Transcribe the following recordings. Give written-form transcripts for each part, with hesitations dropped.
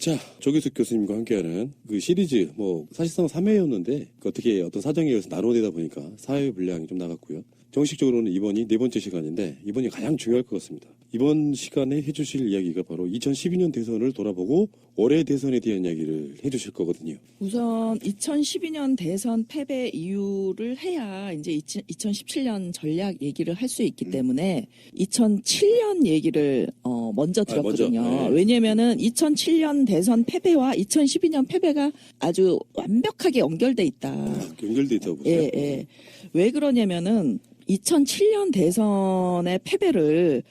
자, 조규석 교수님과 함께하는 그 시리즈, 사실상 3회였는데, 어떻게 어떤 사정에 의해서 나눠내다 보니까 4회 분량이 좀 나갔고요. 정식적으로는 이번이 네 번째 시간인데, 이번이 가장 중요할 것 같습니다. 이번 시간에 해주실 이야기가 바로 2012년 대선을 돌아보고 올해 대선에 대한 이야기를 해주실 거거든요. 우선 2012년 대선 패배 이유를 해야 이제 2017년 전략 얘기를 할 수 있기 때문에 2007년 얘기를 먼저 드렸거든요. 네. 왜냐면은 2007년 대선 패배와 2012년 패배가 아주 완벽하게 연결돼 있다. 연결돼 있다고 보세요? 예. 왜 그러냐면은 2007년 대선의 패배를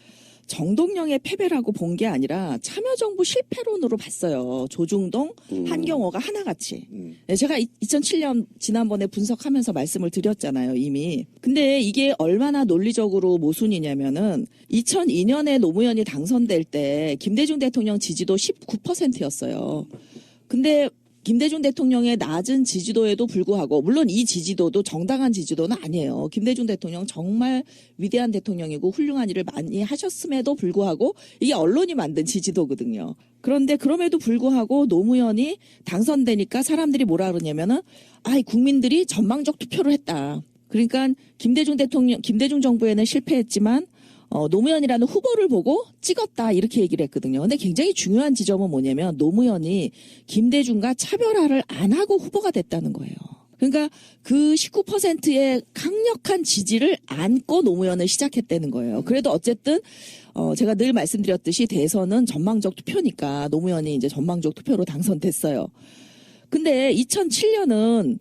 정동영의 패배라고 본 게 아니라 참여정부 실패론으로 봤어요. 조중동, 한경호가 하나같이. 네, 제가 2007년 지난번에 분석하면서 말씀을 드렸잖아요, 이미. 근데 이게 얼마나 논리적으로 모순이냐면은 2002년에 노무현이 당선될 때 김대중 대통령 지지도 19%였어요. 근데 김대중 대통령의 낮은 지지도에도 불구하고, 물론 이 지지도도 정당한 지지도는 아니에요. 김대중 대통령 정말 위대한 대통령이고 훌륭한 일을 많이 하셨음에도 불구하고 이게 언론이 만든 지지도거든요. 그런데 그럼에도 불구하고 노무현이 당선되니까 사람들이 뭐라 그러냐면은 국민들이 전망적 투표를 했다. 그러니까 김대중 정부에는 실패했지만 노무현이라는 후보를 보고 찍었다 이렇게 얘기를 했거든요. 근데 굉장히 중요한 지점은 뭐냐면 노무현이 김대중과 차별화를 안 하고 후보가 됐다는 거예요. 그러니까 그 19%의 강력한 지지를 안고 노무현을 시작했다는 거예요. 그래도 어쨌든 제가 늘 말씀드렸듯이 대선은 전망적 투표니까 노무현이 이제 전망적 투표로 당선됐어요. 근데 2007년은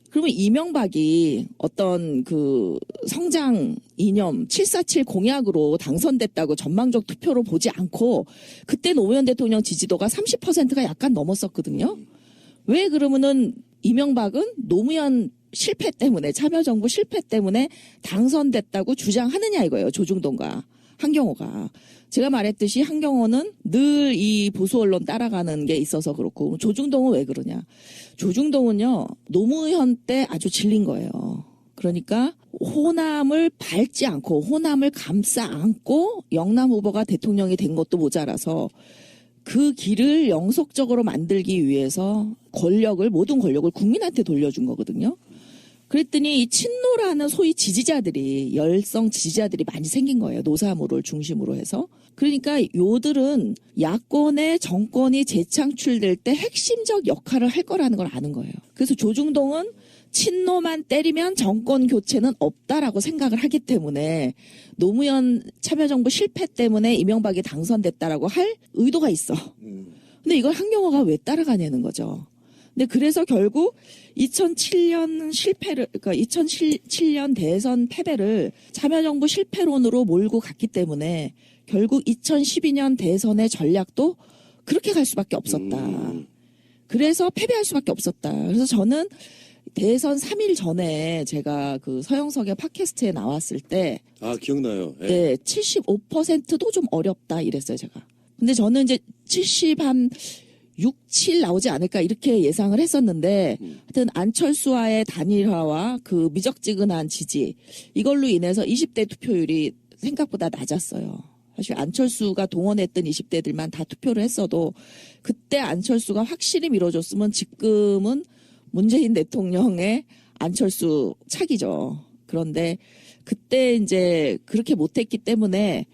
그러면 이명박이 어떤 그 성장 이념 747 공약으로 당선됐다고 전망적 투표로 보지 않고 그때 노무현 대통령 지지도가 30%가 약간 넘었었거든요. 왜 그러면은 이명박은 노무현 실패 때문에 참여정부 실패 때문에 당선됐다고 주장하느냐 이거예요. 조중동과 한경호가. 제가 말했듯이 한경호는 늘 이 보수 언론 따라가는 게 있어서 그렇고 조중동은 왜 그러냐. 조중동은요. 노무현 때 아주 질린 거예요. 그러니까 호남을 밟지 않고 호남을 감싸 안고 영남 후보가 대통령이 된 것도 모자라서 그 길을 영속적으로 만들기 위해서 모든 권력을 국민한테 돌려준 거거든요. 그랬더니 이 친노라는 소위 지지자들이 열성 지지자들이 많이 생긴 거예요. 노사모를 중심으로 해서. 그러니까 요들은 야권의 정권이 재창출될 때 핵심적 역할을 할 거라는 걸 아는 거예요. 그래서 조중동은 친노만 때리면 정권 교체는 없다라고 생각을 하기 때문에 노무현 참여정부 실패 때문에 이명박이 당선됐다라고 할 의도가 있어. 근데 이걸 한경호가 왜 따라가냐는 거죠. 근데 그래서 결국 2007년 그러니까 2007년 대선 패배를 참여정부 실패론으로 몰고 갔기 때문에 결국 2012년 대선의 전략도 그렇게 갈 수밖에 없었다. 그래서 패배할 수밖에 없었다. 그래서 저는 대선 3일 전에 제가 그 서영석의 팟캐스트에 나왔을 때 기억나요. 네, 75%도 좀 어렵다 이랬어요, 제가. 근데 저는 이제 6, 7 나오지 않을까 이렇게 예상을 했었는데 하여튼 안철수와의 단일화와 그 미적지근한 지지 이걸로 인해서 20대 투표율이 생각보다 낮았어요. 사실 안철수가 동원했던 20대들만 다 투표를 했어도 그때 안철수가 확실히 밀어줬으면 지금은 문재인 대통령의 안철수 차기죠. 그런데 그때 이제 그렇게 못했기 때문에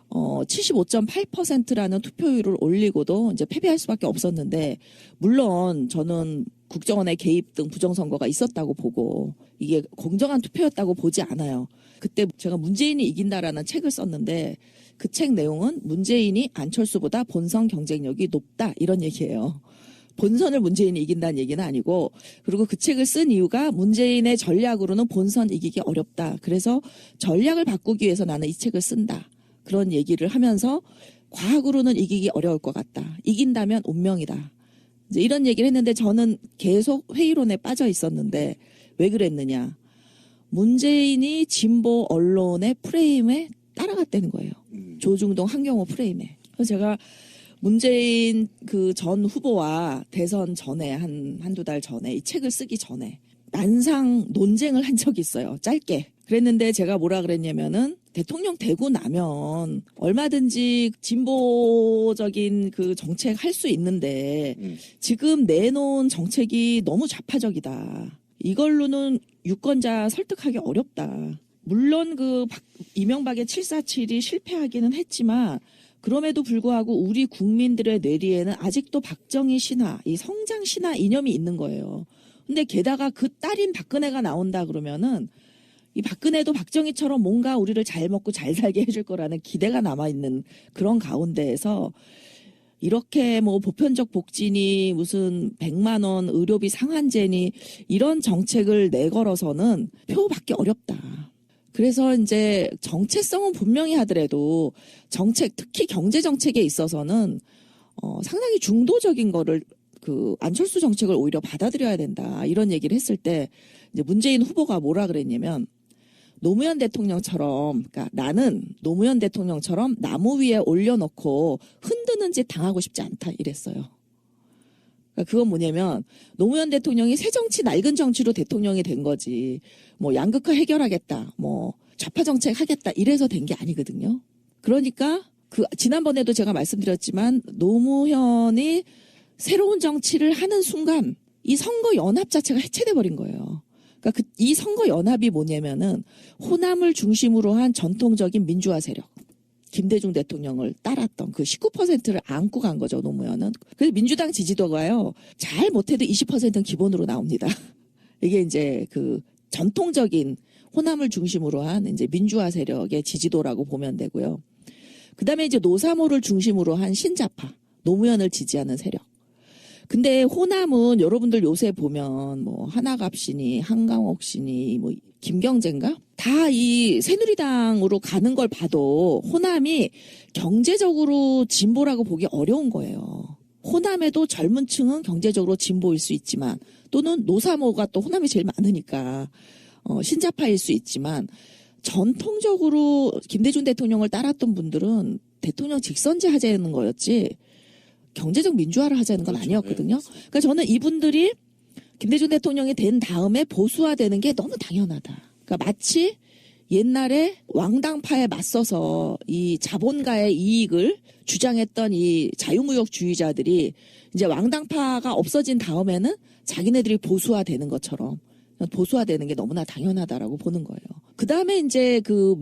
75.8%라는 투표율을 올리고도 이제 패배할 수밖에 없었는데, 물론 저는 국정원의 개입 등 부정선거가 있었다고 보고 이게 공정한 투표였다고 보지 않아요. 그때 제가 문재인이 이긴다라는 책을 썼는데 그 책 내용은 문재인이 안철수보다 본선 경쟁력이 높다 이런 얘기예요. 본선을 문재인이 이긴다는 얘기는 아니고, 그리고 그 책을 쓴 이유가 문재인의 전략으로는 본선 이기기 어렵다. 그래서 전략을 바꾸기 위해서 나는 이 책을 쓴다. 그런 얘기를 하면서 과학으로는 이기기 어려울 것 같다. 이긴다면 운명이다. 이제 이런 얘기를 했는데 저는 계속 회의론에 빠져 있었는데 왜 그랬느냐. 문재인이 진보 언론의 프레임에 따라갔다는 거예요. 조중동 한경호 프레임에. 그래서 제가 문재인 그 전 후보와 대선 전에 한두 달 전에 이 책을 쓰기 전에 난상 논쟁을 한 적이 있어요. 짧게. 그랬는데 제가 뭐라 그랬냐면은 대통령 되고 나면 얼마든지 진보적인 그 정책 할 수 있는데 지금 내놓은 정책이 너무 좌파적이다. 이걸로는 유권자 설득하기 어렵다. 물론 그 이명박의 747이 실패하기는 했지만 그럼에도 불구하고 우리 국민들의 뇌리에는 아직도 박정희 신화, 이 성장 신화 이념이 있는 거예요. 근데 게다가 그 딸인 박근혜가 나온다 그러면은 이 박근혜도 박정희처럼 뭔가 우리를 잘 먹고 잘 살게 해줄 거라는 기대가 남아있는 그런 가운데에서 이렇게 뭐 보편적 복지니 무슨 100만 원 의료비 상한제니 이런 정책을 내걸어서는 표 받기 어렵다. 그래서 이제 정체성은 분명히 하더라도 정책, 특히 경제 정책에 있어서는 상당히 중도적인 거를 그 안철수 정책을 오히려 받아들여야 된다. 이런 얘기를 했을 때 이제 문재인 후보가 뭐라 그랬냐면 노무현 대통령처럼, 그러니까 나는 노무현 대통령처럼 나무 위에 올려놓고 흔드는 짓 당하고 싶지 않다 이랬어요. 그러니까 그건 뭐냐면 노무현 대통령이 새정치 낡은 정치로 대통령이 된 거지. 뭐 양극화 해결하겠다, 뭐 좌파 정책 하겠다 이래서 된 게 아니거든요. 그러니까 그 지난번에도 제가 말씀드렸지만 노무현이 새로운 정치를 하는 순간 이 선거 연합 자체가 해체돼 버린 거예요. 그러니까 이 선거 연합이 뭐냐면은 호남을 중심으로 한 전통적인 민주화 세력, 김대중 대통령을 따랐던 그 19%를 안고 간 거죠, 노무현은. 그래서 민주당 지지도가요, 잘 못해도 20%는 기본으로 나옵니다. 이게 이제 그 전통적인 호남을 중심으로 한 이제 민주화 세력의 지지도라고 보면 되고요. 그 다음에 이제 노사모를 중심으로 한 신자파, 노무현을 지지하는 세력. 근데 호남은 여러분들 요새 보면 뭐 하나갑 씨니 한강옥 씨니 뭐 김경재인가? 다 이 새누리당으로 가는 걸 봐도 호남이 경제적으로 진보라고 보기 어려운 거예요. 호남에도 젊은 층은 경제적으로 진보일 수 있지만 또는 노사모가 또 호남이 제일 많으니까 신자파일 수 있지만 전통적으로 김대중 대통령을 따랐던 분들은 대통령 직선제 하자는 거였지 경제적 민주화를 하자는 건 그렇죠. 아니었거든요. 네. 그러니까 저는 이분들이 김대중 대통령이 된 다음에 보수화되는 게 너무 당연하다. 그러니까 마치 옛날에 왕당파에 맞서서 이 자본가의 이익을 주장했던 이 자유무역주의자들이 이제 왕당파가 없어진 다음에는 자기네들이 보수화되는 것처럼 보수화되는 게 너무나 당연하다라고 보는 거예요. 그 다음에 이제 그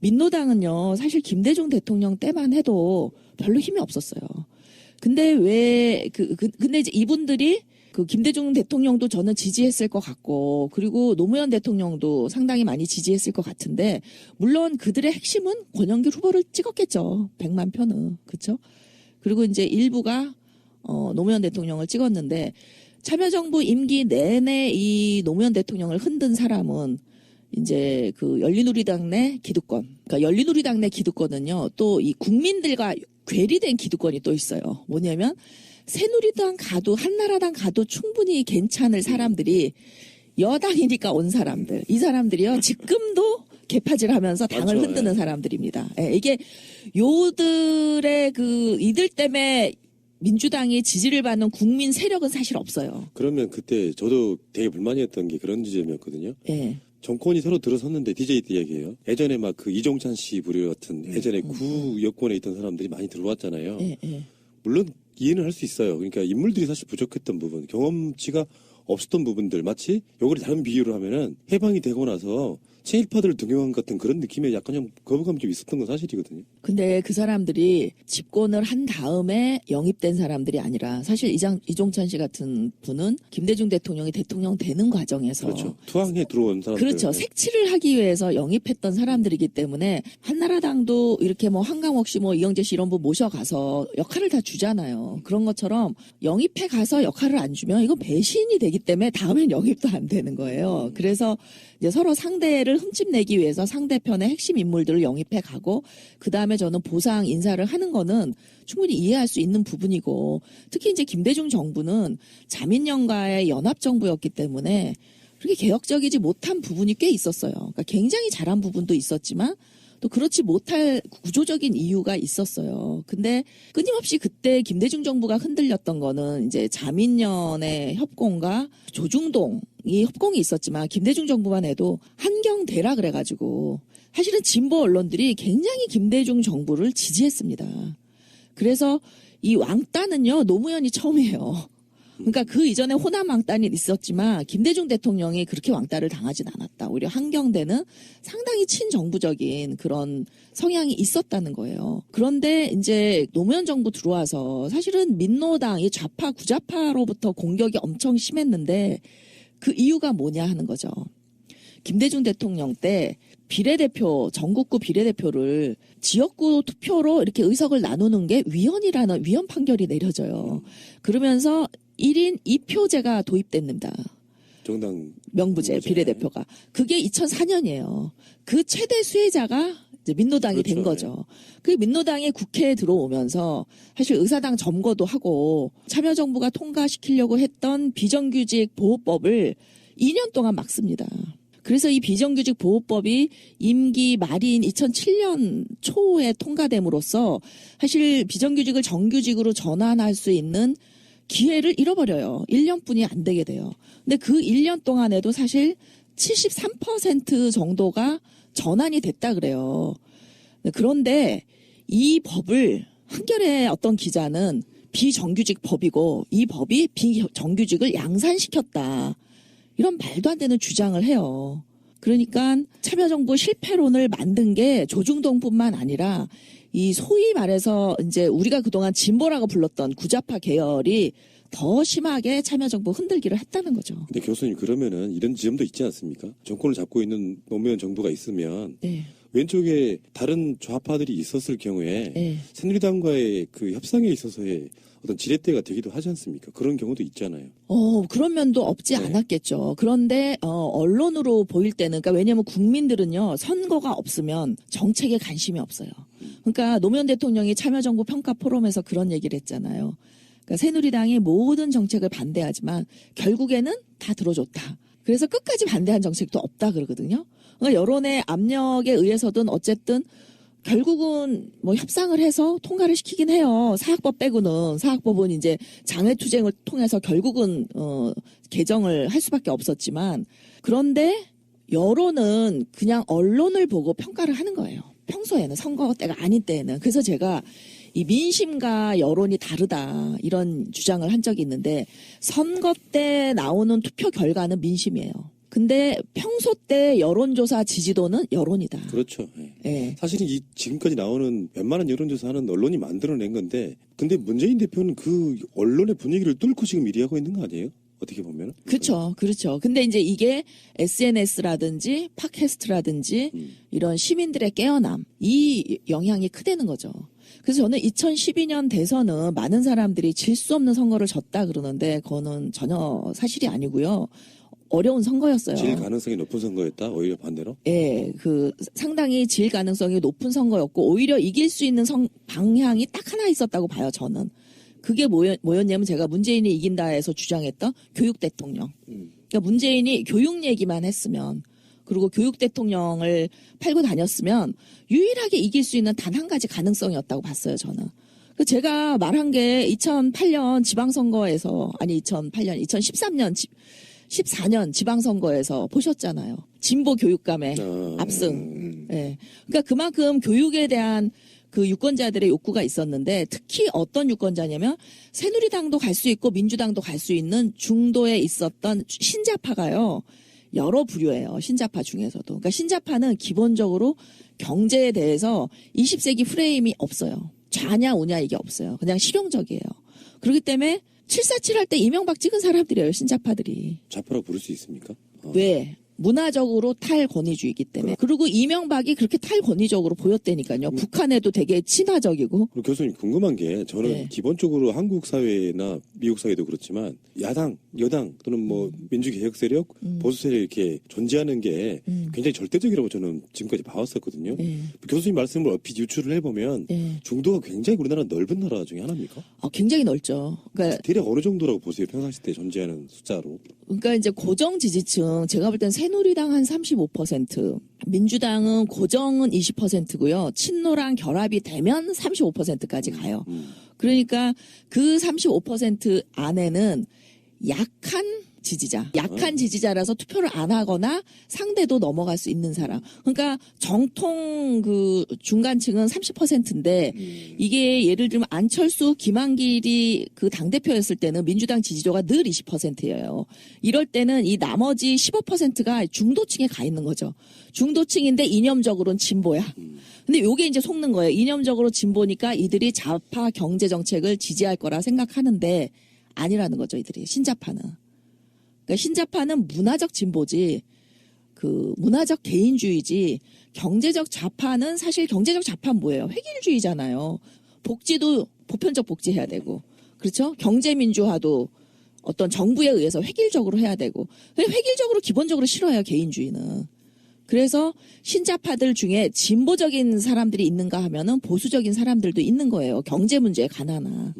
민노당은요, 사실 김대중 대통령 때만 해도 별로 힘이 없었어요. 근데 근데 이제 이분들이 그 김대중 대통령도 저는 지지했을 것 같고, 그리고 노무현 대통령도 상당히 많이 지지했을 것 같은데, 물론 그들의 핵심은 권영길 후보를 찍었겠죠. 100만 표는. 그쵸? 그리고 이제 일부가, 노무현 대통령을 찍었는데, 참여정부 임기 내내 이 노무현 대통령을 흔든 사람은 이제 그 열린우리당 내 기득권. 그러니까 열린우리당 내 기득권은요, 또 이 국민들과 괴리된 기득권이 또 있어요. 뭐냐면, 새누리당 가도, 한나라당 가도 충분히 괜찮을 사람들이 여당이니까 온 사람들. 이 사람들이요, 지금도 개파질 하면서 당을 맞죠, 흔드는 사람들입니다. 예, 이게 요들의 이들 때문에 민주당이 지지를 받는 국민 세력은 사실 없어요. 그러면 그때 저도 되게 불만이었던 게 그런 지점이었거든요. 예. 정권이 서로 들어섰는데 DJ 때 얘기해요. 예전에 막 그 이종찬 씨 부류 같은 예전에 구 여권에 있던 사람들이 많이 들어왔잖아요. 예, 예. 물론 이해는 할 수 있어요. 그러니까 인물들이 사실 부족했던 부분, 경험치가 없었던 부분들, 마치 요거를 다른 비유를 하면은 해방이 되고 나서 친일파들을 등용한 같은 그런 느낌의 약간 좀 거부감이 좀 있었던 건 사실이거든요. 근데 그 사람들이 집권을 한 다음에 영입된 사람들이 아니라 사실 이종찬 씨 같은 분은 김대중 대통령이 대통령 되는 과정에서 그렇죠. 투항해 들어온 사람들. 그렇죠. 색칠을 하기 위해서 영입했던 사람들이기 때문에 한나라당도 이렇게 뭐 한강옥 씨, 뭐 이영재 씨 이런 분 모셔가서 역할을 다 주잖아요. 그런 것처럼 영입해 가서 역할을 안 주면 이건 배신이 되기 때문에 다음엔 영입도 안 되는 거예요. 그래서 이제 서로 상대를 흠집내기 위해서 상대편의 핵심 인물들을 영입해 가고 그 다음에 저는 보상 인사를 하는 거는 충분히 이해할 수 있는 부분이고 특히 이제 김대중 정부는 자민련과의 연합정부였기 때문에 그렇게 개혁적이지 못한 부분이 꽤 있었어요. 그러니까 굉장히 잘한 부분도 있었지만 또 그렇지 못할 구조적인 이유가 있었어요. 근데 끊임없이 그때 김대중 정부가 흔들렸던 거는 이제 자민련의 협공과 조중동이 협공이 있었지만 김대중 정부만 해도 한경대라 그래가지고 사실은 진보 언론들이 굉장히 김대중 정부를 지지했습니다. 그래서 이 왕따는요, 노무현이 처음이에요. 그러니까 그 이전에 호남 왕따는 있었지만 김대중 대통령이 그렇게 왕따를 당하진 않았다. 오히려 한경대는 상당히 친정부적인 그런 성향이 있었다는 거예요. 그런데 이제 노무현 정부 들어와서 사실은 민노당이 좌파, 구좌파로부터 공격이 엄청 심했는데 그 이유가 뭐냐 하는 거죠. 김대중 대통령 때 비례대표, 전국구 비례대표를 지역구 투표로 이렇게 의석을 나누는 게 위헌이라는 위헌 판결이 내려져요. 그러면서 1인 2표제가 도입됩니다. 정당 명부제, 비례대표가. 그게 2004년이에요. 그 최대 수혜자가 이제 민노당이 된 거죠. 그 민노당이 국회에 들어오면서 사실 의사당 점거도 하고 참여정부가 통과시키려고 했던 비정규직 보호법을 2년 동안 막습니다. 그래서 이 비정규직 보호법이 임기 말인 2007년 초에 통과됨으로써 사실 비정규직을 정규직으로 전환할 수 있는 기회를 잃어버려요. 1년뿐이 안 되게 돼요. 근데 그 1년 동안에도 사실 73% 정도가 전환이 됐다 그래요. 그런데 이 법을 한겨레 어떤 기자는 비정규직 법이고 이 법이 비정규직을 양산시켰다. 이런 말도 안 되는 주장을 해요. 그러니까 참여정부 실패론을 만든 게 조중동뿐만 아니라 이 소위 말해서 이제 우리가 그동안 진보라고 불렀던 구좌파 계열이 더 심하게 참여정부 흔들기를 했다는 거죠. 근데 교수님 그러면은 이런 지점도 있지 않습니까? 정권을 잡고 있는 노무현 정부가 있으면 네. 왼쪽에 다른 좌파들이 있었을 경우에 네. 새누리당과의 그 협상에 있어서의 어떤 지렛대가 되기도 하지 않습니까? 그런 경우도 있잖아요. 그런 면도 없지 네. 않았겠죠. 그런데 언론으로 보일 때는, 그러니까 왜냐하면 국민들은요 선거가 없으면 정책에 관심이 없어요. 그러니까 노무현 대통령이 참여정부 평가 포럼에서 그런 얘기를 했잖아요. 그러니까 새누리당이 모든 정책을 반대하지만 결국에는 다 들어줬다. 그래서 끝까지 반대한 정책도 없다 그러거든요. 그러니까 여론의 압력에 의해서든 어쨌든 결국은 뭐 협상을 해서 통과를 시키긴 해요. 사학법 빼고는. 사학법은 이제 장외투쟁을 통해서 결국은 개정을 할 수밖에 없었지만, 그런데 여론은 그냥 언론을 보고 평가를 하는 거예요. 평소에는, 선거 때가 아닌 때에는. 그래서 제가 이 민심과 여론이 다르다 이런 주장을 한 적이 있는데, 선거 때 나오는 투표 결과는 민심이에요. 근데 평소 때 여론조사 지지도는 여론이다. 그렇죠. 예. 예. 사실은 이 지금까지 나오는 웬만한 여론조사는 언론이 만들어낸 건데, 근데 문재인 대표는 그 언론의 분위기를 뚫고 지금 1위 하고 있는 거 아니에요? 어떻게 보면? 그렇죠. 그렇죠. 근데 이제 이게 SNS라든지 팟캐스트라든지 이런 시민들의 깨어남, 이 영향이 크다는 거죠. 그래서 저는 2012년 대선은 많은 사람들이 질 수 없는 선거를 졌다 그러는데 그거는 전혀 사실이 아니고요. 어려운 선거였어요. 질 가능성이 높은 선거였다? 오히려 반대로? 예, 상당히 질 가능성이 높은 선거였고, 오히려 이길 수 있는 방향이 딱 하나 있었다고 봐요, 저는. 그게 뭐였냐면 제가 문재인이 이긴다 해서 주장했던 교육 대통령. 그러니까 문재인이 교육 얘기만 했으면, 그리고 교육 대통령을 팔고 다녔으면 유일하게 이길 수 있는 단 한 가지 가능성이었다고 봤어요, 저는. 제가 말한 게 2008년 지방선거에서, 아니 2013년 14년 지방선거에서 보셨잖아요. 진보 교육감의 압승. 예. 그러니까 그만큼 교육에 대한 그 유권자들의 욕구가 있었는데, 특히 어떤 유권자냐면 새누리당도 갈 수 있고 민주당도 갈 수 있는 중도에 있었던 신자파가요. 여러 부류예요. 신자파 중에서도. 그러니까 신자파는 기본적으로 경제에 대해서 20세기 프레임이 없어요. 좌냐 우냐 이게 없어요. 그냥 실용적이에요. 그렇기 때문에 747 할 때 이명박 찍은 사람들이에요. 신자파들이. 좌파라고 부를 수 있습니까? 왜? 문화적으로 탈권위주의이기 때문에. 그리고 이명박이 그렇게 탈권위적으로 보였다니까요. 북한에도 되게 친화적이고. 그리고 교수님 궁금한 게, 저는 네. 기본적으로 한국 사회나 미국 사회도 그렇지만 야당, 여당 또는 뭐 민주개혁 세력, 보수 세력 이렇게 존재하는 게 굉장히 절대적이라고 저는 지금까지 봐왔었거든요. 교수님 말씀을 얼핏 유추를 해보면 중도가 굉장히 우리나라 넓은 나라 중에 하나입니까? 굉장히 넓죠. 그러니까 대략 어느 정도라고 보세요? 평상시 때 존재하는 숫자로. 그러니까 이제 고정 지지층, 제가 볼 땐 새누리당 한 35%, 민주당은 고정은 20%고요. 친노랑 결합이 되면 35%까지 가요. 그러니까 그 35% 안에는 약한 지지자. 약한 지지자라서 투표를 안 하거나 상대도 넘어갈 수 있는 사람. 그러니까 정통 그 중간층은 30%인데 이게 예를 들면 안철수, 김한길이 그 당대표였을 때는 민주당 지지도가 늘 20%예요. 이럴 때는 이 나머지 15%가 중도층에 가 있는 거죠. 중도층인데 이념적으로는 진보야. 근데 요게 이제 속는 거예요. 이념적으로 진보니까 이들이 좌파 경제 정책을 지지할 거라 생각하는데 아니라는 거죠, 이들이. 신좌파는. 그러니까 신좌파는 문화적 진보지, 그 문화적 개인주의지, 경제적 좌파는 사실 경제적 좌파는 뭐예요? 획일주의잖아요. 복지도 보편적 복지해야 되고, 그렇죠? 경제민주화도 어떤 정부에 의해서 획일적으로 해야 되고, 획일적으로 기본적으로 싫어요, 개인주의는. 그래서 신좌파들 중에 진보적인 사람들이 있는가 하면은 보수적인 사람들도 있는 거예요. 경제 문제에 관하나.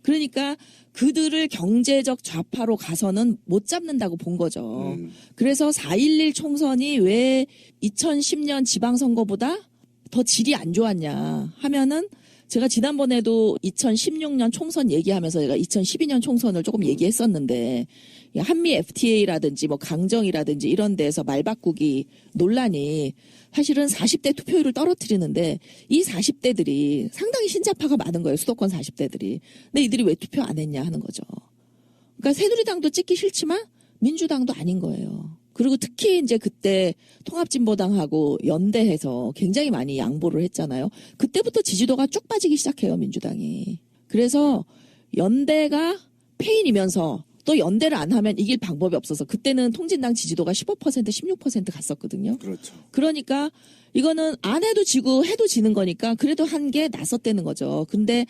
그러니까 그들을 경제적 좌파로 가서는 못 잡는다고 본 거죠. 그래서 4.11 총선이 왜 2010년 지방선거보다 더 질이 안 좋았냐 하면은 제가 지난번에도 2016년 총선 얘기하면서 제가 2012년 총선을 조금 얘기했었는데 한미 FTA라든지 뭐 강정이라든지 이런 데서 말 바꾸기 논란이 사실은 40대 투표율을 떨어뜨리는데 이 40대들이 상당히 신좌파가 많은 거예요. 수도권 40대들이. 근데 이들이 왜 투표 안 했냐 하는 거죠. 그러니까 새누리당도 찍기 싫지만 민주당도 아닌 거예요. 그리고 특히 이제 그때 통합진보당하고 연대해서 굉장히 많이 양보를 했잖아요. 그때부터 지지도가 쭉 빠지기 시작해요, 민주당이. 그래서 연대가 패인이면서 또 연대를 안 하면 이길 방법이 없어서 그때는 통진당 지지도가 15%, 16% 갔었거든요. 그렇죠. 그러니까 이거는 안 해도 지고 해도 지는 거니까 그래도 한 게 나섰다는 거죠. 근데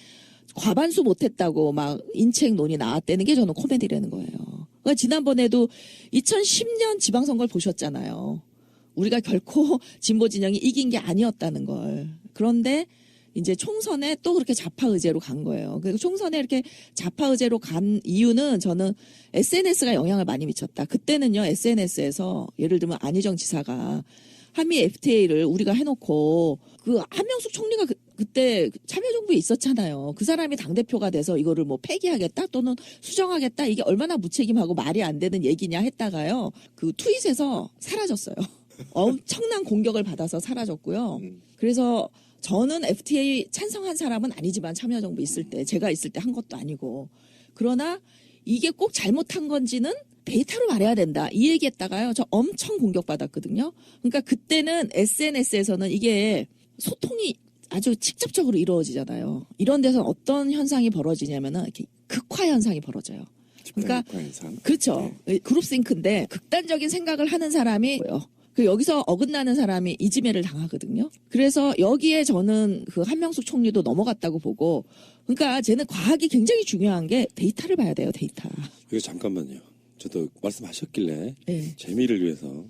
과반수 못했다고 막 인책 논이 나왔다는 게 저는 코미디라는 거예요. 그러니까 지난번에도 2010년 지방선거를 보셨잖아요. 우리가 결코 진보 진영이 이긴 게 아니었다는 걸. 그런데 이제 총선에 또 그렇게 좌파 의제로 간 거예요. 그리고 총선에 이렇게 좌파 의제로 간 이유는 저는 SNS가 영향을 많이 미쳤다. 그때는요, SNS에서 예를 들면 안희정 지사가 한미 FTA를 우리가 해놓고 그 한명숙 총리가 그때 참여정부에 있었잖아요. 그 사람이 당대표가 돼서 이거를 뭐 폐기하겠다 또는 수정하겠다 이게 얼마나 무책임하고 말이 안 되는 얘기냐 했다가요. 그 트윗에서 사라졌어요. 엄청난 공격을 받아서 사라졌고요. 그래서 저는 FTA 찬성한 사람은 아니지만 참여정부 있을 때 제가 있을 때 한 것도 아니고 그러나 이게 꼭 잘못한 건지는 데이터로 말해야 된다. 이 얘기했다가요. 저 엄청 공격받았거든요. 그러니까 그때는 SNS에서는 이게 소통이 아주 직접적으로 이루어지잖아요. 이런 데서 어떤 현상이 벌어지냐면은 이렇게 극화 현상이 벌어져요. 그러니까 그렇죠. 네. 그룹싱크인데 극단적인 생각을 하는 사람이 뭐예요? 그 여기서 어긋나는 사람이 이지매를 당하거든요. 그래서 여기에 저는 그 한명숙 총리도 넘어갔다고 보고, 그러니까 쟤는 과학이 굉장히 중요한 게 데이터를 봐야 돼요, 데이터. 이거 잠깐만요. 저도 말씀하셨길래 네. 재미를 위해서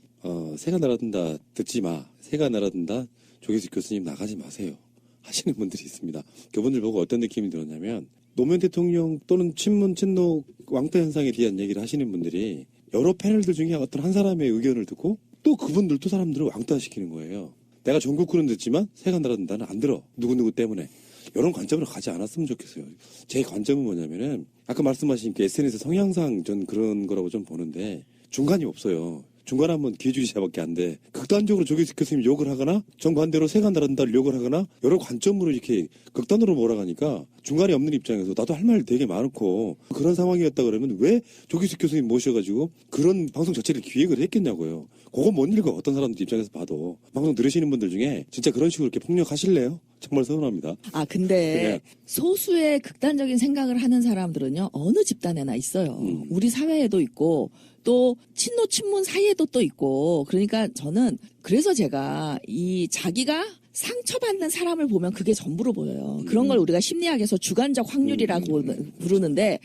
새가 날아든다 듣지 마. 새가 날아든다 조계식 교수님 나가지 마세요. 하시는 분들이 있습니다. 그분들 보고 어떤 느낌이 들었냐면 노무현 대통령 또는 친노 왕따 현상에 대한 얘기를 하시는 분들이 여러 패널들 중에 어떤 한 사람의 의견을 듣고 또 그분들 또 사람들을 왕따시키는 거예요. 내가 전국구는 듣지만 새가 날아든다는 안 들어. 누구누구 때문에. 이런 관점으로 가지 않았으면 좋겠어요. 제 관점은 뭐냐면은 아까 말씀하신 그 SNS 성향상 전 그런 거라고 좀 보는데 중간이 없어요. 중간하면 기회주의자밖에 안 돼. 극단적으로 조계식 교수님 욕을 하거나 정반대로 새가 날아든다를 욕을 하거나 여러 관점으로 이렇게 극단으로 몰아가니까 중간에 없는 입장에서 나도 할 말 되게 많고 그런 상황이었다 그러면 왜 조계식 교수님 모셔가지고 그런 방송 자체를 기획을 했겠냐고요. 그거 못 읽어. 어떤 사람들 입장에서 봐도. 방송 들으시는 분들 중에 진짜 그런 식으로 이렇게 폭력하실래요? 정말 서운합니다. 아, 근데 소수의 극단적인 생각을 하는 사람들은요, 어느 집단에나 있어요. 우리 사회에도 있고, 또 친노 친문 사이에도 또 있고, 그러니까 저는 그래서 제가 이 자기가 상처받는 사람을 보면 그게 전부로 보여요. 그런 걸 우리가 심리학에서 주관적 확률이라고 부르는데,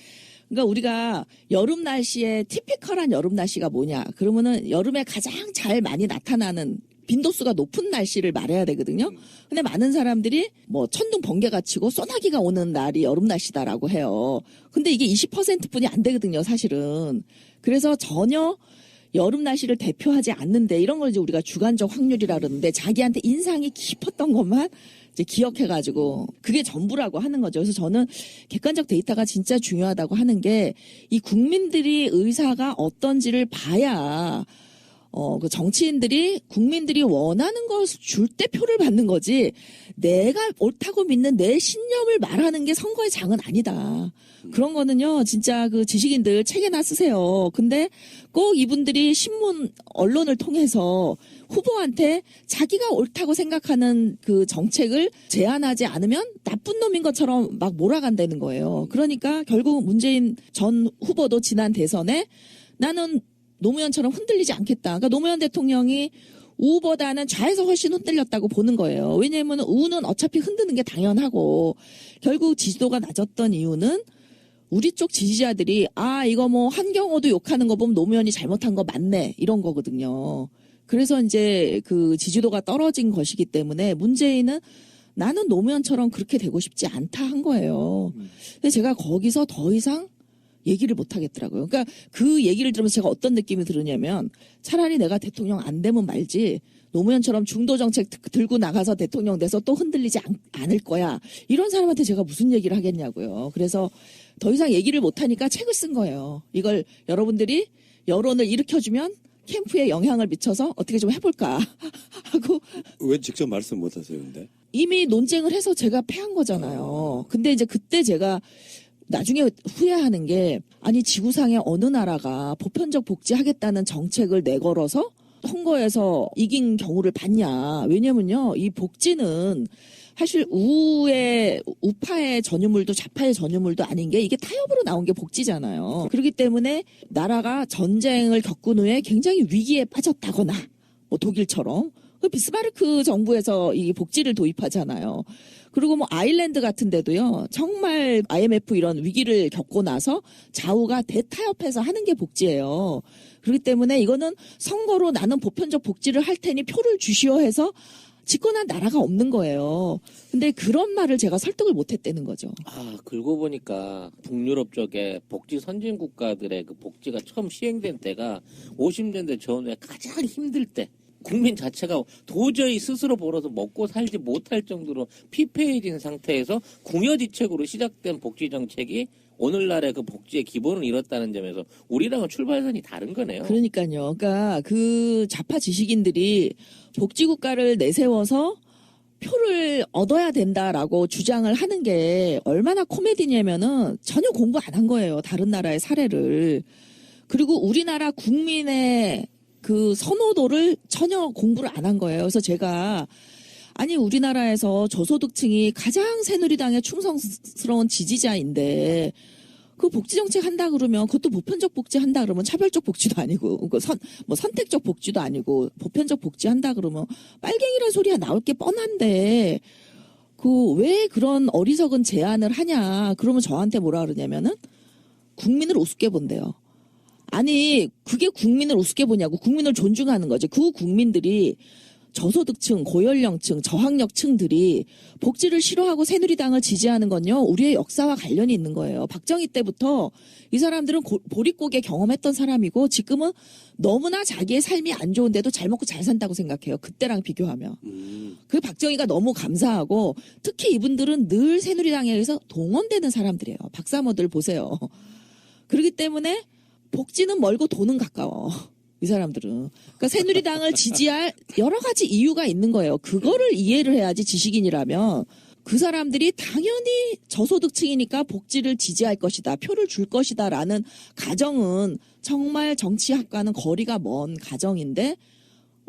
그러니까 우리가 여름 날씨에 티피컬한 여름 날씨가 뭐냐? 그러면은 여름에 가장 잘 많이 나타나는 빈도수가 높은 날씨를 말해야 되거든요. 근데 많은 사람들이 뭐 천둥 번개가 치고 소나기가 오는 날이 여름 날씨다라고 해요. 근데 이게 20%뿐이 안 되거든요, 사실은. 그래서 전혀 여름 날씨를 대표하지 않는데 이런 걸 이제 우리가 주관적 확률이라 그러는데 자기한테 인상이 깊었던 것만 이제 기억해가지고 그게 전부라고 하는 거죠. 그래서 저는 객관적 데이터가 진짜 중요하다고 하는 게 이 국민들이 의사가 어떤지를 봐야 그 정치인들이 국민들이 원하는 것을 줄 때 표를 받는 거지 내가 옳다고 믿는 내 신념을 말하는 게 선거의 장은 아니다. 그런 거는요, 진짜 그 지식인들 책에나 쓰세요. 근데 꼭 이분들이 신문, 언론을 통해서 후보한테 자기가 옳다고 생각하는 그 정책을 제안하지 않으면 나쁜 놈인 것처럼 막 몰아간다는 거예요. 그러니까 결국 문재인 전 후보도 지난 대선에 나는 노무현처럼 흔들리지 않겠다. 그러니까 노무현 대통령이 우보다는 좌에서 훨씬 흔들렸다고 보는 거예요. 왜냐하면 우는 어차피 흔드는 게 당연하고 결국 지지도가 낮았던 이유는 우리 쪽 지지자들이 이거 뭐 한경호도 욕하는 거 보면 노무현이 잘못한 거 맞네 이런 거거든요. 그래서 이제 그 지지도가 떨어진 것이기 때문에 문재인은 나는 노무현처럼 그렇게 되고 싶지 않다 한 거예요. 근데 제가 거기서 더 이상 얘기를 못 하겠더라고요. 그러니까 그 얘기를 들으면서 제가 어떤 느낌이 들으냐면 차라리 내가 대통령 안 되면 말지 노무현처럼 중도 정책 들고 나가서 대통령 돼서 또 흔들리지 않을 거야. 이런 사람한테 제가 무슨 얘기를 하겠냐고요. 그래서 더 이상 얘기를 못 하니까 책을 쓴 거예요. 이걸 여러분들이 여론을 일으켜주면 캠프에 영향을 미쳐서 어떻게 좀 해볼까 하고. 왜 직접 말씀 못 하세요, 근데? 이미 논쟁을 해서 제가 패한 거잖아요. 근데 이제 그때 제가 나중에 후회하는 게 아니 지구상의 어느 나라가 보편적 복지하겠다는 정책을 내걸어서 선거에서 이긴 경우를 봤냐. 왜냐면요. 이 복지는 사실 우파의 전유물도 좌파의 전유물도 아닌 게 이게 타협으로 나온 게 복지잖아요. 그렇기 때문에 나라가 전쟁을 겪은 후에 굉장히 위기에 빠졌다거나 뭐 독일처럼 그 비스마르크 정부에서 이 복지를 도입하잖아요. 그리고 뭐 아일랜드 같은 데도요. 정말 IMF 이런 위기를 겪고 나서 좌우가 대타협해서 하는 게 복지예요. 그렇기 때문에 이거는 선거로 나는 보편적 복지를 할 테니 표를 주시오 해서 집권한 나라가 없는 거예요. 근데 그런 말을 제가 설득을 못 했다는 거죠. 그러고 보니까 북유럽 쪽에 복지 선진 국가들의 그 복지가 처음 시행된 때가 50년대 전후에 가장 힘들 때 국민 자체가 도저히 스스로 벌어서 먹고 살지 못할 정도로 피폐해진 상태에서 궁여지책으로 시작된 복지 정책이 오늘날의 그 복지의 기본을 잃었다는 점에서 우리랑은 출발선이 다른 거네요. 그러니까요. 그러니까 그 좌파 지식인들이 복지국가를 내세워서 표를 얻어야 된다라고 주장을 하는 게 얼마나 코미디냐면은 전혀 공부 안 한 거예요. 다른 나라의 사례를. 그리고 우리나라 국민의 그 선호도를 전혀 공부를 안 한 거예요. 그래서 제가 아니 우리나라에서 저소득층이 가장 새누리당의 충성스러운 지지자인데 그 복지 정책 한다 그러면 그것도 보편적 복지 한다 그러면 차별적 복지도 아니고 선택적 복지도 아니고 보편적 복지 한다 그러면 빨갱이란 소리가 나올 게 뻔한데 그 왜 그런 어리석은 제안을 하냐. 그러면 저한테 뭐라 그러냐면은 국민을 우습게 본대요. 아니 그게 국민을 우습게 보냐고. 국민을 존중하는 거죠. 그 국민들이 저소득층, 고연령층, 저학력층들이 복지를 싫어하고 새누리당을 지지하는 건요. 우리의 역사와 관련이 있는 거예요. 박정희 때부터 이 사람들은 보릿고개 경험했던 사람이고 지금은 너무나 자기의 삶이 안 좋은데도 잘 먹고 잘 산다고 생각해요. 그때랑 비교하면. 그 박정희가 너무 감사하고 특히 이분들은 늘 새누리당에 의해서 동원되는 사람들이에요. 박사모들 보세요. 그렇기 때문에 복지는 멀고 돈은 가까워. 이 사람들은. 그러니까 새누리당을 지지할 여러 가지 이유가 있는 거예요. 그거를 이해를 해야지 지식인이라면 그 사람들이 당연히 저소득층이니까 복지를 지지할 것이다. 표를 줄 것이다. 라는 가정은 정말 정치학과는 거리가 먼 가정인데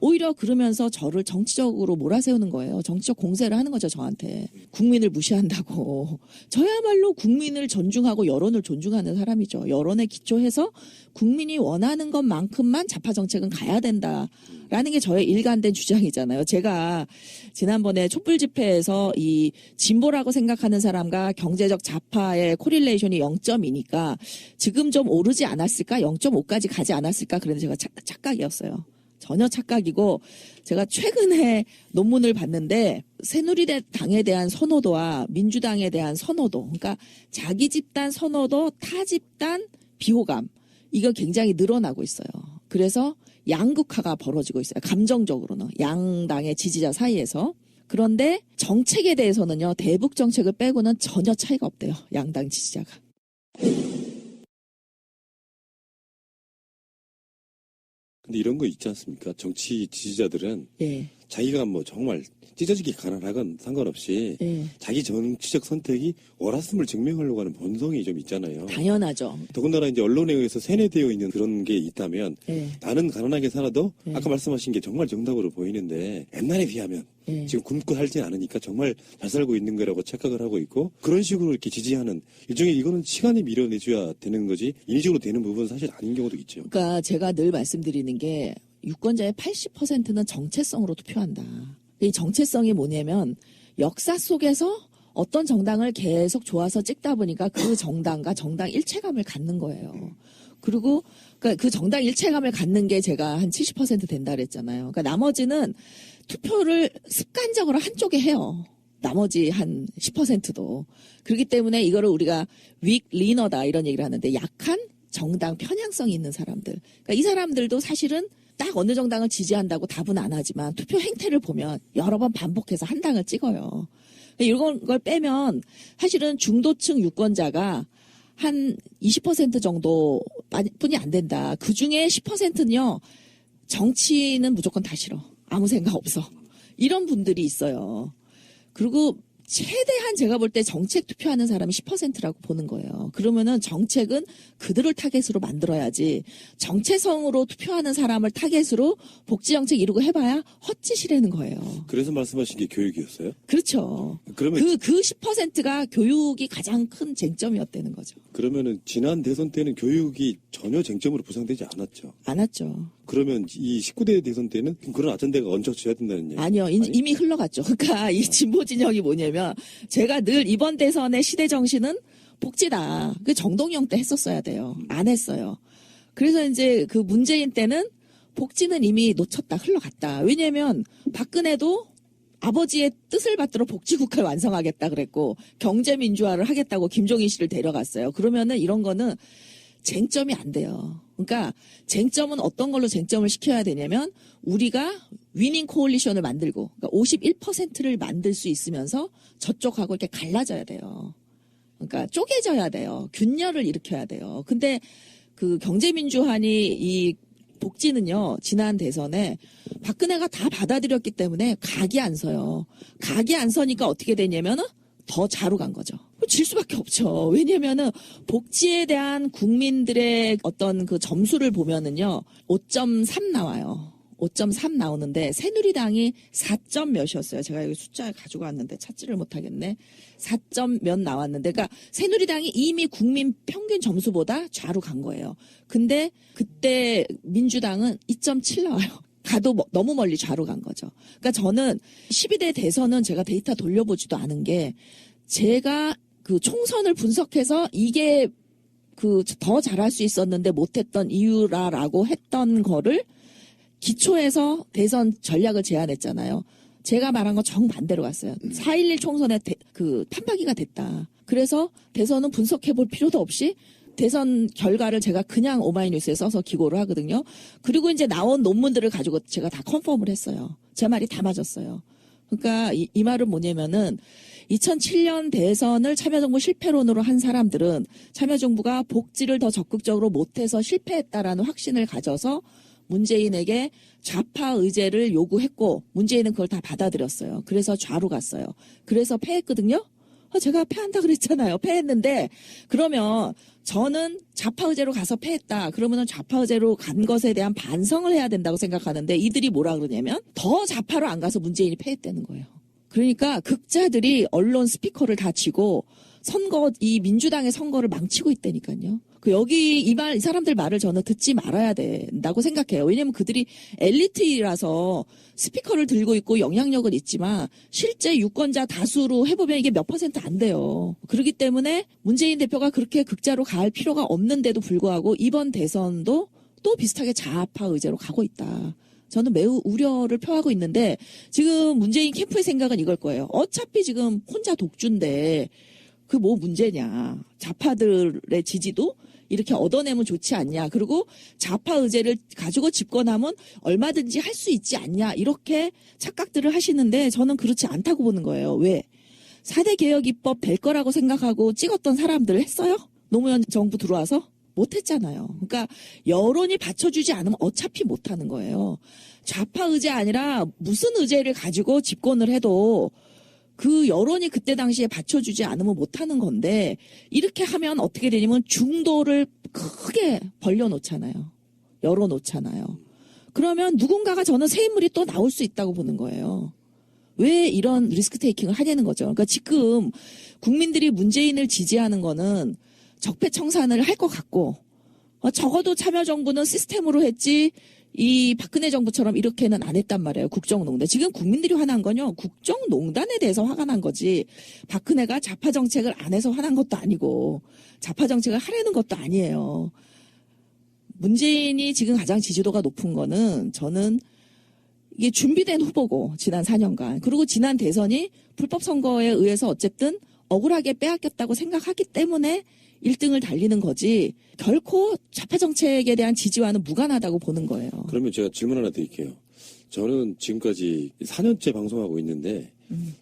오히려 그러면서 저를 정치적으로 몰아세우는 거예요. 정치적 공세를 하는 거죠, 저한테. 국민을 무시한다고. 저야말로 국민을 존중하고 여론을 존중하는 사람이죠. 여론에 기초해서 국민이 원하는 것만큼만 좌파 정책은 가야 된다라는 게 저의 일관된 주장이잖아요. 제가 지난번에 촛불 집회에서 이 진보라고 생각하는 사람과 경제적 좌파의 코릴레이션이 0.2니까 지금 좀 오르지 않았을까? 0.5까지 가지 않았을까? 그런데 제가 착각이었어요. 전혀 착각이고 제가 최근에 논문을 봤는데 새누리당에 대한 선호도와 민주당에 대한 선호도, 그러니까 자기 집단 선호도, 타 집단 비호감, 이거 굉장히 늘어나고 있어요. 그래서 양극화가 벌어지고 있어요. 감정적으로는 양당의 지지자 사이에서. 그런데 정책에 대해서는요, 대북 정책을 빼고는 전혀 차이가 없대요. 양당 지지자가. 근데 이런 거 있지 않습니까? 정치 지지자들은 예. 자기가 뭐 정말 찢어지기 가난하건 상관없이 예. 자기 정치적 선택이 옳았음을 증명하려고 하는 본성이 좀 있잖아요. 당연하죠. 더군다나 이제 언론에 의해서 세뇌되어 있는 그런 게 있다면 예. 나는 가난하게 살아도 예. 아까 말씀하신 게 정말 정답으로 보이는데 옛날에 비하면 예. 지금 굶고 살진 않으니까 정말 잘 살고 있는 거라고 착각을 하고 있고 그런 식으로 이렇게 지지하는 일종의 이거는 시간이 밀어내줘야 되는 거지 인위적으로 되는 부분은 사실 아닌 경우도 있죠. 그러니까 제가 늘 말씀드리는 게 유권자의 80%는 정체성으로 투표한다. 이 정체성이 뭐냐면 역사 속에서 어떤 정당을 계속 좋아서 찍다 보니까 그 정당과 정당 일체감을 갖는 거예요. 그리고 그러니까 그 정당 일체감을 갖는 게 제가 한 70% 된다 그랬잖아요. 그러니까 나머지는 투표를 습관적으로 한쪽에 해요. 나머지 한 10%도. 그렇기 때문에 이거를 우리가 weak leaner다 이런 얘기를 하는데 약한 정당 편향성이 있는 사람들. 그러니까 이 사람들도 사실은 딱 어느 정당을 지지한다고 답은 안 하지만 투표 행태를 보면 여러 번 반복해서 한 당을 찍어요. 이런 걸 빼면 사실은 중도층 유권자가 한 20% 정도 뿐이 안 된다. 그중에 10%는요. 정치는 무조건 다 싫어. 아무 생각 없어. 이런 분들이 있어요. 그리고 최대한 제가 볼 때 정책 투표하는 사람이 10%라고 보는 거예요. 그러면은 정책은 그들을 타겟으로 만들어야지 정체성으로 투표하는 사람을 타겟으로 복지정책 이루고 해봐야 헛짓이라는 거예요. 그래서 말씀하신 게 교육이었어요? 그렇죠. 그러면 그 10%가 교육이 가장 큰 쟁점이었다는 거죠. 그러면은 지난 대선 때는 교육이 전혀 쟁점으로 부상되지 않았죠. 안 왔죠. 그러면 이 19대 대선 때는 그런 아젠다가 얹혀져야 된다는 얘기. 아니요. 이미 흘러갔죠. 그러니까 이 진보 진영이 뭐냐면 제가 늘 이번 대선의 시대 정신은 복지다. 그 정동영 때 했었어야 돼요. 안 했어요. 그래서 이제 그 문재인 때는 복지는 이미 놓쳤다. 흘러갔다. 왜냐하면 박근혜도 아버지의 뜻을 받들어 복지국가를 완성하겠다 그랬고 경제민주화를 하겠다고 김종인 씨를 데려갔어요. 그러면은 이런 거는 쟁점이 안 돼요. 그러니까 쟁점은 어떤 걸로 쟁점을 시켜야 되냐면 우리가 위닝 코올리션을 만들고 그러니까 51%를 만들 수 있으면서 저쪽하고 이렇게 갈라져야 돼요. 그러니까 쪼개져야 돼요. 균열을 일으켜야 돼요. 근데 그 경제민주화니 이 복지는요, 지난 대선에 박근혜가 다 받아들였기 때문에 각이 안 서요. 각이 안 서니까 어떻게 되냐면은 더 자로 간 거죠. 질 수밖에 없죠. 왜냐면은 복지에 대한 국민들의 어떤 그 점수를 보면은요, 5.3 나와요. 5.3 나오는데 새누리당이 4점 몇이었어요. 제가 여기 숫자 가지고 왔는데 찾지를 못하겠네. 4점 몇 나왔는데 그러니까 새누리당이 이미 국민 평균 점수보다 좌로 간 거예요. 근데 그때 민주당은 2.7 나와요. 가도 너무 멀리 좌로 간 거죠. 그러니까 저는 12대 대선은 제가 데이터 돌려보지도 않은 게 제가 그 총선을 분석해서 이게 그 더 잘할 수 있었는데 못했던 이유라라고 했던 거를 기초에서 대선 전략을 제안했잖아요. 제가 말한 거 정반대로 갔어요. 4.11 총선에 그 판박이가 됐다. 그래서 대선은 분석해 볼 필요도 없이 대선 결과를 제가 그냥 오마이뉴스에 써서 기고를 하거든요. 그리고 이제 나온 논문들을 가지고 제가 다 컨펌을 했어요. 제 말이 다 맞았어요. 그러니까 이 말은 뭐냐면은 2007년 대선을 참여정부 실패론으로 한 사람들은 참여정부가 복지를 더 적극적으로 못해서 실패했다라는 확신을 가져서 문재인에게 좌파 의제를 요구했고 문재인은 그걸 다 받아들였어요. 그래서 좌로 갔어요. 그래서 패했거든요. 제가 패한다 그랬잖아요. 패했는데 그러면 저는 좌파 의제로 가서 패했다. 그러면은 좌파 의제로 간 것에 대한 반성을 해야 된다고 생각하는데 이들이 뭐라 그러냐면 더 좌파로 안 가서 문재인이 패했다는 거예요. 그러니까 극자들이 언론 스피커를 다 쥐고 이 민주당의 선거를 망치고 있다니까요. 여기 이 사람들 말을 저는 듣지 말아야 된다고 생각해요. 왜냐면 그들이 엘리트라서 스피커를 들고 있고 영향력은 있지만 실제 유권자 다수로 해보면 이게 몇 % 안 돼요. 그렇기 때문에 문재인 대표가 그렇게 극자로 갈 필요가 없는데도 불구하고 이번 대선도 또 비슷하게 좌파 의제로 가고 있다. 저는 매우 우려를 표하고 있는데 지금 문재인 캠프의 생각은 이걸 거예요. 어차피 지금 혼자 독주인데 그 뭐 문제냐. 좌파들의 지지도 이렇게 얻어내면 좋지 않냐. 그리고 좌파 의제를 가지고 집권하면 얼마든지 할 수 있지 않냐. 이렇게 착각들을 하시는데 저는 그렇지 않다고 보는 거예요. 왜? 4대 개혁 입법 될 거라고 생각하고 찍었던 사람들 했어요? 노무현 정부 들어와서? 못했잖아요. 그러니까 여론이 받쳐주지 않으면 어차피 못하는 거예요. 좌파 의제 아니라 무슨 의제를 가지고 집권을 해도 그 여론이 그때 당시에 받쳐주지 않으면 못하는 건데 이렇게 하면 어떻게 되냐면 중도를 크게 벌려놓잖아요. 열어놓잖아요. 그러면 누군가가 저는 새 인물이 또 나올 수 있다고 보는 거예요. 왜 이런 리스크 테이킹을 하냐는 거죠. 그러니까 지금 국민들이 문재인을 지지하는 거는 적폐청산을 할 것 같고 적어도 참여정부는 시스템으로 했지 이 박근혜 정부처럼 이렇게는 안 했단 말이에요. 국정농단. 지금 국민들이 화난 건요. 국정농단에 대해서 화가 난 거지. 박근혜가 좌파 정책을 안 해서 화난 것도 아니고 좌파 정책을 하려는 것도 아니에요. 문재인이 지금 가장 지지도가 높은 거는 저는 이게 준비된 후보고 지난 4년간. 그리고 지난 대선이 불법 선거에 의해서 어쨌든 억울하게 빼앗겼다고 생각하기 때문에 1등을 달리는 거지 결코 좌파 정책에 대한 지지와는 무관하다고 보는 거예요. 그러면 제가 질문 하나 드릴게요. 저는 지금까지 4년째 방송하고 있는데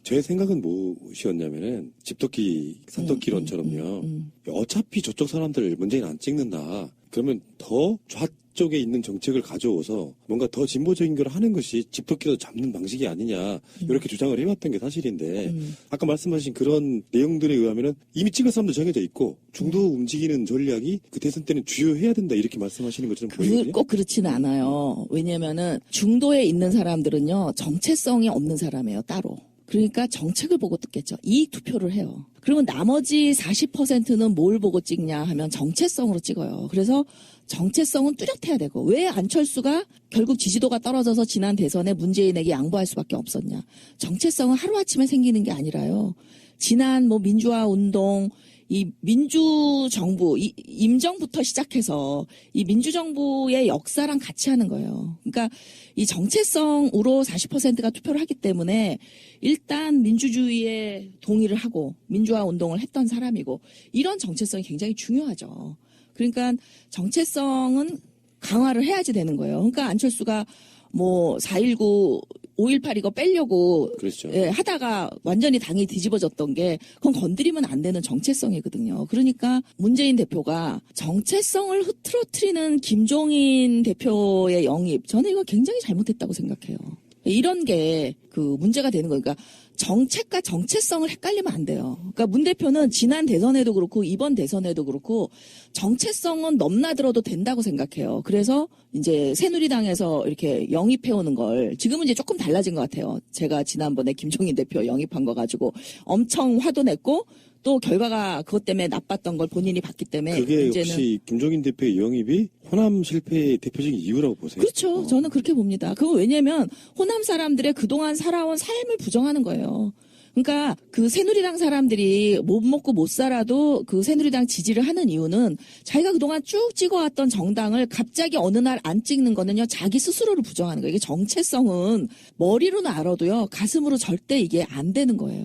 제 생각은 무엇이었냐면은 집토끼 산토끼론처럼요. 어차피 저쪽 사람들 문재인 안 찍는다. 그러면 더 좌쪽에 있는 정책을 가져오서 뭔가 더 진보적인 걸 하는 것이 집토끼도 잡는 방식이 아니냐 이렇게 주장을 해왔던 게 사실인데 아까 말씀하신 그런 내용들에 의하면은 이미 찍을 사람도 정해져 있고 중도 움직이는 전략이 그 대선 때는 주요해야 된다 이렇게 말씀하시는 것처럼 보이거든요. 꼭 그렇지는 않아요. 왜냐면은 중도에 있는 사람들은요 정체성이 없는 사람이에요 따로. 그러니까 정책을 보고 듣겠죠. 이익 투표를 해요. 그러면 나머지 40%는 뭘 보고 찍냐 하면 정체성으로 찍어요. 그래서 정체성은 뚜렷해야 되고 왜 안철수가 결국 지지도가 떨어져서 지난 대선에 문재인에게 양보할 수밖에 없었냐. 정체성은 하루아침에 생기는 게 아니라요. 지난 민주화 운동 이 민주정부, 임정부터 시작해서 이 민주정부의 역사랑 같이 하는 거예요. 그러니까 이 정체성으로 40%가 투표를 하기 때문에 일단 민주주의에 동의를 하고 민주화 운동을 했던 사람이고 이런 정체성이 굉장히 중요하죠. 그러니까 정체성은 강화를 해야지 되는 거예요. 그러니까 안철수가 4.19 5.18 이거 빼려고 그렇죠. 하다가 완전히 당이 뒤집어졌던 게 그건 건드리면 안 되는 정체성이거든요. 그러니까 문재인 대표가 정체성을 흐트러뜨리는 김종인 대표의 영입 저는 이거 굉장히 잘못했다고 생각해요. 이런 게 그 문제가 되는 거니까 정책과 정체성을 헷갈리면 안 돼요. 그러니까 문 대표는 지난 대선에도 그렇고 이번 대선에도 그렇고 정체성은 넘나들어도 된다고 생각해요. 그래서 이제 새누리당에서 이렇게 영입해오는 걸 지금은 이제 조금 달라진 것 같아요. 제가 지난번에 김종인 대표 영입한 거 가지고 엄청 화도 냈고 또 결과가 그것 때문에 나빴던 걸 본인이 봤기 때문에 그게 이제는 역시 김종인 대표의 영입이 호남 실패의 대표적인 이유라고 보세요? 그렇죠. 저는 그렇게 봅니다. 그거 왜냐면 호남 사람들의 그동안 살아온 삶을 부정하는 거예요. 그러니까 그 새누리당 사람들이 못 먹고 못 살아도 그 새누리당 지지를 하는 이유는 자기가 그동안 쭉 찍어왔던 정당을 갑자기 어느 날 안 찍는 거는요. 자기 스스로를 부정하는 거예요. 이게 정체성은 머리로는 알아도요. 가슴으로 절대 이게 안 되는 거예요.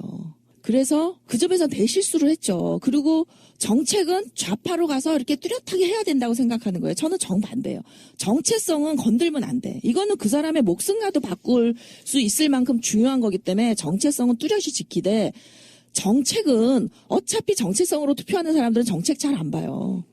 그래서 그 점에서 대실수를 했죠. 그리고 정책은 좌파로 가서 이렇게 뚜렷하게 해야 된다고 생각하는 거예요. 저는 정반대예요. 정체성은 건들면 안 돼. 이거는 그 사람의 목숨과도 바꿀 수 있을 만큼 중요한 거기 때문에 정체성은 뚜렷이 지키되 정책은 어차피 정체성으로 투표하는 사람들은 정책 잘 안 봐요.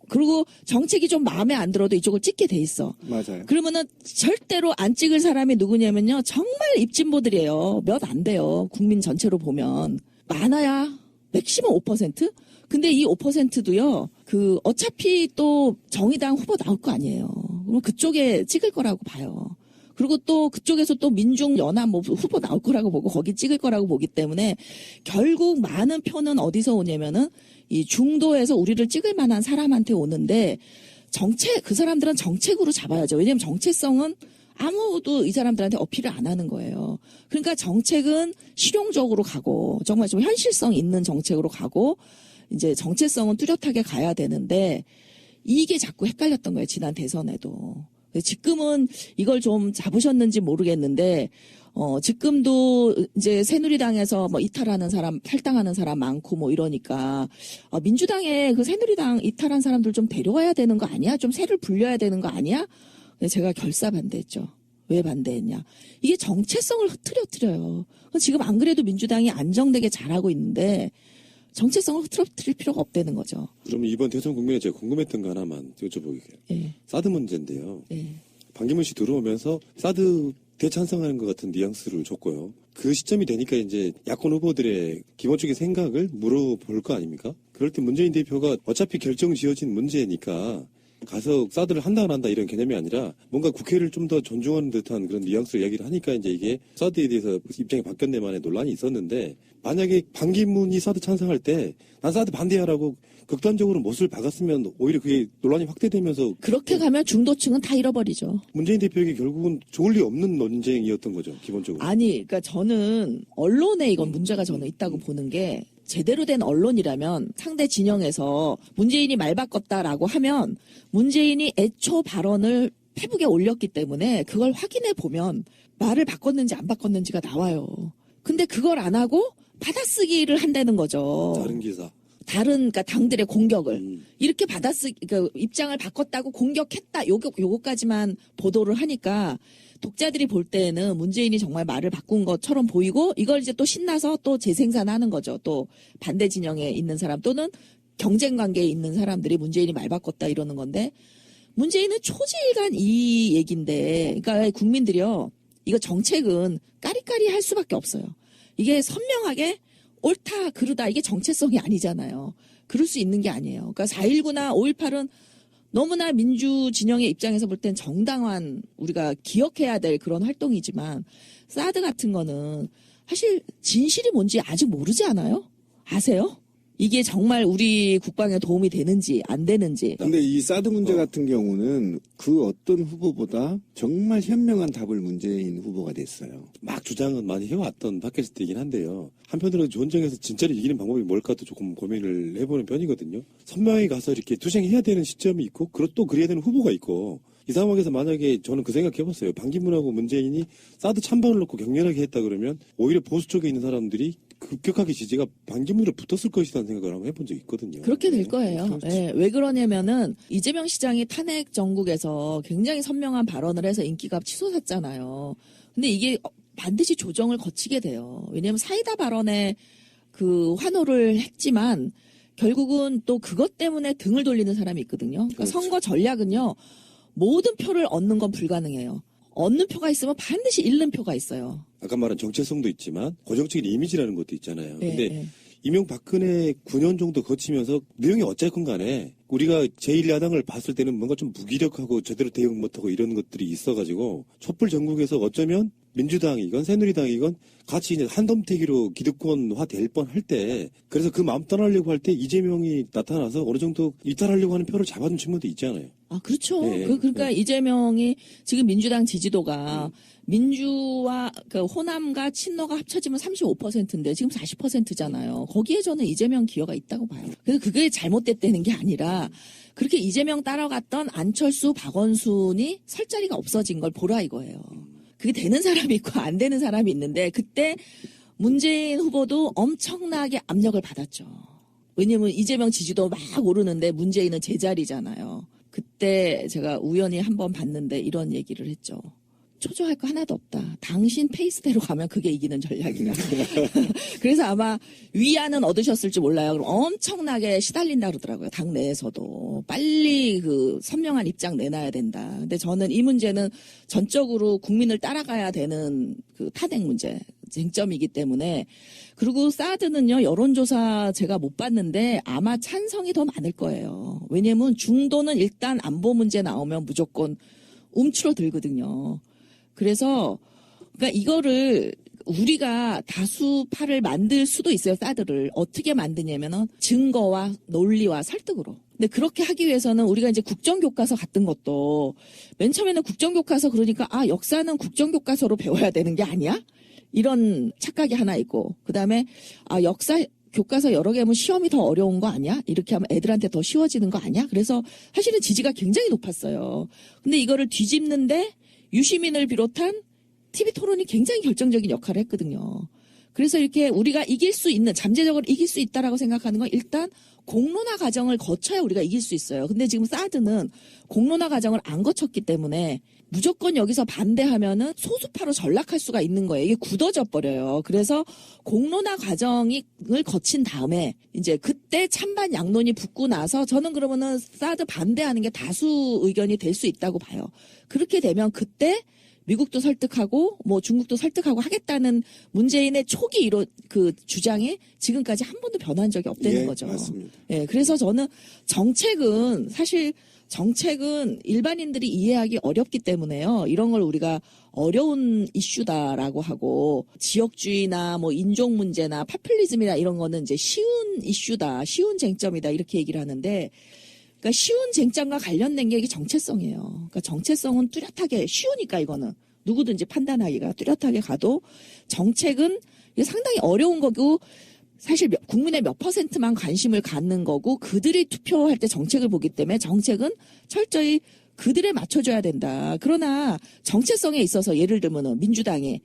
그리고 정책이 좀 마음에 안 들어도 이쪽을 찍게 돼 있어. 맞아요. 그러면은 절대로 안 찍을 사람이 누구냐면요. 정말 입진보들이에요. 몇 안 돼요. 국민 전체로 보면. 많아야 맥시멈 5%? 근데 이 5%도요. 그 어차피 또 정의당 후보 나올 거 아니에요. 그럼 그쪽에 찍을 거라고 봐요. 그리고 또 그쪽에서 또 민중연합 후보 나올 거라고 보고 거기 찍을 거라고 보기 때문에 결국 많은 표는 어디서 오냐면은 이 중도에서 우리를 찍을 만한 사람한테 오는데 그 사람들은 정책으로 잡아야죠. 왜냐하면 정체성은 아무도 이 사람들한테 어필을 안 하는 거예요. 그러니까 정책은 실용적으로 가고 정말 좀 현실성 있는 정책으로 가고 이제 정체성은 뚜렷하게 가야 되는데 이게 자꾸 헷갈렸던 거예요. 지난 대선에도. 지금은 이걸 좀 잡으셨는지 모르겠는데, 지금도 이제 새누리당에서 뭐 이탈하는 사람, 탈당하는 사람 많고 뭐 이러니까, 민주당에 그 새누리당 이탈한 사람들 좀 데려와야 되는 거 아니야? 좀 새를 불려야 되는 거 아니야? 제가 결사 반대했죠. 왜 반대했냐? 이게 정체성을 흐트러뜨려요. 지금 안 그래도 민주당이 안정되게 잘하고 있는데, 정체성을 흐트러뜨릴 필요가 없다는 거죠. 그러면 이번 대선 국면에 제가 궁금했던 거 하나만 여쭤보게요. 예. 사드 문제인데요. 예. 반기문 씨 들어오면서 사드 대찬성하는 것 같은 뉘앙스를 줬고요. 그 시점이 되니까 이제 야권 후보들의 기본적인 생각을 물어볼 거 아닙니까? 그럴 때 문재인 대표가 어차피 결정 지어진 문제니까 가서 사드를 한다 안 한다 이런 개념이 아니라 뭔가 국회를 좀 더 존중하는 듯한 그런 뉘앙스로 이야기를 하니까 이제 이게 사드에 대해서 입장이 바뀌었네만의 논란이 있었는데, 만약에 반기문이 사드 찬성할 때 난 사드 반대하라고 극단적으로 못을 박았으면 오히려 그게 논란이 확대되면서 그렇게 가면 중도층은 다 잃어버리죠. 문재인 대표에게 결국은 좋을 리 없는 논쟁이었던 거죠, 기본적으로. 아니, 그러니까 저는 언론에 이건 문제가 저는 있다고 보는 게, 제대로 된 언론이라면 상대 진영에서 문재인이 말 바꿨다라고 하면 문재인이 애초 발언을 페북에 올렸기 때문에 그걸 확인해 보면 말을 바꿨는지 안 바꿨는지가 나와요. 근데 그걸 안 하고 받아쓰기를 한다는 거죠. 다른 기사. 그러니까 당들의 공격을 이렇게 그러니까 입장을 바꿨다고 공격했다. 요거까지만 보도를 하니까 독자들이 볼 때에는 문재인이 정말 말을 바꾼 것처럼 보이고, 이걸 이제 또 신나서 또 재생산하는 거죠. 또 반대 진영에 있는 사람 또는 경쟁 관계에 있는 사람들이 문재인이 말 바꿨다 이러는 건데, 문재인은 초지일간 이 얘기인데, 그러니까 국민들이요, 이거 정책은 까리까리 할 수밖에 없어요. 이게 선명하게 옳다 그르다 이게 정체성이 아니잖아요. 그럴 수 있는 게 아니에요. 그러니까 4.19나 5.18은 너무나 민주 진영의 입장에서 볼 땐 정당한, 우리가 기억해야 될 그런 활동이지만, 사드 같은 거는 사실 진실이 뭔지 아직 모르지 않아요? 아세요? 이게 정말 우리 국방에 도움이 되는지 안 되는지. 근데 이 사드 문제 같은 경우는 그 어떤 후보보다 정말 현명한 답을 문재인 후보가 냈어요. 막 주장은 많이 해왔던 팟캐스트이긴 한데요. 한편으로는 전쟁에서 진짜로 이기는 방법이 뭘까도 조금 고민을 해보는 편이거든요. 선명히 가서 이렇게 투쟁해야 되는 시점이 있고, 또 그래야 되는 후보가 있고, 이 상황에서 만약에 저는 그 생각해봤어요. 반기문하고 문재인이 사드 찬반을 놓고 격렬하게 했다 그러면 오히려 보수 쪽에 있는 사람들이 급격하게 지지가 반기문으로 붙었을 것이라는 생각을 한번 해본 적이 있거든요. 그렇게 될 거예요. 그렇지. 예, 왜 그러냐면은 이재명 시장이 탄핵 정국에서 굉장히 선명한 발언을 해서 인기가 치솟았잖아요. 근데 이게 반드시 조정을 거치게 돼요. 왜냐하면 사이다 발언에 그 환호를 했지만 결국은 또 그것 때문에 등을 돌리는 사람이 있거든요. 그러니까 그렇죠. 선거 전략은요, 모든 표를 얻는 건 불가능해요. 얻는 표가 있으면 반드시 잃는 표가 있어요. 아까 말한 정체성도 있지만 고정적인 이미지라는 것도 있잖아요. 예, 근데 예. 이명박근혜 9년 정도 거치면서 내용이 어쨌건 간에 우리가 제1야당을 봤을 때는 뭔가 좀 무기력하고 제대로 대응 못하고 이런 것들이 있어가지고 촛불 전국에서 어쩌면 민주당이건 새누리당이건 같이 이제 한덤태기로 기득권화 될 뻔할 때, 그래서 그 마음 떠나려고 할 때 이재명이 나타나서 어느 정도 이탈하려고 하는 표를 잡아준 측면도 있잖아요. 아, 그렇죠. 예, 그러니까 이재명이 지금 민주당 지지도가 민주와 그 호남과 친노가 합쳐지면 35%인데 지금 40%잖아요. 거기에 저는 이재명 기여가 있다고 봐요. 그래서 그게 잘못됐다는 게 아니라 그렇게 이재명 따라갔던 안철수, 박원순이 설 자리가 없어진 걸 보라 이거예요. 그게 되는 사람이 있고 안 되는 사람이 있는데, 그때 문재인 후보도 엄청나게 압력을 받았죠. 왜냐면 이재명 지지도 막 오르는데 문재인은 제자리잖아요. 그때 제가 우연히 한번 봤는데 이런 얘기를 했죠. 초조할 거 하나도 없다. 당신 페이스대로 가면 그게 이기는 전략이다. 그래서 아마 위안은 얻으셨을지 몰라요. 그럼 엄청나게 시달린다 그러더라고요. 당 내에서도. 빨리 그 선명한 입장 내놔야 된다. 근데 저는 이 문제는 전적으로 국민을 따라가야 되는 그 탄핵 문제, 쟁점이기 때문에. 그리고 사드는요, 여론조사 제가 못 봤는데 아마 찬성이 더 많을 거예요. 왜냐면 중도는 일단 안보 문제 나오면 무조건 움츠러들거든요. 그래서 그러니까 이거를 우리가 다수파를 만들 수도 있어요. 사드를 어떻게 만드냐면은 증거와 논리와 설득으로. 근데 그렇게 하기 위해서는 우리가 이제 국정교과서 같은 것도 맨 처음에는 국정교과서 그러니까 아, 역사는 국정교과서로 배워야 되는 게 아니야? 이런 착각이 하나 있고, 그다음에 아, 역사 교과서 여러 개 하면 시험이 더 어려운 거 아니야? 이렇게 하면 애들한테 더 쉬워지는 거 아니야? 그래서 사실은 지지가 굉장히 높았어요. 근데 이거를 뒤집는데 유시민을 비롯한 TV 토론이 굉장히 결정적인 역할을 했거든요. 그래서 이렇게 우리가 이길 수 있는, 잠재적으로 이길 수 있다라고 생각하는 건 일단 공론화 과정을 거쳐야 우리가 이길 수 있어요. 근데 지금 사드는 공론화 과정을 안 거쳤기 때문에 무조건 여기서 반대하면은 소수파로 전락할 수가 있는 거예요. 이게 굳어져 버려요. 그래서 공론화 과정을 거친 다음에 이제 그때 찬반 양론이 붙고 나서 저는 그러면은 사드 반대하는 게 다수 의견이 될 수 있다고 봐요. 그렇게 되면 그때 미국도 설득하고 뭐 중국도 설득하고 하겠다는 문재인의 초기 그 주장이 지금까지 한 번도 변한 적이 없다는 예, 거죠. 맞습니다. 예, 그래서 저는 사실 정책은 일반인들이 이해하기 어렵기 때문에요. 이런 걸 우리가 어려운 이슈다라고 하고 지역주의나 뭐 인종 문제나 파퓰리즘이나 이런 거는 이제 쉬운 이슈다, 쉬운 쟁점이다 이렇게 얘기를 하는데 그러니까 쉬운 쟁점과 관련된 게 이게 정체성이에요. 그러니까 정체성은 뚜렷하게 쉬우니까 이거는 누구든지 판단하기가 뚜렷하게 가도 정책은 이게 상당히 어려운 거고 사실 국민의 몇 %만 관심을 갖는 거고 그들이 투표할 때 정책을 보기 때문에 정책은 철저히 그들에 맞춰줘야 된다. 그러나 정체성에 있어서 예를 들면 민주당이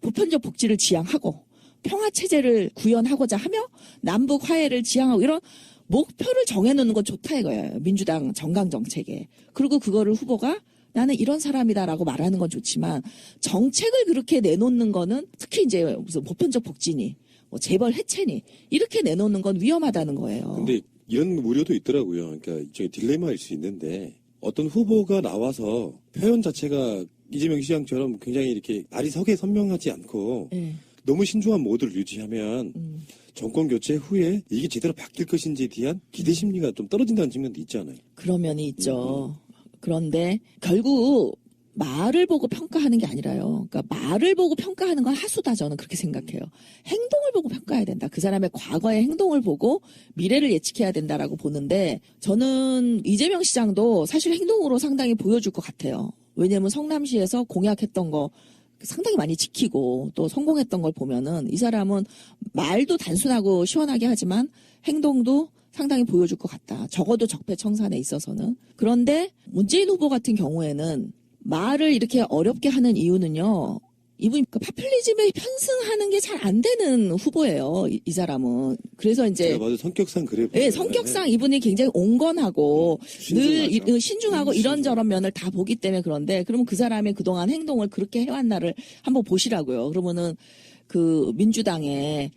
보편적 복지를 지향하고 평화체제를 구현하고자 하며 남북 화해를 지향하고 이런 목표를 정해놓는 건 좋다 이거예요. 민주당 정강정책에. 그리고 그거를 후보가 나는 이런 사람이다라고 말하는 건 좋지만 정책을 그렇게 내놓는 거는 특히 이제 무슨 보편적 복지니 뭐 재벌 해체니 이렇게 내놓는 건 위험하다는 거예요. 근데 이런 우려도 있더라고요. 그러니까 일종의 딜레마일 수 있는데 어떤 후보가 나와서 표현 자체가 이재명 시장처럼 굉장히 이렇게 아리석에 선명하지 않고 네. 너무 신중한 모드를 유지하면 정권 교체 후에 이게 제대로 바뀔 것인지에 대한 기대 심리가 좀 떨어진다는 측면도 있잖아요. 그런 면이 있죠. 그런데 결국 말을 보고 평가하는 게 아니라요. 그러니까 말을 보고 평가하는 건 하수다 저는 그렇게 생각해요. 행동을 보고 평가해야 된다. 그 사람의 과거의 행동을 보고 미래를 예측해야 된다라고 보는데 저는 이재명 시장도 사실 행동으로 상당히 보여줄 것 같아요. 왜냐하면 성남시에서 공약했던 거 상당히 많이 지키고 또 성공했던 걸 보면은 이 사람은 말도 단순하고 시원하게 하지만 행동도 상당히 보여줄 것 같다. 적어도 적폐청산에 있어서는. 그런데 문재인 후보 같은 경우에는 말을 이렇게 어렵게 하는 이유는요. 이분이 파퓰리즘에 편승하는 게 잘 안 되는 후보예요. 이 사람은. 그래서 이제 제가 봐도 성격상 그래 보여요. 네, 성격상 이분이 굉장히 온건하고 늘 신중하고 이런저런 면을 다 보기 때문에 그런데 그러면 그 사람의 그동안 행동을 그렇게 해왔나를 한번 보시라고요. 그러면은 그 민주당의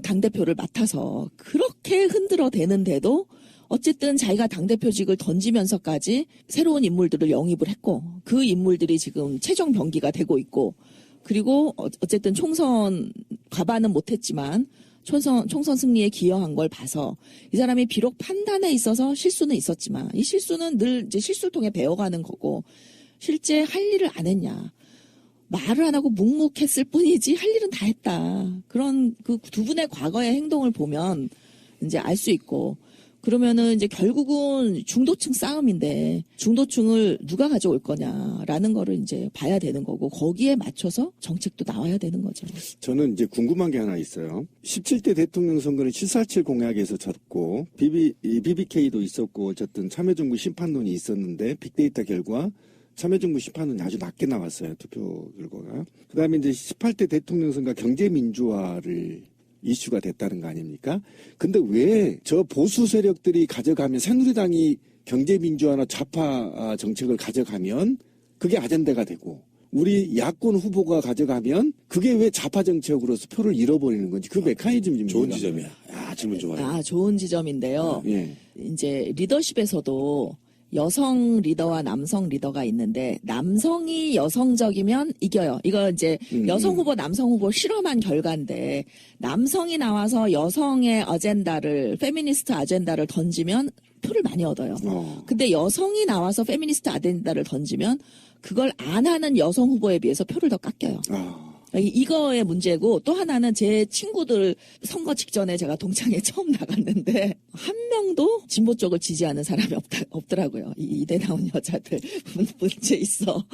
당대표를 맡아서 그렇게 흔들어 대는데도 어쨌든 자기가 당대표직을 던지면서까지 새로운 인물들을 영입을 했고 그 인물들이 지금 최종 병기가 되고 있고 그리고 어쨌든 총선 과반은 못했지만 총선 승리에 기여한 걸 봐서 이 사람이 비록 판단에 있어서 실수는 있었지만 이 실수는 늘 이제 실수를 통해 배워가는 거고 실제 할 일을 안 했냐. 말을 안 하고 묵묵했을 뿐이지 할 일은 다 했다. 그런 그 두 분의 과거의 행동을 보면 이제 알 수 있고 그러면은 이제 결국은 중도층 싸움인데 중도층을 누가 가져올 거냐라는 거를 이제 봐야 되는 거고 거기에 맞춰서 정책도 나와야 되는 거죠. 저는 이제 궁금한 게 하나 있어요. 17대 대통령 선거는 747 공약에서 졌고 BBK도 있었고 어쨌든 참여정부 심판론이 있었는데 빅데이터 결과 참여정부 심판론이 아주 낮게 나왔어요. 투표 결과가. 그다음에 이제 18대 대통령 선거 경제민주화를 이슈가 됐다는 거 아닙니까? 근데 왜 저 보수 세력들이 가져가면 새누리당이 경제민주화나 좌파 정책을 가져가면 그게 아젠다가 되고 우리 야권 후보가 가져가면 그게 왜 좌파 정책으로서 표를 잃어버리는 건지 그 메커니즘이 좀 좋은 지점이야. 질문 좋아요. 아, 좋은 지점인데요. 예. 이제 리더십에서도 여성 리더와 남성 리더가 있는데 남성이 여성적이면 이겨요. 이거 이제 여성 후보, 남성 후보 실험한 결과인데 남성이 나와서 여성의 아젠다를 페미니스트 아젠다를 던지면 표를 많이 얻어요. 근데 여성이 나와서 페미니스트 아젠다를 던지면 그걸 안 하는 여성 후보에 비해서 표를 더 깎여요. 이거의 문제고 또 하나는 제 친구들 선거 직전에 제가 동창회 처음 나갔는데 한 명도 진보 쪽을 지지하는 사람이 없더라고요. 이 이대 나온 여자들 문제 있어.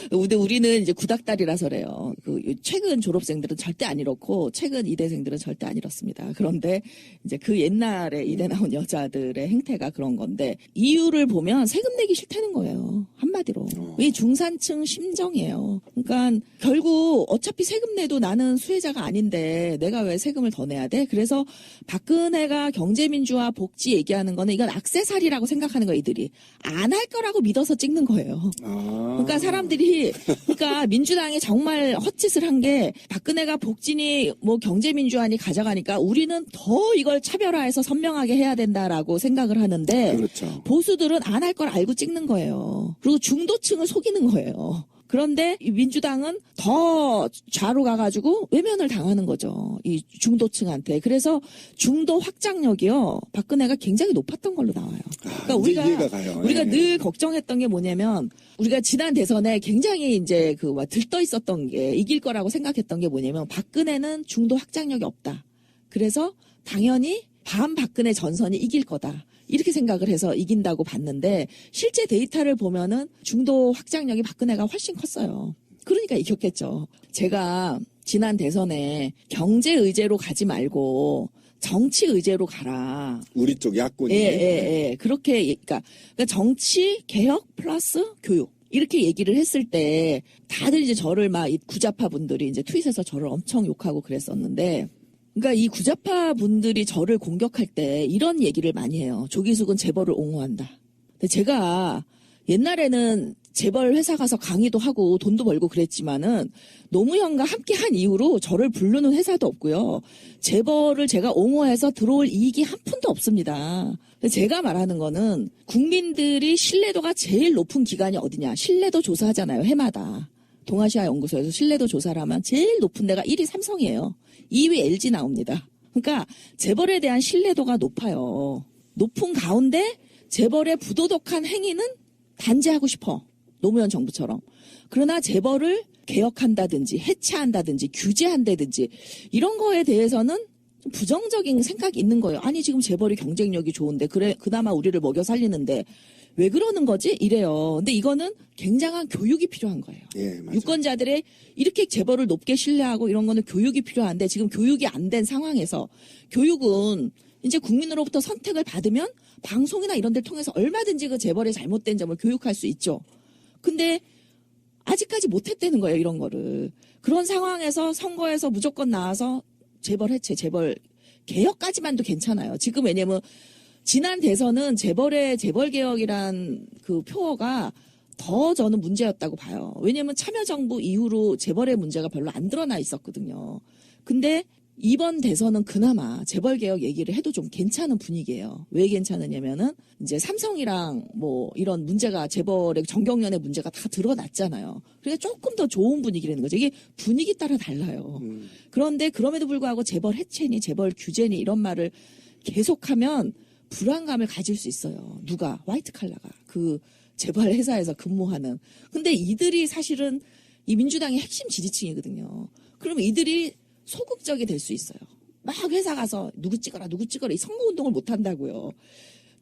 근데 우리는 이제 구닥다리라서 그래요. 최근 졸업생들은 절대 안 이렇고 최근 이대생들은 절대 안 이렇습니다. 그런데 이제 그 옛날에 이대 나온 여자들의 행태가 그런 건데 이유를 보면 세금 내기 싫다는 거예요. 한마디로. 이 중산층 심정이에요. 그러니까 결국 어차피 세금 내도 나는 수혜자가 아닌데 내가 왜 세금을 더 내야 돼? 그래서 박근혜가 경제민주화 복지 얘기하는 거는 이건 액세서리라고 생각하는 거예요. 이들이. 안 할 거라고 믿어서 찍는 거예요. 그러니까 사람들이 그러니까 민주당이 정말 헛짓을 한 게 박근혜가 복지니 뭐 경제민주화니 가져가니까 우리는 더 이걸 차별화해서 선명하게 해야 된다라고 생각을 하는데 그렇죠. 보수들은 안 할 걸 알고 찍는 거예요. 그리고 중도층을 속이는 거예요. 그런데 이 민주당은 더 좌로 가가지고 외면을 당하는 거죠. 이 중도층한테. 그래서 중도 확장력이요. 박근혜가 굉장히 높았던 걸로 나와요. 그러니까 이제 이해가 가요. 우리가 예. 늘 걱정했던 게 뭐냐면 우리가 지난 대선에 굉장히 이제 들떠 있었던 게 이길 거라고 생각했던 게 뭐냐면 박근혜는 중도 확장력이 없다. 그래서 당연히 반박근혜 전선이 이길 거다. 이렇게 생각을 해서 이긴다고 봤는데 실제 데이터를 보면은 중도 확장력이 박근혜가 훨씬 컸어요. 그러니까 이겼겠죠. 제가 지난 대선에 경제 의제로 가지 말고 정치 의제로 가라. 우리 쪽 야권이. 예. 그러니까 정치 개혁 플러스 교육. 이렇게 얘기를 했을 때 다들 이제 저를 막 이 구자파 분들이 이제 트윗에서 저를 엄청 욕하고 그랬었는데 그러니까 이 구자파 분들이 저를 공격할 때 이런 얘기를 많이 해요. 조기숙은 재벌을 옹호한다. 근데 제가 옛날에는 재벌 회사 가서 강의도 하고 돈도 벌고 그랬지만은 노무현과 함께 한 이후로 저를 부르는 회사도 없고요. 재벌을 제가 옹호해서 들어올 이익이 한 푼도 없습니다. 제가 말하는 거는 국민들이 신뢰도가 제일 높은 기관이 어디냐. 신뢰도 조사하잖아요. 해마다. 동아시아 연구소에서 신뢰도 조사를 하면 제일 높은 데가 1위 삼성이에요. 2위 LG 나옵니다. 그러니까 재벌에 대한 신뢰도가 높아요. 높은 가운데 재벌의 부도덕한 행위는 단죄하고 싶어. 노무현 정부처럼. 그러나 재벌을 개혁한다든지 해체한다든지 규제한다든지 이런 거에 대해서는 좀 부정적인 생각이 있는 거예요. 아니 지금 재벌이 경쟁력이 좋은데 그나마 우리를 먹여 살리는데 왜 그러는 거지? 이래요. 근데 이거는 굉장한 교육이 필요한 거예요. 예, 맞아요. 유권자들의 이렇게 재벌을 높게 신뢰하고 이런 거는 교육이 필요한데 지금 교육이 안 된 상황에서 교육은 이제 국민으로부터 선택을 받으면 방송이나 이런 데를 통해서 얼마든지 그 재벌의 잘못된 점을 교육할 수 있죠. 근데 아직까지 못했다는 거예요. 이런 거를. 그런 상황에서 선거에서 무조건 나와서 재벌 해체, 재벌 개혁까지만도 괜찮아요. 지금 왜냐면 지난 대선은 재벌의 재벌개혁이란 그 표어가 더 저는 문제였다고 봐요. 왜냐면 참여정부 이후로 재벌의 문제가 별로 안 드러나 있었거든요. 근데 이번 대선은 그나마 재벌개혁 얘기를 해도 좀 괜찮은 분위기예요. 왜 괜찮으냐면은 이제 삼성이랑 뭐 이런 문제가 재벌의 정경련의 문제가 다 드러났잖아요. 그러니까 조금 더 좋은 분위기라는 거죠. 이게 분위기 따라 달라요. 그런데 그럼에도 불구하고 재벌 해체니 재벌 규제니 이런 말을 계속하면 불안감을 가질 수 있어요. 누가? 화이트 칼라가. 그 재벌 회사에서 근무하는. 근데 이들이 사실은 이 민주당의 핵심 지지층이거든요. 그러면 이들이 소극적이 될 수 있어요. 막 회사 가서 누구 찍어라 이 선거운동을 못 한다고요.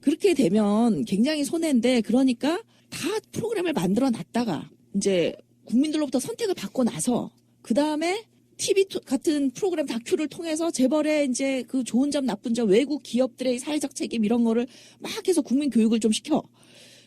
그렇게 되면 굉장히 손해인데 그러니까 다 프로그램을 만들어 놨다가 이제 국민들로부터 선택을 받고 나서 그 다음에 TV 같은 프로그램 다큐를 통해서 재벌의 이제 그 좋은 점 나쁜 점 외국 기업들의 사회적 책임 이런 거를 막 해서 국민 교육을 좀 시켜.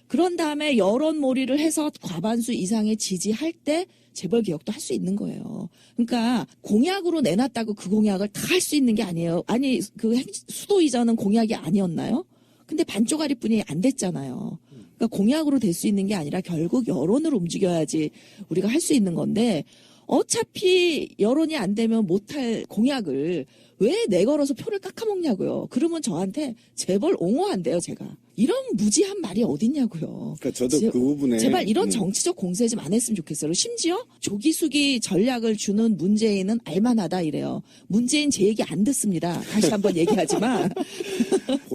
그런 다음에 여론몰이를 해서 과반수 이상의 지지할 때 재벌 개혁도 할 수 있는 거예요. 그러니까 공약으로 내놨다고 그 공약을 다 할 수 있는 게 아니에요. 아니 그 수도 이전은 공약이 아니었나요? 근데 반쪽아리뿐이 안 됐잖아요. 그러니까 공약으로 될 수 있는 게 아니라 결국 여론으로 움직여야지 우리가 할 수 있는 건데 어차피 여론이 안 되면 못할 공약을 왜 내걸어서 표를 깎아먹냐고요. 그러면 저한테 재벌 옹호한대요, 제가. 이런 무지한 말이 어딨냐고요. 그러니까 저도 그 부분에 제발 이런 정치적 공세 좀 안 했으면 좋겠어요. 심지어 조기숙이 전략을 주는 문재인은 알만하다 이래요. 문재인 제 얘기 안 듣습니다. 다시 한번 얘기하지만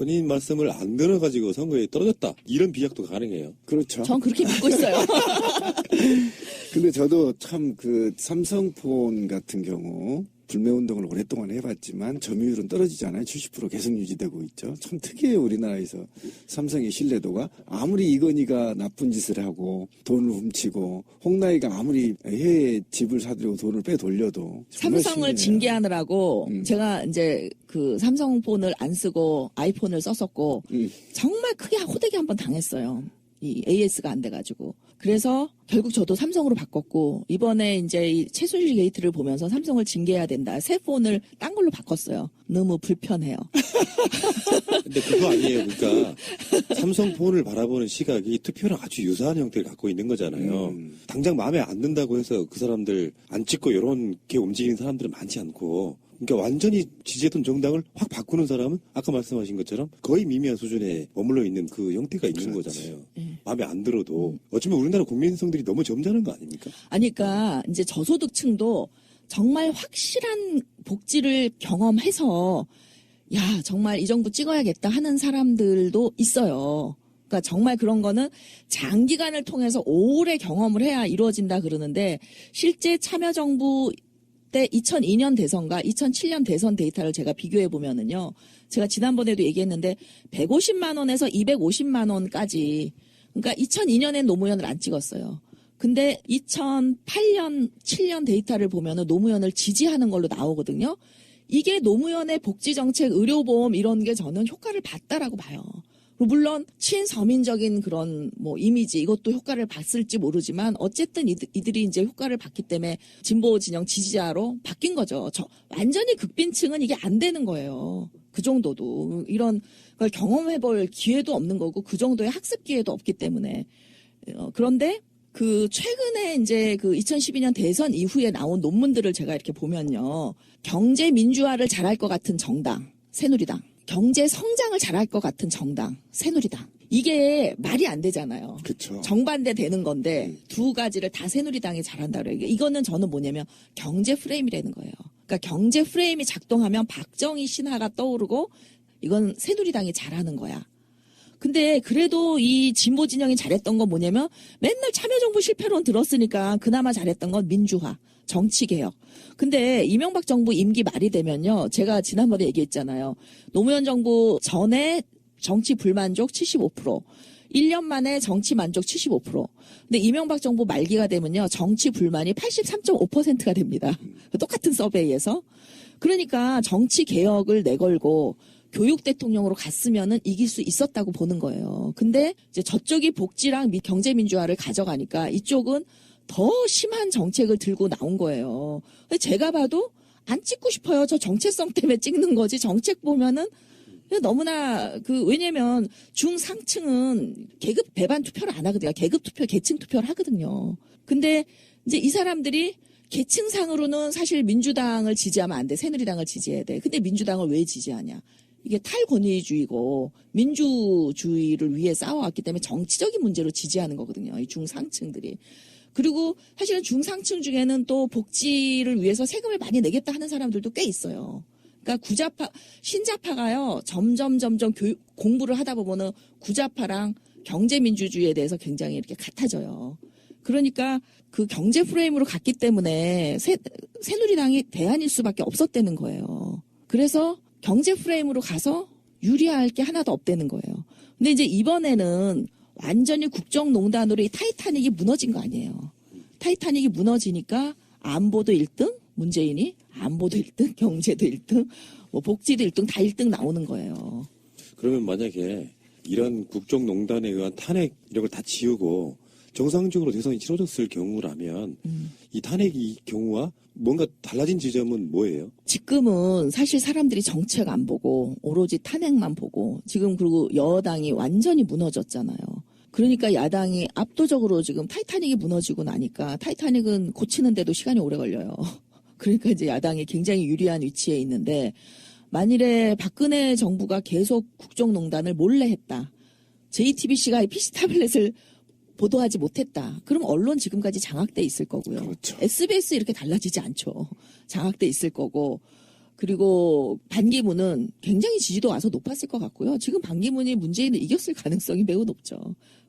본인 말씀을 안 들어가지고 선거에 떨어졌다. 이런 비약도 가능해요. 그렇죠. 전 그렇게 믿고 있어요. 근데 저도 참 그 삼성폰 같은 경우 불매운동을 오랫동안 해봤지만 점유율은 떨어지지 않아요. 70% 계속 유지되고 있죠. 참 특이해요. 우리나라에서 삼성의 신뢰도가 아무리 이건희가 나쁜 짓을 하고 돈을 훔치고 홍나이가 아무리 해외에 집을 사들이고 돈을 빼돌려도 정말 삼성을 신뢰해요. 징계하느라고 제가 이제 그 삼성폰을 안 쓰고 아이폰을 썼었고 정말 크게 호되게 한번 당했어요. 이 AS가 안 돼가지고. 그래서 결국 저도 삼성으로 바꿨고 이번에 이제 이 최순실 게이트를 보면서 삼성을 징계해야 된다. 새 폰을 딴 걸로 바꿨어요. 너무 불편해요. 근데 그거 아니에요. 그러니까 삼성폰을 바라보는 시각이 투표랑 아주 유사한 형태를 갖고 있는 거잖아요. 당장 마음에 안 든다고 해서 그 사람들 안 찍고 이렇게 움직이는 사람들은 많지 않고 그러니까 완전히 지지했던 정당을 확 바꾸는 사람은 아까 말씀하신 것처럼 거의 미미한 수준에 머물러 있는 그 형태가 있는 거잖아요. 마음에 안 들어도 어쩌면 우리나라 국민성들이 너무 점잖은 거 아닙니까? 아니, 그러니까 이제 저소득층도 정말 확실한 복지를 경험해서 야, 정말 이 정부 찍어야겠다 하는 사람들도 있어요. 그러니까 정말 그런 거는 장기간을 통해서 오래 경험을 해야 이루어진다 그러는데 실제 참여정부 때 2002년 대선과 2007년 대선 데이터를 제가 비교해 보면은요. 제가 지난번에도 얘기했는데 150만 원에서 250만 원까지 그러니까 2002년엔 노무현을 안 찍었어요. 근데 2008년, 7년 데이터를 보면은 노무현을 지지하는 걸로 나오거든요. 이게 노무현의 복지정책, 의료보험 이런 게 저는 효과를 봤다라고 봐요. 물론 친서민적인 그런 뭐 이미지 이것도 효과를 봤을지 모르지만 어쨌든 이들이 이제 효과를 봤기 때문에 진보 진영 지지자로 바뀐 거죠. 완전히 극빈층은 이게 안 되는 거예요. 그 정도도 이런 걸 경험해볼 기회도 없는 거고 그 정도의 학습 기회도 없기 때문에 그런데 그 최근에 이제 그 2012년 대선 이후에 나온 논문들을 제가 이렇게 보면요. 경제 민주화를 잘할 것 같은 정당 새누리당. 경제 성장을 잘할 것 같은 정당, 새누리당. 이게 말이 안 되잖아요. 그쵸. 정반대 되는 건데 두 가지를 다 새누리당이 잘한다 그래요. 이거는 저는 뭐냐면 경제 프레임이라는 거예요. 그러니까 경제 프레임이 작동하면 박정희 신화가 떠오르고 이건 새누리당이 잘하는 거야. 근데 그래도 이 진보 진영이 잘했던 건 뭐냐면 맨날 참여정부 실패론 들었으니까 그나마 잘했던 건 민주화, 정치개혁. 근데 이명박 정부 임기 말이 되면요. 제가 지난번에 얘기했잖아요. 노무현 정부 전에 정치 불만족 75%, 1년 만에 정치 만족 75%. 근데 이명박 정부 말기가 되면요. 정치 불만이 83.5%가 됩니다. 똑같은 서베이에서. 그러니까 정치 개혁을 내걸고 교육 대통령으로 갔으면은 이길 수 있었다고 보는 거예요. 근데 이제 저쪽이 복지랑 경제 민주화를 가져가니까 이쪽은 더 심한 정책을 들고 나온 거예요. 제가 봐도 안 찍고 싶어요. 저 정체성 때문에 찍는 거지. 정책 보면은 너무나 왜냐면 중상층은 계급 배반 투표를 안 하거든요. 계급 투표, 계층 투표를 하거든요. 근데 이제 이 사람들이 계층상으로는 사실 민주당을 지지하면 안 돼. 새누리당을 지지해야 돼. 근데 민주당을 왜 지지하냐? 이게 탈권위주의고 민주주의를 위해 싸워왔기 때문에 정치적인 문제로 지지하는 거거든요. 이 중상층들이. 그리고 사실은 중상층 중에는 또 복지를 위해서 세금을 많이 내겠다 하는 사람들도 꽤 있어요. 그러니까 신자파가요, 점점 공부를 하다 보면은 구자파랑 경제민주주의에 대해서 굉장히 이렇게 같아져요. 그러니까 그 경제 프레임으로 갔기 때문에 새누리당이 대안일 수밖에 없었다는 거예요. 그래서 경제 프레임으로 가서 유리할 게 하나도 없다는 거예요. 근데 이제 이번에는 완전히 국정농단으로 이 타이타닉이 무너진 거 아니에요. 타이타닉이 무너지니까 안보도 1등, 문재인이 안보도 1등, 경제도 1등, 뭐 복지도 1등, 다 1등 나오는 거예요. 그러면 만약에 이런 국정농단에 의한 탄핵 이런 걸 다 지우고 정상적으로 대선이 치러졌을 경우라면 이 탄핵이 경우와 뭔가 달라진 지점은 뭐예요? 지금은 사실 사람들이 정책 안 보고 오로지 탄핵만 보고 지금 그리고 여당이 완전히 무너졌잖아요. 그러니까 야당이 압도적으로 지금 타이타닉이 무너지고 나니까 타이타닉은 고치는데도 시간이 오래 걸려요. 그러니까 이제 야당이 굉장히 유리한 위치에 있는데 만일에 박근혜 정부가 계속 국정농단을 몰래 했다. JTBC가 PC 타블렛을 보도하지 못했다. 그럼 언론 지금까지 장악돼 있을 거고요. 그렇죠. SBS 이렇게 달라지지 않죠. 장악돼 있을 거고. 그리고 반기문은 굉장히 지지도 와서 높았을 것 같고요. 지금 반기문이 문재인을 이겼을 가능성이 매우 높죠.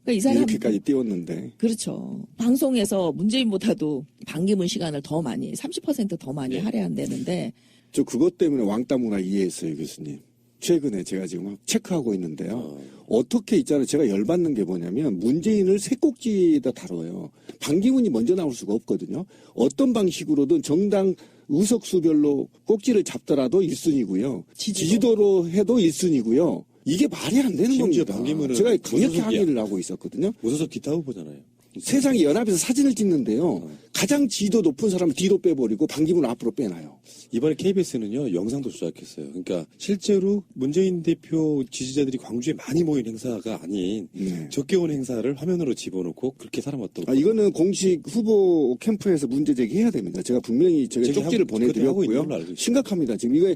그러니까 이 사람 이렇게까지 띄웠는데. 그렇죠. 방송에서 문재인보다도 반기문 시간을 더 많이 30%더 많이 네. 할애한다는데 저 그것 때문에 왕따 문화 이해했어요, 교수님. 최근에 제가 지금 막 체크하고 있는데요. 어떻게 있잖아요. 제가 열받는 게 뭐냐면 문재인을 세 꼭지에다 다뤄요. 반기문이 먼저 나올 수가 없거든요. 어떤 방식으로든 정당 의석수별로 꼭지를 잡더라도 1순위고요. 지지도로 해도 1순위고요. 이게 말이 안 되는 심지어 겁니다. 반기문은 제가 강력히 무소속이야. 항의를 하고 있었거든요. 무소속 기타 후보잖아요. 세상이 연합에서 사진을 찍는데요. 가장 지지도 높은 사람을 뒤로 빼버리고 반기문을 앞으로 빼놔요. 이번에 KBS는요, 영상도 조작했어요. 그러니까 실제로 문재인 대표 지지자들이 광주에 많이 모인 행사가 아닌 네. 적게 온 행사를 화면으로 집어넣고 그렇게 사람 왔다고. 이거는 공식 후보 캠프에서 문제 제기해야 됩니다. 제가 분명히 제가 제기하고- 쪽지를 그것도 하고 있는 보내드렸고요. 걸로 알고 있어요. 심각합니다. 지금 이거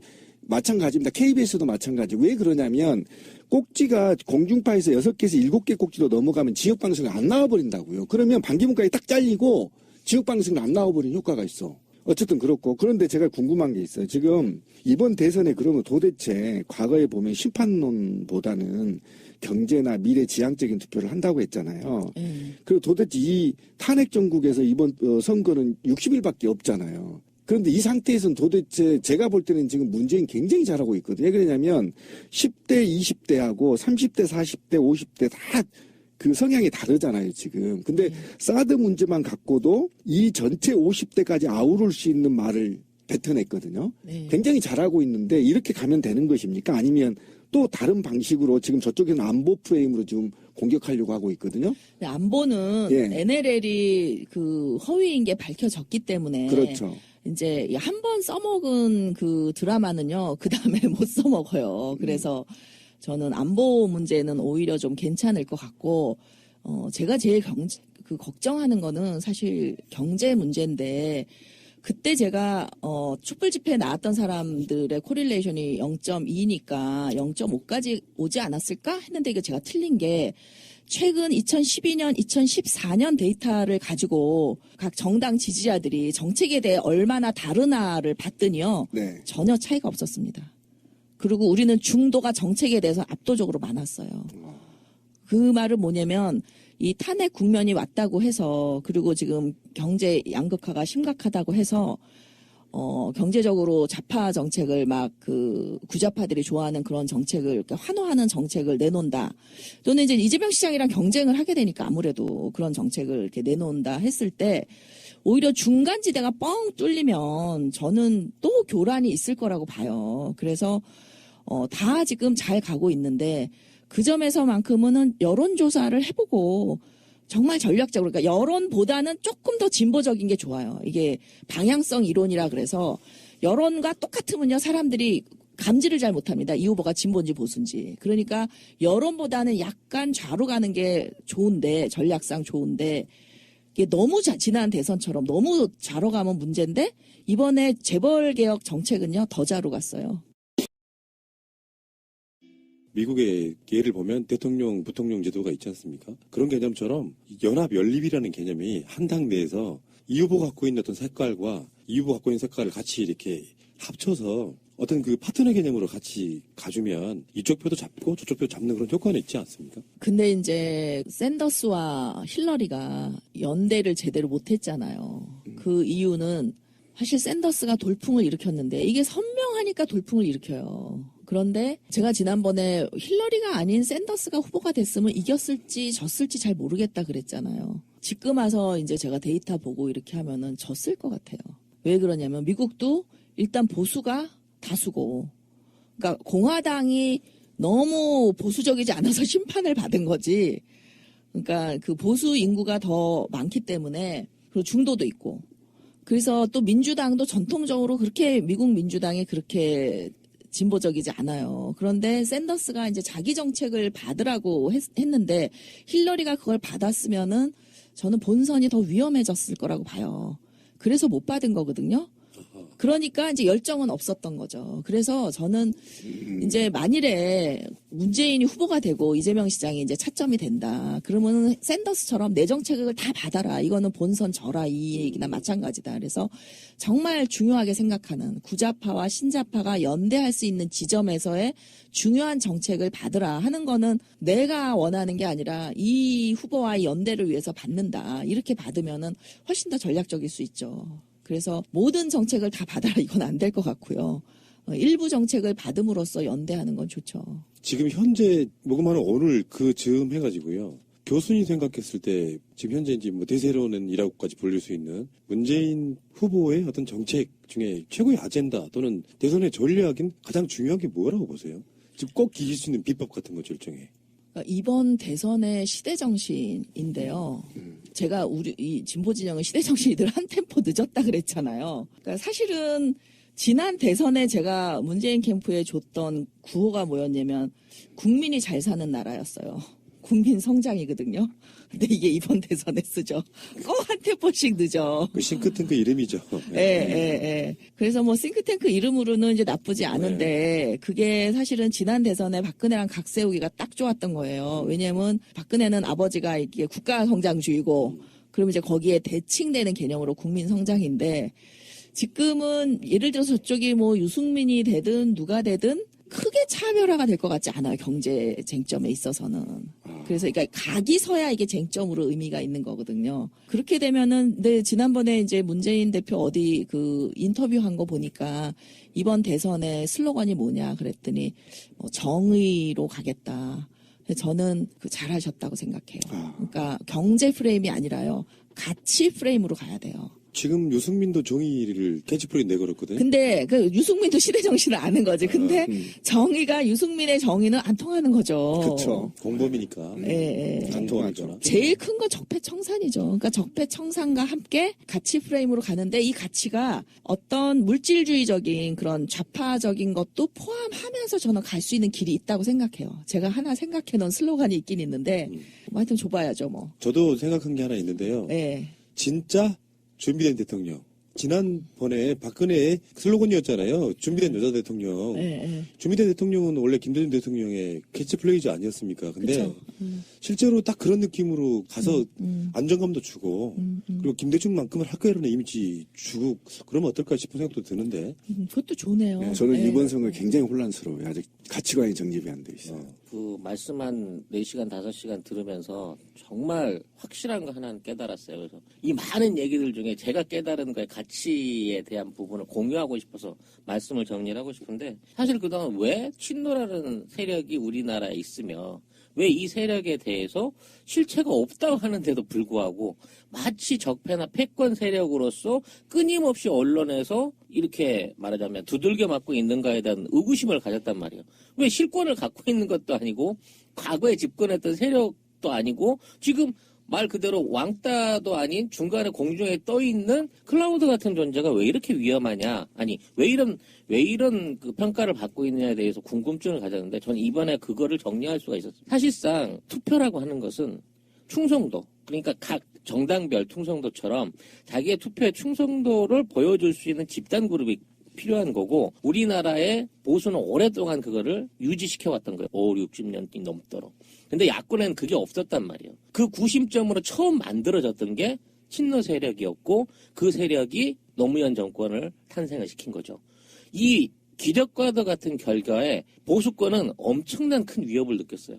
마찬가지입니다. KBS도 마찬가지. 왜 그러냐면 꼭지가 공중파에서 6개에서 7개 꼭지로 넘어가면 지역방송이 안 나와버린다고요. 그러면 반기문까지 딱 잘리고 지역방송이 안 나와버린 효과가 있어. 어쨌든 그렇고. 그런데 제가 궁금한 게 있어요. 지금 이번 대선에 그러면 도대체 과거에 보면 심판론보다는 경제나 미래 지향적인 투표를 한다고 했잖아요. 그리고 도대체 이 탄핵 정국에서 이번 선거는 60일밖에 없잖아요. 그런데 이 상태에서는 도대체 제가 볼 때는 지금 문재인 굉장히 잘하고 있거든요. 왜 그러냐면 10대, 20대하고 30대, 40대, 50대 다 그 성향이 다르잖아요, 지금. 근데 사드 문제만 갖고도 이 전체 50대까지 아우를 수 있는 말을 뱉어냈거든요. 네. 굉장히 잘하고 있는데 이렇게 가면 되는 것입니까? 아니면 또 다른 방식으로 지금 저쪽에는 안보 프레임으로 지금 공격하려고 하고 있거든요. 근데 안보는 예. NLL이 그 허위인 게 밝혀졌기 때문에 그렇죠. 이제 한 번 써먹은 그 드라마는요, 그 다음에 못 써먹어요. 그래서 저는 안보 문제는 오히려 좀 괜찮을 것 같고, 제가 제일 걱정하는 거는 사실 경제 문제인데, 그때 제가, 촛불 집회에 나왔던 사람들의 코릴레이션이 0.2니까 0.5까지 오지 않았을까? 했는데 이게 제가 틀린 게, 최근 2012년, 2014년 데이터를 가지고 각 정당 지지자들이 정책에 대해 얼마나 다르나를 봤더니요. 네. 전혀 차이가 없었습니다. 그리고 우리는 중도가 정책에 대해서 압도적으로 많았어요. 그 말은 뭐냐면 이 탄핵 국면이 왔다고 해서 그리고 지금 경제 양극화가 심각하다고 해서 경제적으로 좌파 정책을 막 그 구좌파들이 좋아하는 그런 정책을 이렇게 환호하는 정책을 내놓는다. 또는 이제 이재명 시장이랑 경쟁을 하게 되니까 아무래도 그런 정책을 이렇게 내놓는다 했을 때 오히려 중간지대가 뻥 뚫리면 저는 또 교란이 있을 거라고 봐요. 그래서 다 지금 잘 가고 있는데 그 점에서만큼은 여론조사를 해보고 정말 전략적으로, 그러니까 여론보다는 조금 더 진보적인 게 좋아요. 이게 방향성 이론이라 그래서 여론과 똑같으면요, 사람들이 감지를 잘 못합니다. 이 후보가 진보인지 보수인지. 그러니까 여론보다는 약간 좌로 가는 게 좋은데, 전략상 좋은데, 이게 너무 지난 대선처럼 너무 좌로 가면 문제인데, 이번에 재벌개혁 정책은요, 더 좌로 갔어요. 미국의 예를 보면 대통령, 부통령 제도가 있지 않습니까? 그런 개념처럼 연합 연립이라는 개념이 한 당 내에서 이 후보 갖고 있는 어떤 색깔과 이 후보 갖고 있는 색깔을 같이 이렇게 합쳐서 어떤 그 파트너 개념으로 같이 가주면 이쪽 표도 잡고 저쪽 표도 잡는 그런 효과는 있지 않습니까? 근데 이제 샌더스와 힐러리가 연대를 제대로 못했잖아요. 그 이유는 사실 샌더스가 돌풍을 일으켰는데 이게 선명하니까 돌풍을 일으켜요. 그런데 제가 지난번에 힐러리가 아닌 샌더스가 후보가 됐으면 이겼을지 졌을지 잘 모르겠다 그랬잖아요. 지금 와서 이제 제가 데이터 보고 이렇게 하면은 졌을 것 같아요. 왜 그러냐면 미국도 일단 보수가 다수고, 그러니까 공화당이 너무 보수적이지 않아서 심판을 받은 거지. 그러니까 그 보수 인구가 더 많기 때문에, 그리고 중도도 있고. 그래서 또 민주당도 전통적으로 그렇게 미국 민주당이 그렇게 진보적이지 않아요. 그런데 샌더스가 이제 자기 정책을 받으라고 했는데 힐러리가 그걸 받았으면은 저는 본선이 더 위험해졌을 거라고 봐요. 그래서 못 받은 거거든요. 그러니까 이제 열정은 없었던 거죠. 그래서 저는 이제 만일에 문재인이 후보가 되고 이재명 시장이 이제 차점이 된다. 그러면 샌더스처럼 내 정책을 다 받아라. 이거는 본선 져라. 이 얘기나 마찬가지다. 그래서 정말 중요하게 생각하는 구자파와 신자파가 연대할 수 있는 지점에서의 중요한 정책을 받으라 하는 거는 내가 원하는 게 아니라 이 후보와의 연대를 위해서 받는다. 이렇게 받으면은 훨씬 더 전략적일 수 있죠. 그래서 모든 정책을 다 받아라 이건 안 될 것 같고요. 일부 정책을 받음으로써 연대하는 건 좋죠. 지금 현재 모금하는 오늘 그 즈음 해가지고요. 교수님 생각했을 때 지금 현재 이제 뭐 대세론이라고까지 불릴 수 있는 문재인 후보의 어떤 정책 중에 최고의 아젠다 또는 대선의 전략인 가장 중요한 게 뭐라고 보세요? 지금 꼭 기실 수 있는 비법 같은 거죠, 일종의. 그러니까 이번 대선의 시대 정신인데요. 제가 우리 이 진보 진영은 시대 정신이 늘 한 템포 늦었다 그랬잖아요. 그러니까 사실은 지난 대선에 제가 문재인 캠프에 줬던 구호가 뭐였냐면 국민이 잘 사는 나라였어요. 국민 성장이거든요. 근데 이게 이번 대선에 쓰죠. 꼭 한 템포씩 늦어. 그 싱크탱크 이름이죠. 예. 그래서 뭐 싱크탱크 이름으로는 이제 나쁘지 않은데 그게 사실은 지난 대선에 박근혜랑 각 세우기가 딱 좋았던 거예요. 왜냐하면 박근혜는 아버지가 이게 국가 성장주의고 그럼 이제 거기에 대칭되는 개념으로 국민 성장인데 지금은 예를 들어서 저쪽이 뭐 유승민이 되든 누가 되든 크게 차별화가 될 것 같지 않아요. 경제 쟁점에 있어서는. 그래서 그러니까 각이 서야 이게 쟁점으로 의미가 있는 거거든요. 그렇게 되면은 네, 지난번에 이제 문재인 대표 어디 그 인터뷰한 거 보니까 이번 대선의 슬로건이 뭐냐 그랬더니 정의로 가겠다. 저는 그 잘하셨다고 생각해요. 그러니까 경제 프레임이 아니라요. 가치 프레임으로 가야 돼요. 지금 유승민도 정의를 캐치프레이 내걸었거든요. 근데 그 유승민도 시대 정신을 아는 거지. 근데 정의가 유승민의 정의는 안 통하는 거죠. 그렇죠. 공범이니까. 예. 안 통하죠. 제일 큰 건 적폐청산이죠. 그러니까 적폐청산과 함께 가치 프레임으로 가는데 이 가치가 어떤 물질주의적인 그런 좌파적인 것도 포함하면서 저는 갈 수 있는 길이 있다고 생각해요. 제가 하나 생각해 놓은 슬로건이 있긴 있는데 뭐 하여튼 줘봐야죠 뭐. 저도 생각한 게 하나 있는데요. 예. 진짜 준비된 대통령. 지난번에 박근혜의 슬로건이었잖아요. 준비된 여자 대통령. 예. 준비된 대통령은 원래 김대중 대통령의 캐치플레이즈 아니었습니까? 근데 그쵸. 실제로 딱 그런 느낌으로 가서 안정감도 주고 그리고 김대중만큼은 할 거라는 이미지 주고 그러면 어떨까 싶은 생각도 드는데 그것도 좋네요. 저는 예. 이번 선거 굉장히 혼란스러워요. 아직 가치관이 정립이 안 돼 있어요. 그 말씀한 4시간, 5시간 들으면서 정말 확실한 거 하나는 깨달았어요. 그래서 이 많은 얘기들 중에 제가 깨달은 거에 가치에 대한 부분을 공유하고 싶어서 말씀을 정리를 하고 싶은데 사실 그동안 왜 친노라는 세력이 우리나라에 있으며 왜 이 세력에 대해서 실체가 없다고 하는데도 불구하고 마치 적폐나 패권 세력으로서 끊임없이 언론에서 이렇게 말하자면 두들겨 맞고 있는가에 대한 의구심을 가졌단 말이에요. 왜 실권을 갖고 있는 것도 아니고 과거에 집권했던 세력도 아니고 지금 말 그대로 왕따도 아닌 중간에 공중에 떠 있는 클라우드 같은 존재가 왜 이렇게 위험하냐? 아니 왜 이런 그 평가를 받고 있느냐에 대해서 궁금증을 가졌는데 저는 이번에 그거를 정리할 수가 있었어요. 사실상 투표라고 하는 것은 충성도 그러니까 각 정당별 충성도처럼 자기의 투표의 충성도를 보여줄 수 있는 집단 그룹이 필요한 거고 우리나라의 보수는 오랫동안 그거를 유지시켜왔던 거예요. 5, 60년이 넘도록. 근데 야권에는 그게 없었단 말이에요. 그 구심점으로 처음 만들어졌던 게 친노 세력이었고 그 세력이 노무현 정권을 탄생을 시킨 거죠. 이 기적과도 같은 결과에 보수권은 엄청난 큰 위협을 느꼈어요.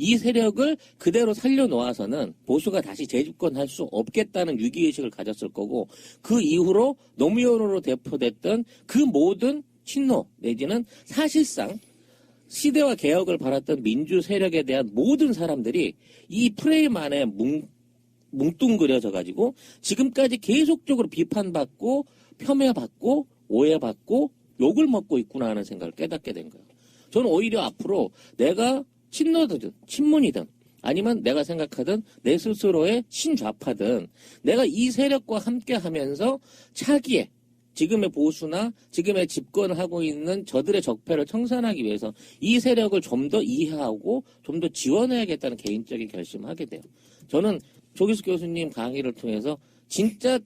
이 세력을 그대로 살려놓아서는 보수가 다시 재집권할 수 없겠다는 위기의식을 가졌을 거고 그 이후로 노무현으로 대표됐던 그 모든 친노 내지는 사실상 시대와 개혁을 바랐던 민주 세력에 대한 모든 사람들이 이 프레임 안에 뭉뚱그려져 가지고 지금까지 계속적으로 비판받고 폄훼받고 오해받고 욕을 먹고 있구나 하는 생각을 깨닫게 된 거예요. 저는 오히려 앞으로 내가 친노든 친문이든 아니면 내가 생각하든 내 스스로의 신좌파든 내가 이 세력과 함께 하면서 차기에 지금의 보수나 지금의 집권을 하고 있는 저들의 적폐를 청산하기 위해서 이 세력을 좀 더 이해하고 좀 더 지원해야겠다는 개인적인 결심을 하게 돼요. 저는 조기숙 교수님 강의를 통해서 진짜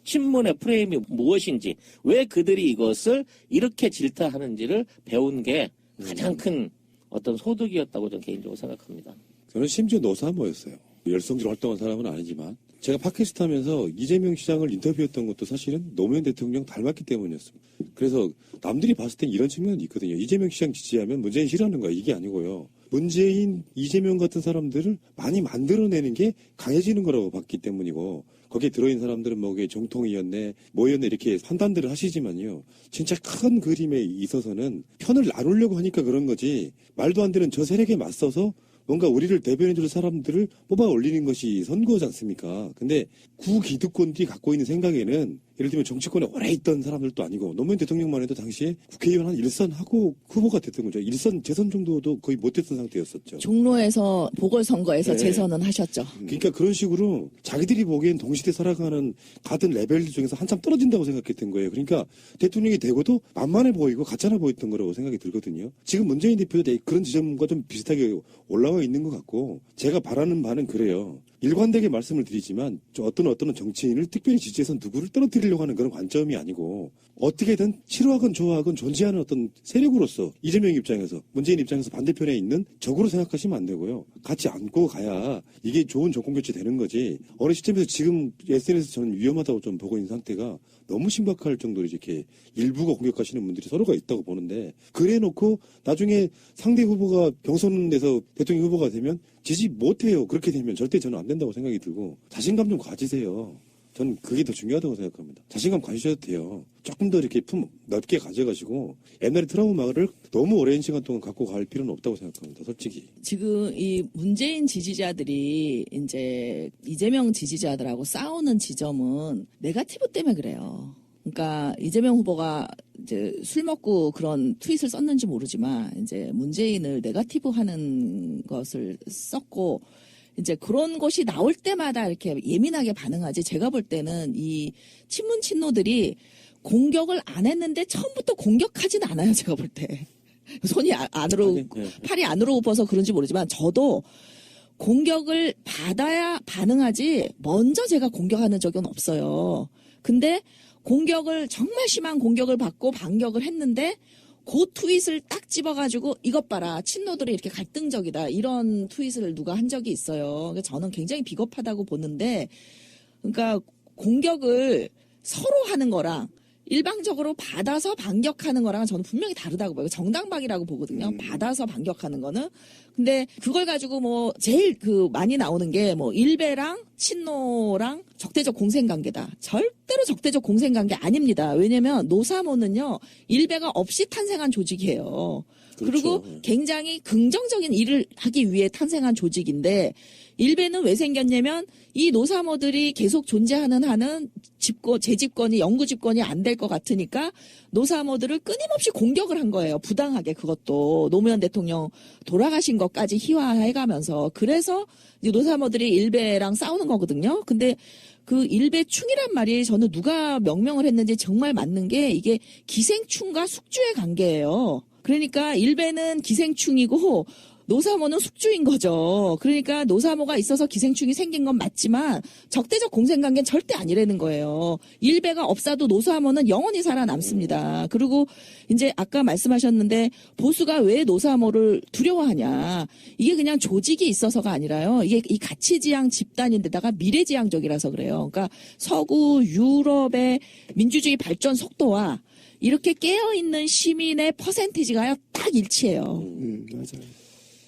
친문의 프레임이 무엇인지, 왜 그들이 이것을 이렇게 질타하는지를 배운 게 가장 큰 어떤 소득이었다고 저는 개인적으로 생각합니다. 저는 심지어 노사모였어요. 열성적으로 활동한 사람은 아니지만 제가 팟캐스트 하면서 이재명 시장을 인터뷰했던 것도 사실은 노무현 대통령 닮았기 때문이었습니다. 그래서 남들이 봤을 땐 이런 측면이 있거든요. 이재명 시장 지지하면 문재인 싫어하는 거야. 이게 아니고요. 문재인, 이재명 같은 사람들을 많이 만들어내는 게 강해지는 거라고 봤기 때문이고, 거기에 들어있는 사람들은 뭐 그게 정통이었네, 뭐였네 이렇게 판단들을 하시지만요. 진짜 큰 그림에 있어서는 편을 나누려고 하니까 그런 거지, 말도 안 되는 저 세력에 맞서서 뭔가 우리를 대변해줄 사람들을 뽑아 올리는 것이 선거지 않습니까? 근데 구기득권들이 갖고 있는 생각에는 예를 들면 정치권에 오래 있던 사람들도 아니고, 노무현 대통령만 해도 당시에 국회의원 한 1선 하고 후보가 됐던 거죠. 1선 재선 정도도 거의 못했던 상태였었죠. 종로에서 보궐선거에서 네. 재선은 하셨죠. 그러니까 그런 식으로 자기들이 보기엔 동시대 살아가는 같은 레벨 중에서 한참 떨어진다고 생각했던 거예요. 그러니까 대통령이 되고도 만만해 보이고 가짜나 보였던 거라고 생각이 들거든요. 지금 문재인 대표도 그런 지점과 좀 비슷하게 올라와 있는 것 같고, 제가 바라는 바는 그래요. 일관되게 말씀을 드리지만 어떤 정치인을 특별히 지지해서 누구를 떨어뜨리려고 하는 그런 관점이 아니고, 어떻게든 싫어하건 좋아하건 존재하는 어떤 세력으로서 이재명 입장에서, 문재인 입장에서 반대편에 있는 적으로 생각하시면 안 되고요. 같이 안고 가야 이게 좋은 정권교체 되는 거지, 어느 시점에서 지금 SNS 저는 위험하다고 좀 보고 있는 상태가 너무 심각할 정도로 이렇게 일부가 공격하시는 분들이 서로가 있다고 보는데, 그래 놓고 나중에 상대 후보가 경선에서 대통령 후보가 되면 지지 못해요. 그렇게 되면 절대 저는 안 된다고 생각이 들고, 자신감 좀 가지세요. 저는 그게 더 중요하다고 생각합니다. 자신감 가지셔도 돼요. 조금 더 이렇게 품 넓게 가져가시고, 옛날에 트라우마를 너무 오랜 시간 동안 갖고 갈 필요는 없다고 생각합니다. 솔직히. 지금 이 문재인 지지자들이 이제 이재명 지지자들하고 싸우는 지점은 네거티브 때문에 그래요. 그러니까 이재명 후보가 이제 술 먹고 그런 트윗을 썼는지 모르지만 이제 문재인을 네거티브 하는 것을 썼고, 이제 그런 것이 나올 때마다 이렇게 예민하게 반응하지, 제가 볼 때는 이 친문 친노들이 공격을 안 했는데 처음부터 공격하진 않아요. 제가 볼 때. 손이 안으로, 팔이 안으로 굽어서 그런지 모르지만, 저도 공격을 받아야 반응하지 먼저 제가 공격하는 적은 없어요. 근데 공격을, 정말 심한 공격을 받고 반격을 했는데 그 트윗을 딱 집어가지고 이것 봐라, 친노들이 이렇게 갈등적이다, 이런 트윗을 누가 한 적이 있어요. 그래서 저는 굉장히 비겁하다고 보는데, 그러니까 공격을 서로 하는 거랑 일방적으로 받아서 반격하는 거랑은 저는 분명히 다르다고 봐요. 정당방위라고 보거든요. 받아서 반격하는 거는. 근데 그걸 가지고 뭐 제일 많이 나오는 게 뭐 일베랑 친노랑 적대적 공생관계다. 절대로 적대적 공생관계 아닙니다. 왜냐면 노사모는요, 일베가 없이 탄생한 조직이에요. 그렇죠. 그리고 굉장히 긍정적인 일을 하기 위해 탄생한 조직인데, 일베는 왜 생겼냐면 이 노사모들이 계속 존재하는 한은 재집권이, 영구 집권이 안 될 것 같으니까 노사모들을 끊임없이 공격을 한 거예요. 부당하게. 그것도 노무현 대통령 돌아가신 것까지 희화해가면서. 그래서 이제 노사모들이 일베랑 싸우는 거거든요. 근데 그 일베충이란 말이 저는 누가 명명을 했는지 정말 맞는 게, 이게 기생충과 숙주의 관계예요. 그러니까 일베는 기생충이고 노사모는 숙주인 거죠. 그러니까 노사모가 있어서 기생충이 생긴 건 맞지만 적대적 공생관계는 절대 아니라는 거예요. 일베가 없어도 노사모는 영원히 살아남습니다. 그리고 이제 아까 말씀하셨는데 보수가 왜 노사모를 두려워하냐. 이게 그냥 조직이 있어서가 아니라요. 이게 이 가치지향 집단인데다가 미래지향적이라서 그래요. 그러니까 서구 유럽의 민주주의 발전 속도와 이렇게 깨어있는 시민의 퍼센티지가요, 딱 일치해요. 맞아요.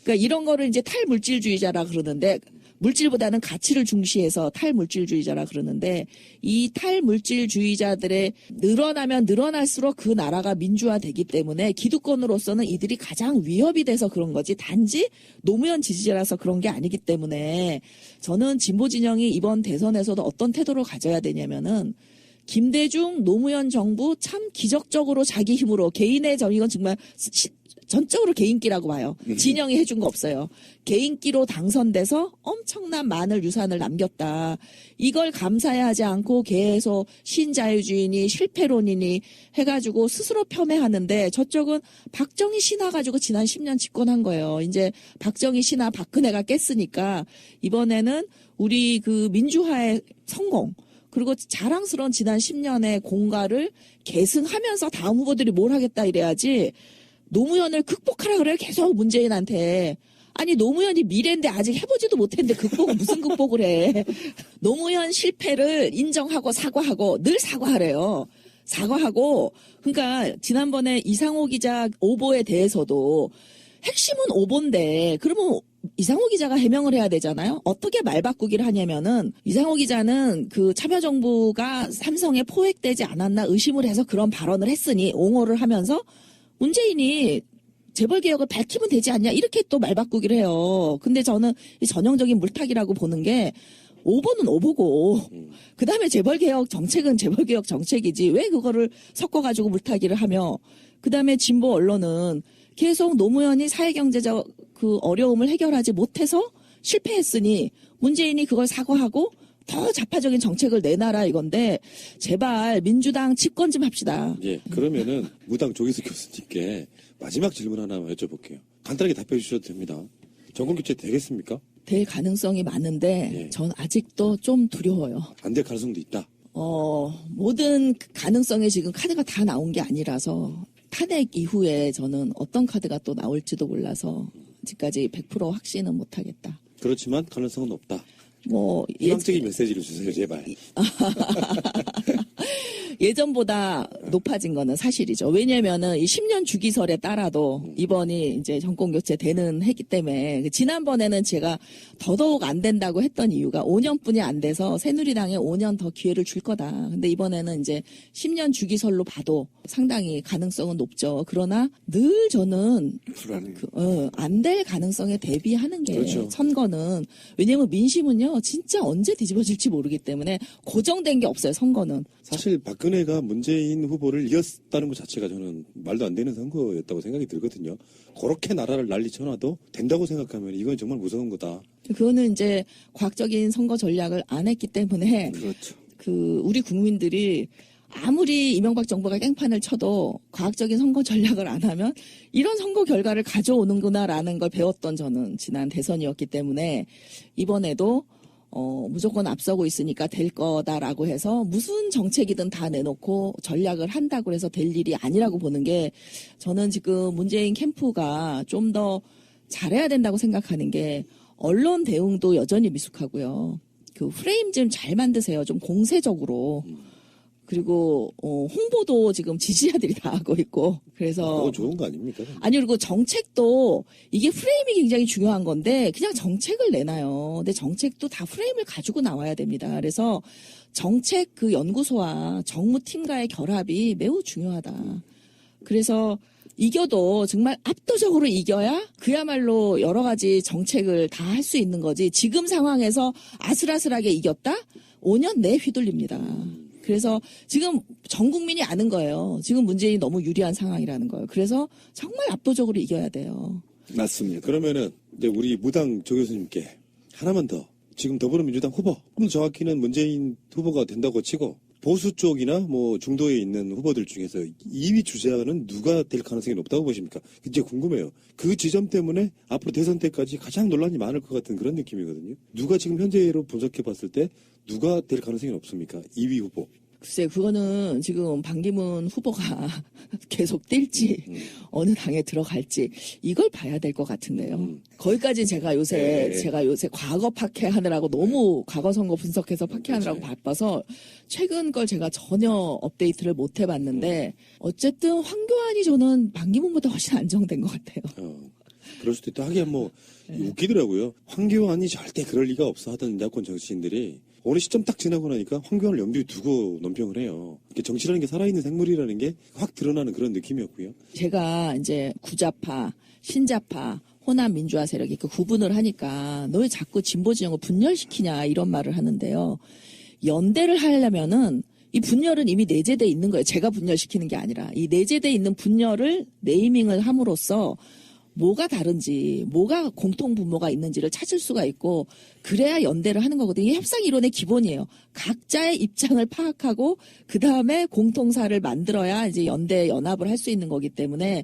그러니까 이런 거를 이제 탈물질주의자라 그러는데, 물질보다는 가치를 중시해서 탈물질주의자라 그러는데, 이 탈물질주의자들의 늘어나면 늘어날수록 그 나라가 민주화되기 때문에 기득권으로서는 이들이 가장 위협이 돼서 그런 거지, 단지 노무현 지지자라서 그런 게 아니기 때문에, 저는 진보 진영이 이번 대선에서도 어떤 태도를 가져야 되냐면은, 김대중 노무현 정부 참 기적적으로 자기 힘으로 개인의 이건 정말 전적으로 개인기라고 봐요. 진영이 해준 거 없어요. 개인기로 당선돼서 엄청난 많은 유산을 남겼다. 이걸 감사해야 하지 않고 계속 신자유주의니 실패론이니 해가지고 스스로 폄훼하는데, 저쪽은 박정희 신화 가지고 지난 10년 집권한 거예요. 이제 박정희 신화 박근혜가 깼으니까 이번에는 우리 그 민주화의 성공, 그리고 자랑스러운 지난 10년의 공과를 계승하면서 다음 후보들이 뭘 하겠다 이래야지 노무현을 극복하라 그래요. 계속 문재인한테. 아니 노무현이 미래인데 아직 해보지도 못했는데 극복은 무슨 극복을 해. 노무현 실패를 인정하고 사과하고 늘 사과하래요. 사과하고 그러니까 지난번에 이상호 기자 오보에 대해서도 핵심은 오보인데 그러면 이상호 기자가 해명을 해야 되잖아요. 어떻게 말 바꾸기를 하냐면은 이상호 기자는 그 참여정부가 삼성에 포획되지 않았나 의심을 해서 그런 발언을 했으니 옹호를 하면서 문재인이 재벌개혁을 밝히면 되지 않냐 이렇게 또 말 바꾸기를 해요. 근데 저는 이 전형적인 물타기라고 보는 게 오보는 오보고 그다음에 재벌개혁 정책은 재벌개혁 정책이지 왜 그거를 섞어가지고 물타기를 하며 그다음에 진보 언론은 계속 노무현이 사회경제적 그 어려움을 해결하지 못해서 실패했으니 문재인이 그걸 사과하고 더 좌파적인 정책을 내놔라 이건데 제발 민주당 집권 좀 합시다. 예, 그러면은 무당 조기석 교수님께 마지막 질문 하나 여쭤볼게요. 간단하게 답해 주셔도 됩니다. 정권교체 되겠습니까? 될 가능성이 많은데 예. 전 아직도 좀 두려워요. 안 될 가능성도 있다. 모든 가능성에 지금 카드가 다 나온 게 아니라서 탄핵 이후에 저는 어떤 카드가 또 나올지도 몰라서 아직까지 100% 확신은 못하겠다. 그렇지만 가능성은 없다. 뭐 희망적인 메시지를 주세요, 제발. 예전보다 높아진 거는 사실이죠. 왜냐면은 이 10년 주기설에 따라도 이번이 이제 정권 교체 되는 했기 때문에 지난번에는 제가 더더욱 안 된다고 했던 이유가 5년뿐이 안 돼서 새누리당에 5년 더 기회를 줄 거다. 근데 이번에는 이제 10년 주기설로 봐도 상당히 가능성은 높죠. 그러나 늘 저는 불안해요. 안 될 가능성에 대비하는 게 그렇죠. 선거는 왜냐면 민심은요 진짜 언제 뒤집어질지 모르기 때문에 고정된 게 없어요. 선거는. 사실 박근혜가 문재인 후보를 이겼다는 것 자체가 저는 말도 안 되는 선거였다고 생각이 들거든요. 그렇게 나라를 난리 쳐놔도 된다고 생각하면 이건 정말 무서운 거다. 그거는 이제 과학적인 선거 전략을 안 했기 때문에 그렇죠. 우리 국민들이 아무리 이명박 정부가 깽판을 쳐도 과학적인 선거 전략을 안 하면 이런 선거 결과를 가져오는구나라는 걸 배웠던 저는 지난 대선이었기 때문에 이번에도 무조건 앞서고 있으니까 될 거다라고 해서 무슨 정책이든 다 내놓고 전략을 한다고 해서 될 일이 아니라고 보는 게 저는 지금 문재인 캠프가 좀 더 잘해야 된다고 생각하는 게 언론 대응도 여전히 미숙하고요. 그 프레임 좀 잘 만드세요. 좀 공세적으로. 그리고 홍보도 지금 지지자들이 다 하고 있고 그래서 그건 좋은 거 아닙니까? 아니 그리고 정책도 이게 프레임이 굉장히 중요한 건데 그냥 정책을 내놔요. 근데 정책도 다 프레임을 가지고 나와야 됩니다. 그래서 정책 그 연구소와 정무팀과의 결합이 매우 중요하다. 그래서 이겨도 정말 압도적으로 이겨야 그야말로 여러 가지 정책을 다 할 수 있는 거지. 지금 상황에서 아슬아슬하게 이겼다? 5년 내 휘둘립니다. 그래서 지금 전 국민이 아는 거예요. 지금 문재인이 너무 유리한 상황이라는 거예요. 그래서 정말 압도적으로 이겨야 돼요. 맞습니다. 그러면은 이제 우리 무당 조 교수님께 하나만 더. 지금 더불어민주당 후보, 정확히는 문재인 후보가 된다고 치고 보수 쪽이나 뭐 중도에 있는 후보들 중에서 2위 주자는 누가 될 가능성이 높다고 보십니까? 이제 궁금해요. 그 지점 때문에 앞으로 대선 때까지 가장 논란이 많을 것 같은 그런 느낌이거든요. 누가 지금 현재로 분석해 봤을 때 누가 될 가능성이 높습니까? 2위 후보. 글쎄 그거는 지금 반기문 후보가 계속 뛸지 어느 당에 들어갈지 이걸 봐야 될 것 같은데요. 거기까지 제가 요새 과거 파괴하느라고 너무 과거 선거 분석해서 파괴하느라고 바빠서 최근 걸 제가 전혀 업데이트를 못 해봤는데 어쨌든 황교안이 저는 반기문보다 훨씬 안정된 것 같아요. 그럴 수도 있다. 하긴 뭐 웃기더라고요. 황교안이 절대 그럴 리가 없어 하던 야권 정치인들이 어느 시점 딱 지나고 나니까 황교안을 염두에 두고 논평을 해요. 정치라는 게 살아있는 생물이라는 게 확 드러나는 그런 느낌이었고요. 제가 이제 구자파, 신자파, 호남 민주화 세력이 그 구분을 하니까 너 왜 자꾸 진보 진영을 분열시키냐 이런 말을 하는데요. 연대를 하려면은 이 분열은 이미 내재돼 있는 거예요. 제가 분열시키는 게 아니라 이 내재돼 있는 분열을 네이밍을 함으로써 뭐가 다른지, 뭐가 공통 분모가 있는지를 찾을 수가 있고 그래야 연대를 하는 거거든요. 이게 협상 이론의 기본이에요. 각자의 입장을 파악하고 그 다음에 공통사를 만들어야 이제 연대 연합을 할 수 있는 거기 때문에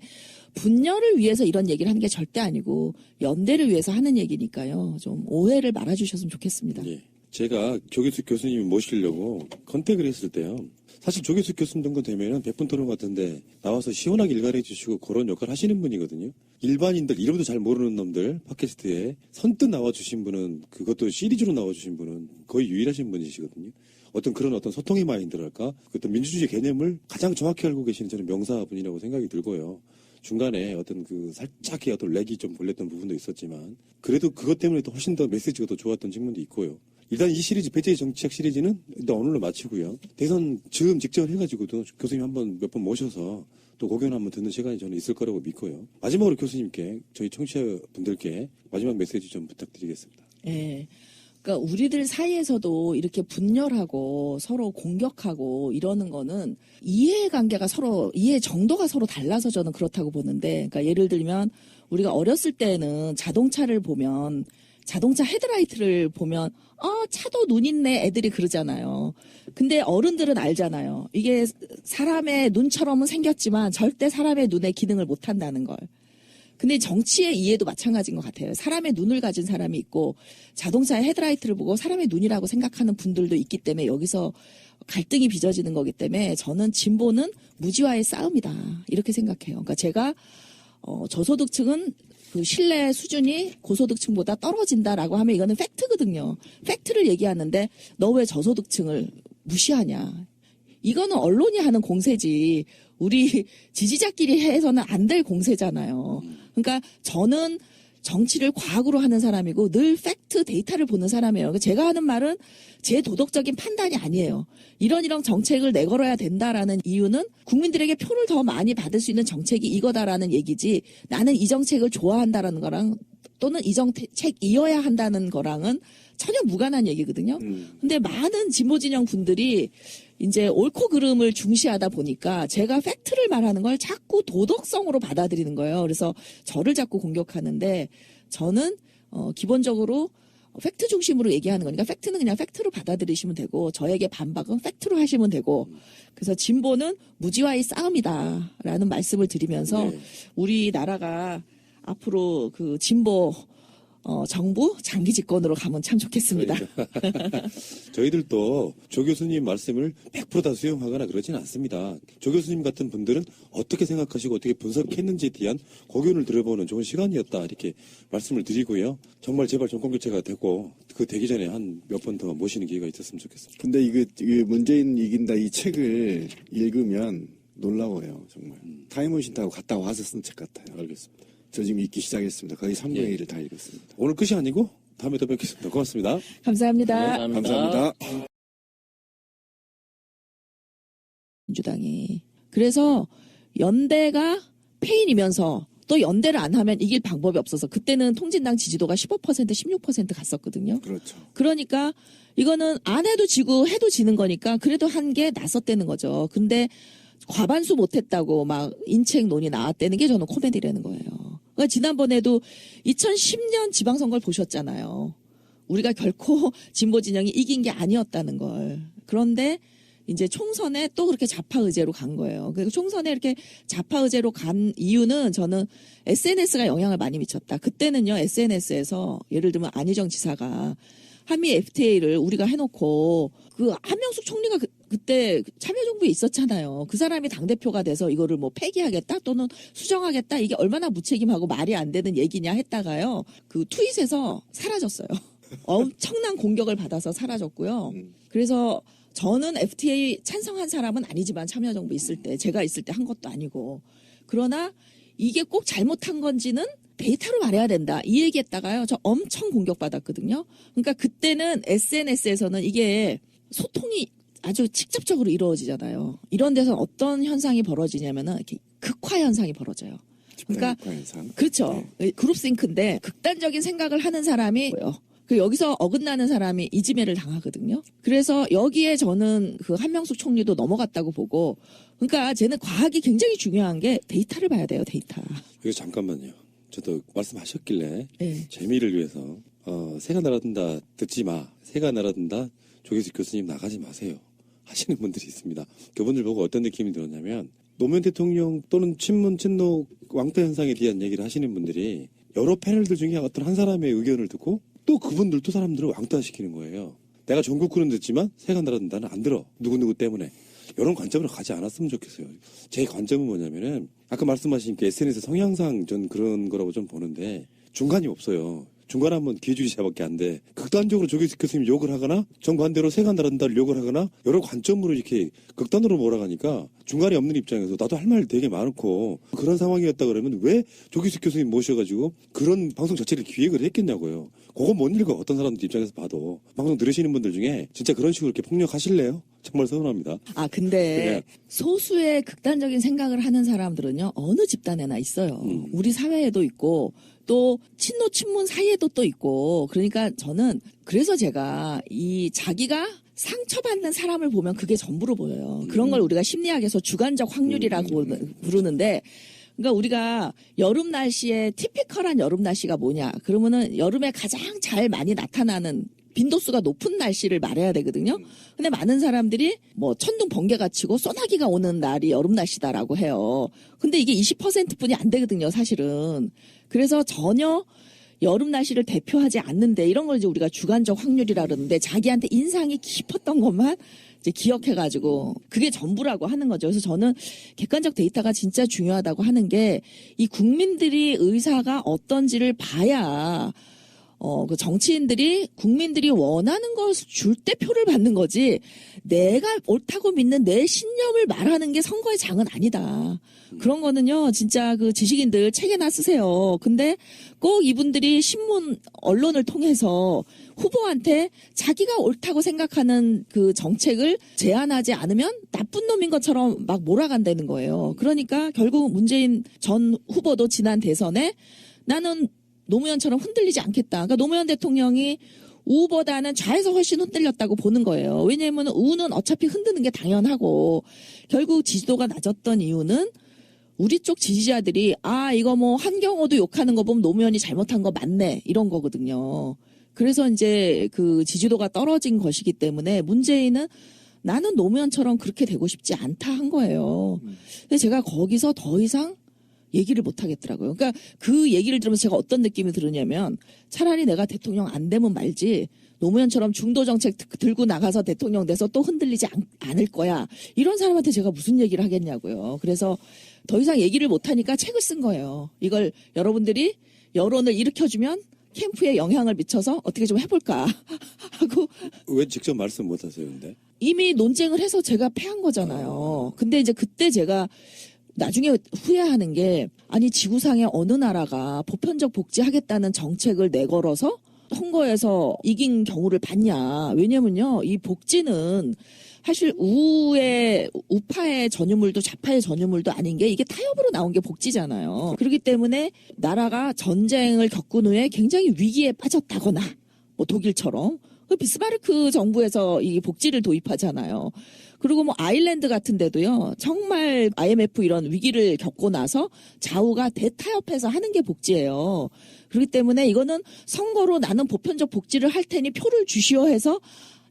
분열을 위해서 이런 얘기를 하는 게 절대 아니고 연대를 위해서 하는 얘기니까요. 좀 오해를 말아주셨으면 좋겠습니다. 예. 제가 조기숙 교수님 모시려고 컨택을 했을 때요. 사실 조기숙 교수님 정도 되면은 100분 토론 같은데 나와서 시원하게 일갈해 주시고 그런 역할 하시는 분이거든요. 일반인들, 이름도 잘 모르는 놈들 팟캐스트에 선뜻 나와주신 분은, 그것도 시리즈로 나와주신 분은 거의 유일하신 분이시거든요. 어떤 소통의 마인드랄까? 어떤 민주주의 개념을 가장 정확히 알고 계시는 저는 명사분이라고 생각이 들고요. 중간에 어떤 살짝의 어떤 렉이 좀 걸렸던 부분도 있었지만, 그래도 그것 때문에 또 훨씬 더 메시지가 더 좋았던 측면도 있고요. 일단 이 시리즈, 배제의 정치학 시리즈는 일단 오늘로 마치고요. 대선 즈음 직전 해가지고도 교수님 몇 번 모셔서 또 고견 한번 듣는 시간이 저는 있을 거라고 믿고요. 마지막으로 교수님께, 저희 청취자분들께 마지막 메시지 좀 부탁드리겠습니다. 예. 그러니까 우리들 사이에서도 이렇게 분열하고 서로 공격하고 이러는 거는 이해관계가 서로, 이해 정도가 서로 달라서 저는 그렇다고 보는데, 그러니까 예를 들면 우리가 어렸을 때는 자동차를 보면, 자동차 헤드라이트를 보면 차도 눈 있네 애들이 그러잖아요. 근데 어른들은 알잖아요. 이게 사람의 눈처럼은 생겼지만 절대 사람의 눈의 기능을 못한다는 걸. 근데 정치의 이해도 마찬가지인 것 같아요. 사람의 눈을 가진 사람이 있고 자동차의 헤드라이트를 보고 사람의 눈이라고 생각하는 분들도 있기 때문에 여기서 갈등이 빚어지는 거기 때문에 저는 진보는 무지와의 싸움이다 이렇게 생각해요. 그러니까 제가 저소득층은 그 신뢰 수준이 고소득층보다 떨어진다라고 하면 이거는 팩트거든요. 팩트를 얘기하는데 너 왜 저소득층을 무시하냐. 이거는 언론이 하는 공세지 우리 지지자끼리 해서는 안 될 공세잖아요. 그러니까 저는 정치를 과학으로 하는 사람이고 늘 팩트 데이터를 보는 사람이에요. 제가 하는 말은 제 도덕적인 판단이 아니에요. 이런 정책을 내걸어야 된다라는 이유는 국민들에게 표를 더 많이 받을 수 있는 정책이 이거다라는 얘기지, 나는 이 정책을 좋아한다라는 거랑 또는 이 정책이어야 한다는 거랑은 전혀 무관한 얘기거든요. 근데 많은 진보 진영 분들이 이제 옳고 그름을 중시하다 보니까 제가 팩트를 말하는 걸 자꾸 도덕성으로 받아들이는 거예요. 그래서 저를 자꾸 공격하는데 저는 기본적으로 팩트 중심으로 얘기하는 거니까 팩트는 그냥 팩트로 받아들이시면 되고 저에게 반박은 팩트로 하시면 되고, 그래서 진보는 무지와의 싸움이다라는 말씀을 드리면서 네. 우리나라가 앞으로 그 진보 정부 장기 집권으로 가면 참 좋겠습니다. 저희들도 조 교수님 말씀을 100% 다 수용하거나 그러지는 않습니다. 조 교수님 같은 분들은 어떻게 생각하시고 어떻게 분석했는지에 대한 고견을 들어보는 좋은 시간이었다 이렇게 말씀을 드리고요. 정말 제발 정권교체가 되고 그 되기 전에 한 몇 번 더 모시는 기회가 있었으면 좋겠습니다. 근데 이게 문재인 이긴다 이 책을 읽으면 놀라워요, 정말. 타임머신 타고 갔다 와서 쓴 책 같아요. 알겠습니다. 저 지금 읽기 시작했습니다. 거의 3분의 예. 1을 다 읽었습니다. 오늘 끝이 아니고 다음에 또 뵙겠습니다. 고맙습니다. 감사합니다. 감사합니다. 민주당이. 그래서 연대가 패인이면서 또 연대를 안 하면 이길 방법이 없어서 그때는 통진당 지지도가 15% 16% 갔었거든요. 그렇죠. 그러니까 이거는 안 해도 지고 해도 지는 거니까 그래도 한 게 나섰다는 거죠. 근데 과반수 못했다고 막 인책 논의 나왔다는 게 저는 코미디라는 거예요. 그러니까 지난번에도 2010년 지방선거를 보셨잖아요. 우리가 결코 진보 진영이 이긴 게 아니었다는 걸. 그런데 이제 총선에 또 그렇게 좌파 의제로 간 거예요. 그리고 총선에 이렇게 좌파 의제로 간 이유는 저는 SNS가 영향을 많이 미쳤다. 그때는요, SNS에서 예를 들면 안희정 지사가 한미 FTA를 우리가 해놓고 그 한명숙 총리가 그때 참여정부에 있었잖아요. 그 사람이 당대표가 돼서 이거를 뭐 폐기하겠다 또는 수정하겠다, 이게 얼마나 무책임하고 말이 안 되는 얘기냐 했다가요. 그 트윗에서 사라졌어요. 엄청난 공격을 받아서 사라졌고요. 그래서 저는 FTA 찬성한 사람은 아니지만 참여정부 있을 때, 제가 있을 때 한 것도 아니고. 그러나 이게 꼭 잘못한 건지는 데이터로 말해야 된다. 이 얘기했다가요. 저 엄청 공격받았거든요. 그러니까 그때는 SNS에서는 이게 소통이 아주 직접적으로 이루어지잖아요. 이런 데서 어떤 현상이 벌어지냐면은 이렇게 극화 현상이 벌어져요. 그러니까 현상. 그렇죠. 그룹싱크인데 극단적인 생각을 하는 사람이 뭐요? 그 여기서 어긋나는 사람이 이지매를 당하거든요. 그래서 여기에 저는 그 한명숙 총리도 넘어갔다고 보고, 그러니까 쟤는 과학이 굉장히 중요한 게 데이터를 봐야 돼요. 데이터. 여기 잠깐만요. 저도 말씀하셨길래 네. 재미를 위해서 새가 날아든다 듣지 마. 새가 날아든다 조기숙 교수님 나가지 마세요. 하시는 분들이 있습니다. 그분들 보고 어떤 느낌이 들었냐면 노무현 대통령 또는 친문 친노 왕따 현상에 대한 얘기를 하시는 분들이 여러 패널들 중에 어떤 한 사람의 의견을 듣고 또 그분들 또 사람들을 왕따시키는 거예요. 내가 전국구는 듣지만 새가 날아든다는 안 들어. 누구누구 때문에. 이런 관점으로 가지 않았으면 좋겠어요. 제 관점은 뭐냐면은 아까 말씀하신 그 SNS 성향상 전 그런 거라고 좀 보는데 중간이 없어요. 중간하면 기회주의자밖에 안 돼. 극단적으로 조기숙 교수님 욕을 하거나 정반대로 새가 날아든다를 욕을 하거나 여러 관점으로 이렇게 극단으로 몰아가니까 중간에 없는 입장에서 나도 할 말 되게 많고 그런 상황이었다 그러면 왜 조기숙 교수님 모셔가지고 그런 방송 자체를 기획을 했겠냐고요. 그건 못 읽어. 어떤 사람들 입장에서 봐도. 방송 들으시는 분들 중에 진짜 그런 식으로 이렇게 폭력하실래요? 정말 서운합니다. 아, 근데 소수의 극단적인 생각을 하는 사람들은요, 어느 집단에나 있어요. 우리 사회에도 있고, 또 친노 친문 사이에도 또 있고, 그러니까 저는 그래서 제가 이 자기가 상처받는 사람을 보면 그게 전부로 보여요. 그런 걸 우리가 심리학에서 주관적 확률이라고 부르는데, 그러니까 우리가 여름 날씨에 티피컬한 여름 날씨가 뭐냐? 그러면은 여름에 가장 잘 많이 나타나는 빈도수가 높은 날씨를 말해야 되거든요. 근데 많은 사람들이 뭐 천둥 번개가 치고 소나기가 오는 날이 여름 날씨다라고 해요. 근데 이게 20%뿐이 안 되거든요, 사실은. 그래서 전혀 여름 날씨를 대표하지 않는데 이런 걸 이제 우리가 주관적 확률이라 그러는데 자기한테 인상이 깊었던 것만 이제 기억해가지고 그게 전부라고 하는 거죠. 그래서 저는 객관적 데이터가 진짜 중요하다고 하는 게 이 국민들이 의사가 어떤지를 봐야 그 정치인들이 국민들이 원하는 것을 줄 때 표를 받는 거지 내가 옳다고 믿는 내 신념을 말하는 게 선거의 장은 아니다. 그런 거는요, 진짜 그 지식인들 책에나 쓰세요. 근데 꼭 이분들이 신문, 언론을 통해서 후보한테 자기가 옳다고 생각하는 그 정책을 제안하지 않으면 나쁜 놈인 것처럼 막 몰아간다는 거예요. 그러니까 결국 문재인 전 후보도 지난 대선에 나는 노무현처럼 흔들리지 않겠다. 그러니까 노무현 대통령이 우보다는 좌에서 훨씬 흔들렸다고 보는 거예요. 왜냐하면 우는 어차피 흔드는 게 당연하고 결국 지지도가 낮았던 이유는 우리 쪽 지지자들이 이거 뭐 한경호도 욕하는 거 보면 노무현이 잘못한 거 맞네 이런 거거든요. 그래서 이제 그 지지도가 떨어진 것이기 때문에 문재인은 나는 노무현처럼 그렇게 되고 싶지 않다 한 거예요. 근데 제가 거기서 더 이상 얘기를 못 하겠더라고요. 그러니까 그 얘기를 들으면서 제가 어떤 느낌이 들으냐면 차라리 내가 대통령 안 되면 말지 노무현처럼 중도 정책 들고 나가서 대통령 돼서 또 흔들리지 않을 거야. 이런 사람한테 제가 무슨 얘기를 하겠냐고요. 그래서 더 이상 얘기를 못 하니까 책을 쓴 거예요. 이걸 여러분들이 여론을 일으켜주면 캠프에 영향을 미쳐서 어떻게 좀 해볼까 하고. 왜 직접 말씀 못 하세요, 근데? 이미 논쟁을 해서 제가 패한 거잖아요. 근데 이제 그때 제가 나중에 후회하는 게 아니 지구상의 어느 나라가 보편적 복지하겠다는 정책을 내걸어서 선거에서 이긴 경우를 봤냐. 왜냐면요. 이 복지는 사실 우파의 전유물도 좌파의 전유물도 아닌 게 이게 타협으로 나온 게 복지잖아요. 그렇기 때문에 나라가 전쟁을 겪은 후에 굉장히 위기에 빠졌다거나 뭐 독일처럼 비스마르크 정부에서 이 복지를 도입하잖아요. 그리고 뭐 아일랜드 같은 데도요. 정말 IMF 이런 위기를 겪고 나서 좌우가 대타협해서 하는 게 복지예요. 그렇기 때문에 이거는 선거로 나는 보편적 복지를 할 테니 표를 주시오 해서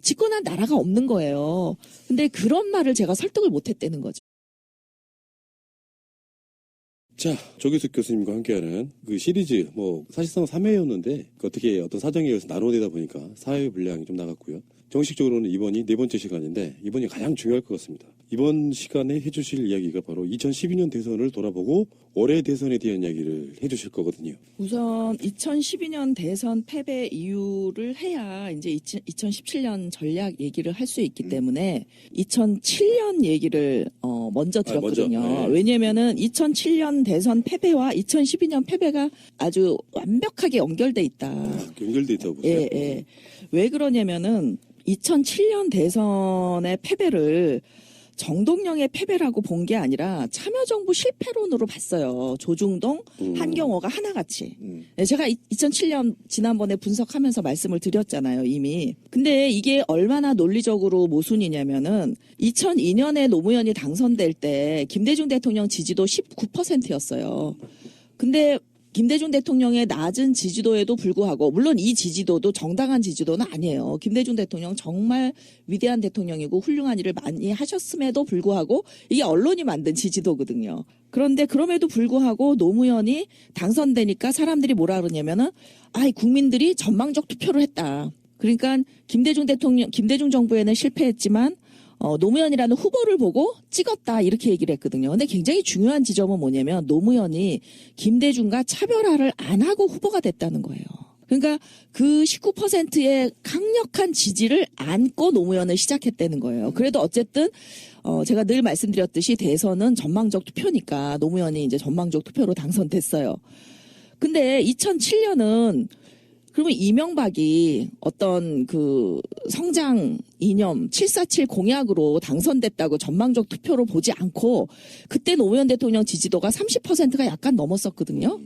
집권한 나라가 없는 거예요. 근데 그런 말을 제가 설득을 못 했다는 거죠. 자, 조기숙 교수님과 함께하는 그 시리즈, 사실상 3회였는데, 어떻게 어떤 사정에 의해서 나눠내다 보니까 4회 분량이 좀 나갔고요. 정식적으로는 이번이 4번째 시간인데, 이번이 가장 중요할 것 같습니다. 이번 시간에 해주실 이야기가 바로 2012년 대선을 돌아보고 올해 대선에 대한 이야기를 해주실 거거든요. 우선 2012년 대선 패배 이유를 해야 이제 2017년 전략 얘기를 할 수 있기 때문에 2007년 얘기를 먼저 드렸거든요. 네. 왜냐면은 2007년 대선 패배와 2012년 패배가 아주 완벽하게 연결돼 있다. 연결돼 있다고 보세요. 예. 왜 그러냐면은 2007년 대선의 패배를 정동영의 패배라고 본 게 아니라 참여정부 실패론으로 봤어요. 조중동, 한경호가 하나같이. 네, 제가 2007년 지난번에 분석하면서 말씀을 드렸잖아요, 이미. 근데 이게 얼마나 논리적으로 모순이냐면은 2002년에 노무현이 당선될 때 김대중 대통령 지지도 19%였어요. 근데 김대중 대통령의 낮은 지지도에도 불구하고 물론 이 지지도도 정당한 지지도는 아니에요. 김대중 대통령 정말 위대한 대통령이고 훌륭한 일을 많이 하셨음에도 불구하고 이게 언론이 만든 지지도거든요. 그런데 그럼에도 불구하고 노무현이 당선되니까 사람들이 뭐라 그러냐면은 국민들이 전망적 투표를 했다. 그러니까 김대중 정부에는 실패했지만 노무현이라는 후보를 보고 찍었다 이렇게 얘기를 했거든요. 근데 굉장히 중요한 지점은 뭐냐면 노무현이 김대중과 차별화를 안 하고 후보가 됐다는 거예요. 그러니까 그 19%의 강력한 지지를 안고 노무현을 시작했다는 거예요. 그래도 어쨌든 제가 늘 말씀드렸듯이 대선은 전망적 투표니까 노무현이 이제 전망적 투표로 당선됐어요. 근데 2007년은 그러면 이명박이 어떤 그 성장 이념 747 공약으로 당선됐다고 전망적 투표로 보지 않고 그때 노무현 대통령 지지도가 30%가 약간 넘었었거든요.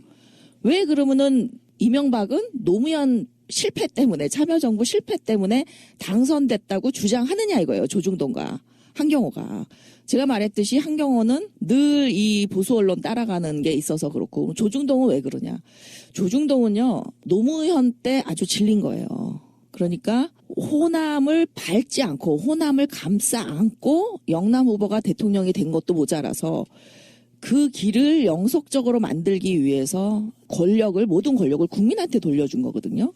왜 그러면은 이명박은 노무현 실패 때문에 참여정부 실패 때문에 당선됐다고 주장하느냐 이거예요. 조중동과 한경호가. 제가 말했듯이 한경호는 늘 이 보수 언론 따라가는 게 있어서 그렇고 조중동은 왜 그러냐. 조중동은요. 노무현 때 아주 질린 거예요. 그러니까 호남을 밟지 않고 호남을 감싸 안고 영남 후보가 대통령이 된 것도 모자라서 그 길을 영속적으로 만들기 위해서 모든 권력을 국민한테 돌려준 거거든요.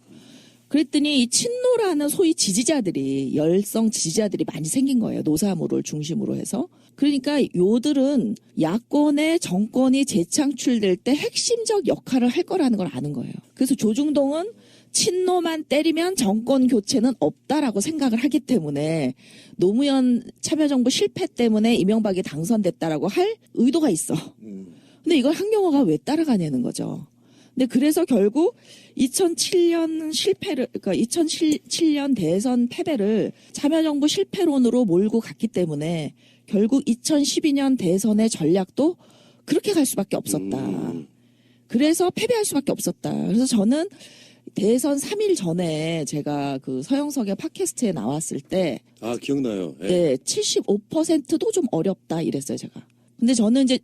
그랬더니 이 친노라는 소위 지지자들이 열성 지지자들이 많이 생긴 거예요. 노사모를 중심으로 해서. 그러니까 요들은 야권의 정권이 재창출될 때 핵심적 역할을 할 거라는 걸 아는 거예요. 그래서 조중동은 친노만 때리면 정권 교체는 없다라고 생각을 하기 때문에 노무현 참여정부 실패 때문에 이명박이 당선됐다라고 할 의도가 있어. 근데 이걸 한경호가 왜 따라가냐는 거죠. 근데 그래서 결국 2007년 실패를, 그러니까 2007년 대선 패배를 참여정부 실패론으로 몰고 갔기 때문에 결국 2012년 대선의 전략도 그렇게 갈 수밖에 없었다. 그래서 패배할 수밖에 없었다. 그래서 저는 대선 3일 전에 제가 그 서영석의 팟캐스트에 나왔을 때 아, 기억나요. 예. 네, 75%도 좀 어렵다 이랬어요, 제가. 근데 저는 이제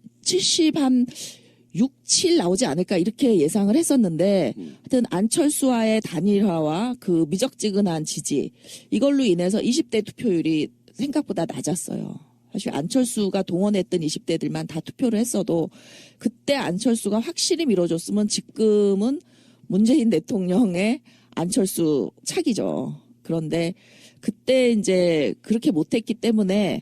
6, 7 나오지 않을까 이렇게 예상을 했었는데 하여튼 안철수와의 단일화와 그 미적지근한 지지 이걸로 인해서 20대 투표율이 생각보다 낮았어요. 사실 안철수가 동원했던 20대들만 다 투표를 했어도 그때 안철수가 확실히 밀어줬으면 지금은 문재인 대통령의 안철수 차기죠. 그런데 그때 이제 그렇게 못했기 때문에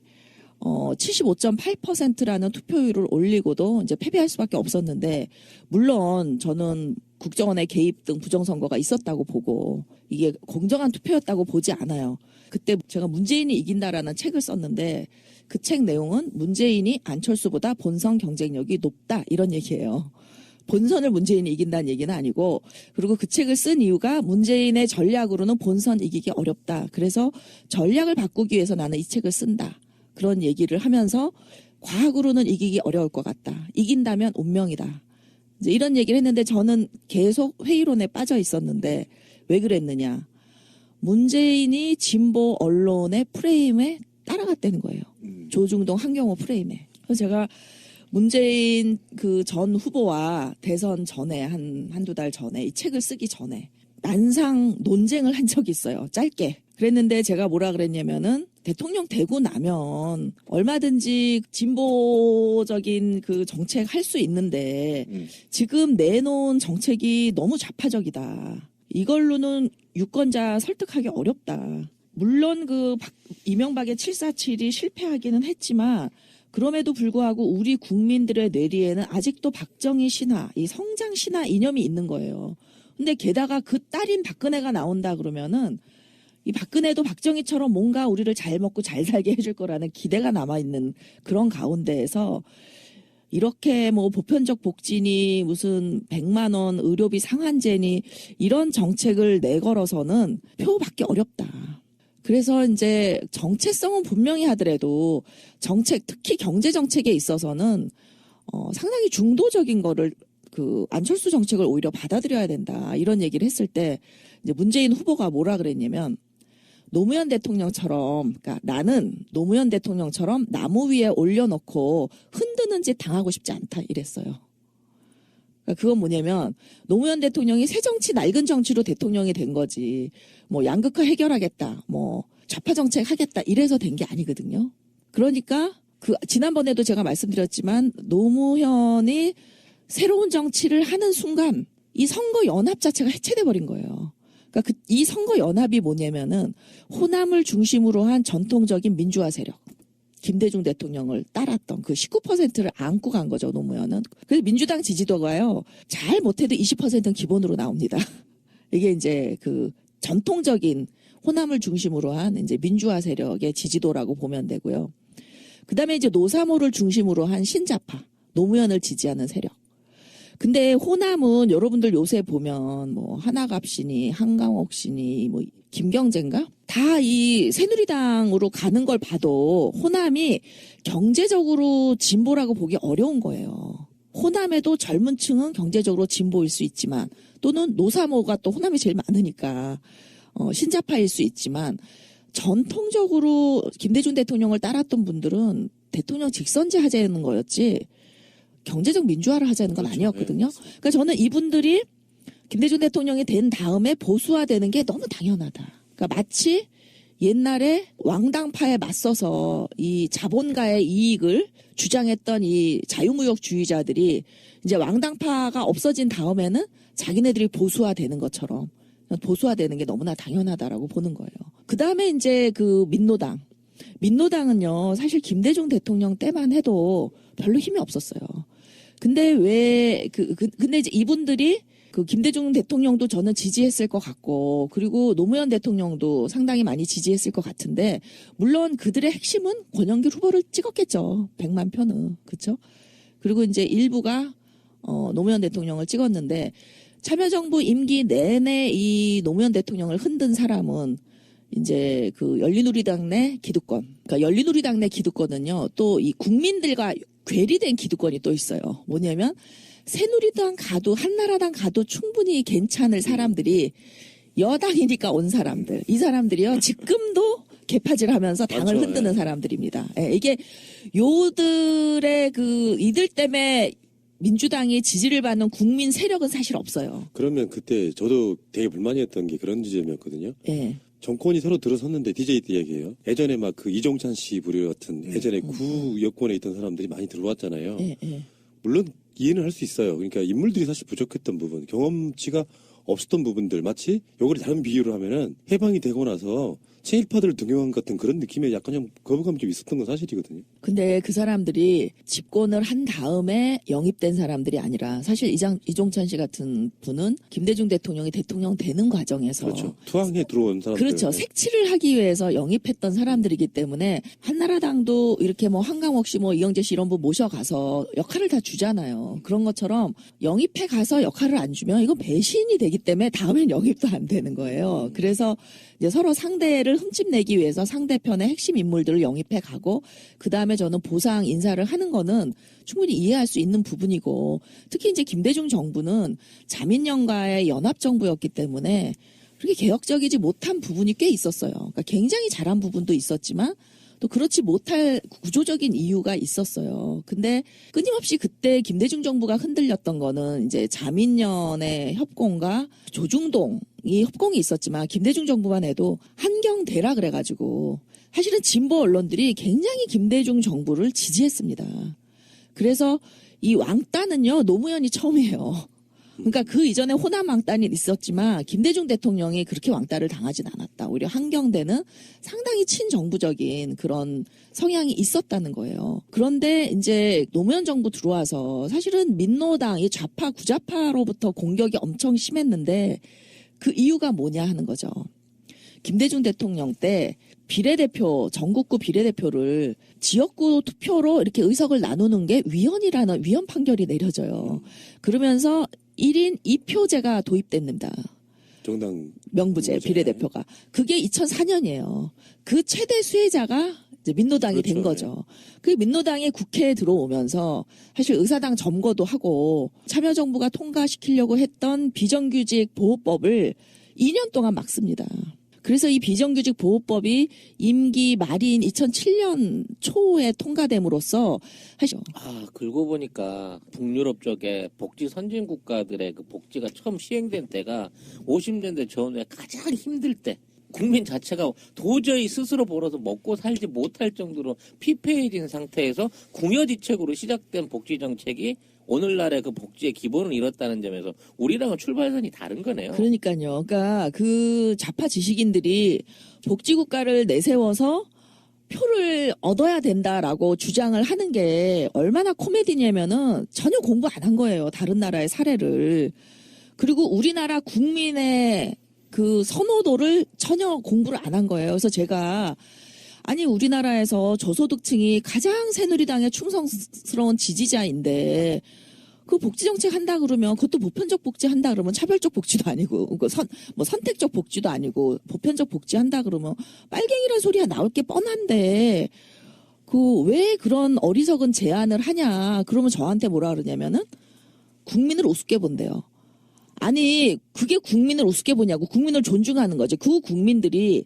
75.8%라는 투표율을 올리고도 이제 패배할 수밖에 없었는데 물론 저는 국정원의 개입 등 부정선거가 있었다고 보고 이게 공정한 투표였다고 보지 않아요. 그때 제가 문재인이 이긴다라는 책을 썼는데 그 책 내용은 문재인이 안철수보다 본선 경쟁력이 높다 이런 얘기예요. 본선을 문재인이 이긴다는 얘기는 아니고 그리고 그 책을 쓴 이유가 문재인의 전략으로는 본선 이기기 어렵다. 그래서 전략을 바꾸기 위해서 나는 이 책을 쓴다. 그런 얘기를 하면서 과학으로는 이기기 어려울 것 같다. 이긴다면 운명이다. 이제 이런 얘기를 했는데 저는 계속 회의론에 빠져 있었는데 왜 그랬느냐. 문재인이 진보 언론의 프레임에 따라갔다는 거예요. 조중동 한경호 프레임에. 그래서 제가 문재인 그 전 후보와 대선 전에 한두 달 전에 이 책을 쓰기 전에 난상 논쟁을 한 적이 있어요. 짧게. 그랬는데 제가 뭐라 그랬냐면은 대통령 되고 나면 얼마든지 진보적인 그 정책 할 수 있는데 지금 내놓은 정책이 너무 좌파적이다. 이걸로는 유권자 설득하기 어렵다. 물론 그 이명박의 747이 실패하기는 했지만 그럼에도 불구하고 우리 국민들의 뇌리에는 아직도 박정희 신화, 이 성장 신화 이념이 있는 거예요. 근데 게다가 그 딸인 박근혜가 나온다 그러면은 이 박근혜도 박정희처럼 뭔가 우리를 잘 먹고 잘 살게 해줄 거라는 기대가 남아있는 그런 가운데에서 이렇게 뭐 보편적 복지니 무슨 100만 원 의료비 상한제니 이런 정책을 내걸어서는 표 받기 어렵다. 그래서 이제 정체성은 분명히 하더라도 정책, 특히 경제 정책에 있어서는 상당히 중도적인 거를 그 안철수 정책을 오히려 받아들여야 된다. 이런 얘기를 했을 때 이제 문재인 후보가 뭐라 그랬냐면 노무현 대통령처럼, 그러니까 나는 노무현 대통령처럼 나무 위에 올려놓고 흔드는 짓 당하고 싶지 않다 이랬어요. 그러니까 그건 뭐냐면 노무현 대통령이 새 정치 낡은 정치로 대통령이 된 거지. 뭐 양극화 해결하겠다, 뭐 좌파 정책 하겠다 이래서 된 게 아니거든요. 그러니까 그 지난번에도 제가 말씀드렸지만 노무현이 새로운 정치를 하는 순간 이 선거 연합 자체가 해체돼 버린 거예요. 그러니까 이 선거 연합이 뭐냐면은 호남을 중심으로 한 전통적인 민주화 세력. 김대중 대통령을 따랐던 그 19%를 안고 간 거죠, 노무현은. 그래서 민주당 지지도가요, 잘 못해도 20%는 기본으로 나옵니다. 이게 이제 그 전통적인 호남을 중심으로 한 이제 민주화 세력의 지지도라고 보면 되고요. 그 다음에 이제 노사모를 중심으로 한 신자파, 노무현을 지지하는 세력. 근데 호남은 여러분들 요새 보면 뭐 하나갑시니 한강옥 씨니 뭐 김경재인가? 다 이 새누리당으로 가는 걸 봐도 호남이 경제적으로 진보라고 보기 어려운 거예요. 호남에도 젊은 층은 경제적으로 진보일 수 있지만 또는 노사모가 또 호남이 제일 많으니까 신자파일 수 있지만 전통적으로 김대중 대통령을 따랐던 분들은 대통령 직선제 하자는 거였지 경제적 민주화를 하자는 건 그렇죠. 아니었거든요. 네, 그러니까 저는 이분들이 김대중 대통령이 된 다음에 보수화되는 게 너무 당연하다. 그러니까 마치 옛날에 왕당파에 맞서서 이 자본가의 이익을 주장했던 이 자유무역주의자들이 이제 왕당파가 없어진 다음에는 자기네들이 보수화되는 것처럼 보수화되는 게 너무나 당연하다라고 보는 거예요. 그 다음에 이제 그 민노당은요, 사실 김대중 대통령 때만 해도 별로 힘이 없었어요. 근데 근데 이제 이분들이 그 김대중 대통령도 저는 지지했을 것 같고, 그리고 노무현 대통령도 상당히 많이 지지했을 것 같은데, 물론 그들의 핵심은 권영길 후보를 찍었겠죠. 100만 표는. 그쵸? 그리고 이제 일부가, 노무현 대통령을 찍었는데, 참여정부 임기 내내 이 노무현 대통령을 흔든 사람은 이제 그 열린우리당 내 기득권. 그러니까 열린우리당 내 기득권은요, 또 이 국민들과 괴리된 기득권이 또 있어요. 뭐냐면, 새누리당 가도 한나라당 가도 충분히 괜찮을 사람들이 여당이니까 온 사람들. 이 사람들이요, 지금도 개파질하면서 당을 맞죠, 흔드는 네. 사람들입니다. 예, 이게 요들의 이들 때문에 민주당이 지지를 받는 국민 세력은 사실 없어요. 그러면 그때 저도 되게 불만이었던 게 그런 지점이었거든요. 예. 정권이 서로 들어섰는데 DJ 때 얘기해요. 예전에 막 그 이종찬 씨 부류 같은 예전에 구 여권에 있던 사람들이 많이 들어왔잖아요. 예, 예. 물론 이해는 할 수 있어요. 그러니까 인물들이 사실 부족했던 부분, 경험치가 없었던 부분들, 마치 요거를 다른 비유를 하면은 해방이 되고 나서 친일파들을 등용한 것 같은 그런 느낌에 약간 좀 거부감이 좀 있었던 건 사실이거든요. 근데 그 사람들이 집권을 한 다음에 영입된 사람들이 아니라 사실 이종찬 씨 같은 분은 김대중 대통령이 대통령 되는 과정에서 그렇죠. 투항에 들어온 사람들. 그렇죠. 색칠을 하기 위해서 영입했던 사람들이기 때문에 한나라당도 이렇게 뭐 한강옥 씨, 뭐 이영재 씨 이런 분 모셔가서 역할을 다 주잖아요. 그런 것처럼 영입해 가서 역할을 안 주면 이건 배신이 되기 때문에 다음엔 영입도 안 되는 거예요. 그래서 이제 서로 상대를 흠집내기 위해서 상대편의 핵심 인물들을 영입해 가고 그 다음에 저는 보상 인사를 하는 거는 충분히 이해할 수 있는 부분이고 특히 이제 김대중 정부는 자민련과의 연합정부였기 때문에 그렇게 개혁적이지 못한 부분이 꽤 있었어요. 그러니까 굉장히 잘한 부분도 있었지만 또 그렇지 못할 구조적인 이유가 있었어요. 근데 끊임없이 그때 김대중 정부가 흔들렸던 거는 이제 자민련의 협공과 조중동이 협공이 있었지만 김대중 정부만 해도 한경대라 그래가지고 사실은 진보 언론들이 굉장히 김대중 정부를 지지했습니다. 그래서 이 왕따는요, 노무현이 처음이에요. 그러니까 그 이전에 호남 왕따는 있었지만 김대중 대통령이 그렇게 왕따를 당하진 않았다. 오히려 한경대는 상당히 친정부적인 그런 성향이 있었다는 거예요. 그런데 이제 노무현 정부 들어와서 사실은 민노당, 이 좌파, 구좌파로부터 공격이 엄청 심했는데 그 이유가 뭐냐 하는 거죠. 김대중 대통령 때 비례대표, 전국구 비례대표를 지역구 투표로 이렇게 의석을 나누는 게 위헌이라는 위헌 판결이 내려져요. 그러면서 1인 2표제가 도입됩니다. 정당 명부제, 비례대표가. 그게 2004년이에요. 그 최대 수혜자가 이제 민노당이 그렇죠, 된 거죠. 그 민노당이 국회에 들어오면서 사실 의사당 점거도 하고 참여정부가 통과시키려고 했던 비정규직 보호법을 2년 동안 막습니다. 그래서 이 비정규직 보호법이 임기 말인 2007년 초에 통과됨으로써 사실 긁고 보니까 북유럽 쪽에 복지 선진 국가들의 그 복지가 처음 시행된 때가 50년대 전후에 가장 힘들 때. 국민 자체가 도저히 스스로 벌어서 먹고 살지 못할 정도로 피폐해진 상태에서 궁여지책으로 시작된 복지 정책이 오늘날의 그 복지의 기본을 잃었다는 점에서 우리랑은 출발선이 다른 거네요. 그러니까요. 그러니까 그 좌파 지식인들이 복지국가를 내세워서 표를 얻어야 된다라고 주장을 하는 게 얼마나 코미디냐면은 전혀 공부 안 한 거예요. 다른 나라의 사례를. 그리고 우리나라 국민의 그 선호도를 전혀 공부를 안 한 거예요. 그래서 제가 아니 우리나라에서 저소득층이 가장 새누리당의 충성스러운 지지자인데 그 복지정책 한다 그러면 그것도 보편적 복지 한다 그러면 차별적 복지도 아니고 선택적 복지도 아니고 보편적 복지 한다 그러면 빨갱이란 소리가 나올 게 뻔한데 그 왜 그런 어리석은 제안을 하냐 그러면 저한테 뭐라 그러냐면은 국민을 우습게 본대요. 아니 그게 국민을 우습게 보냐고 국민을 존중하는 거지. 그 국민들이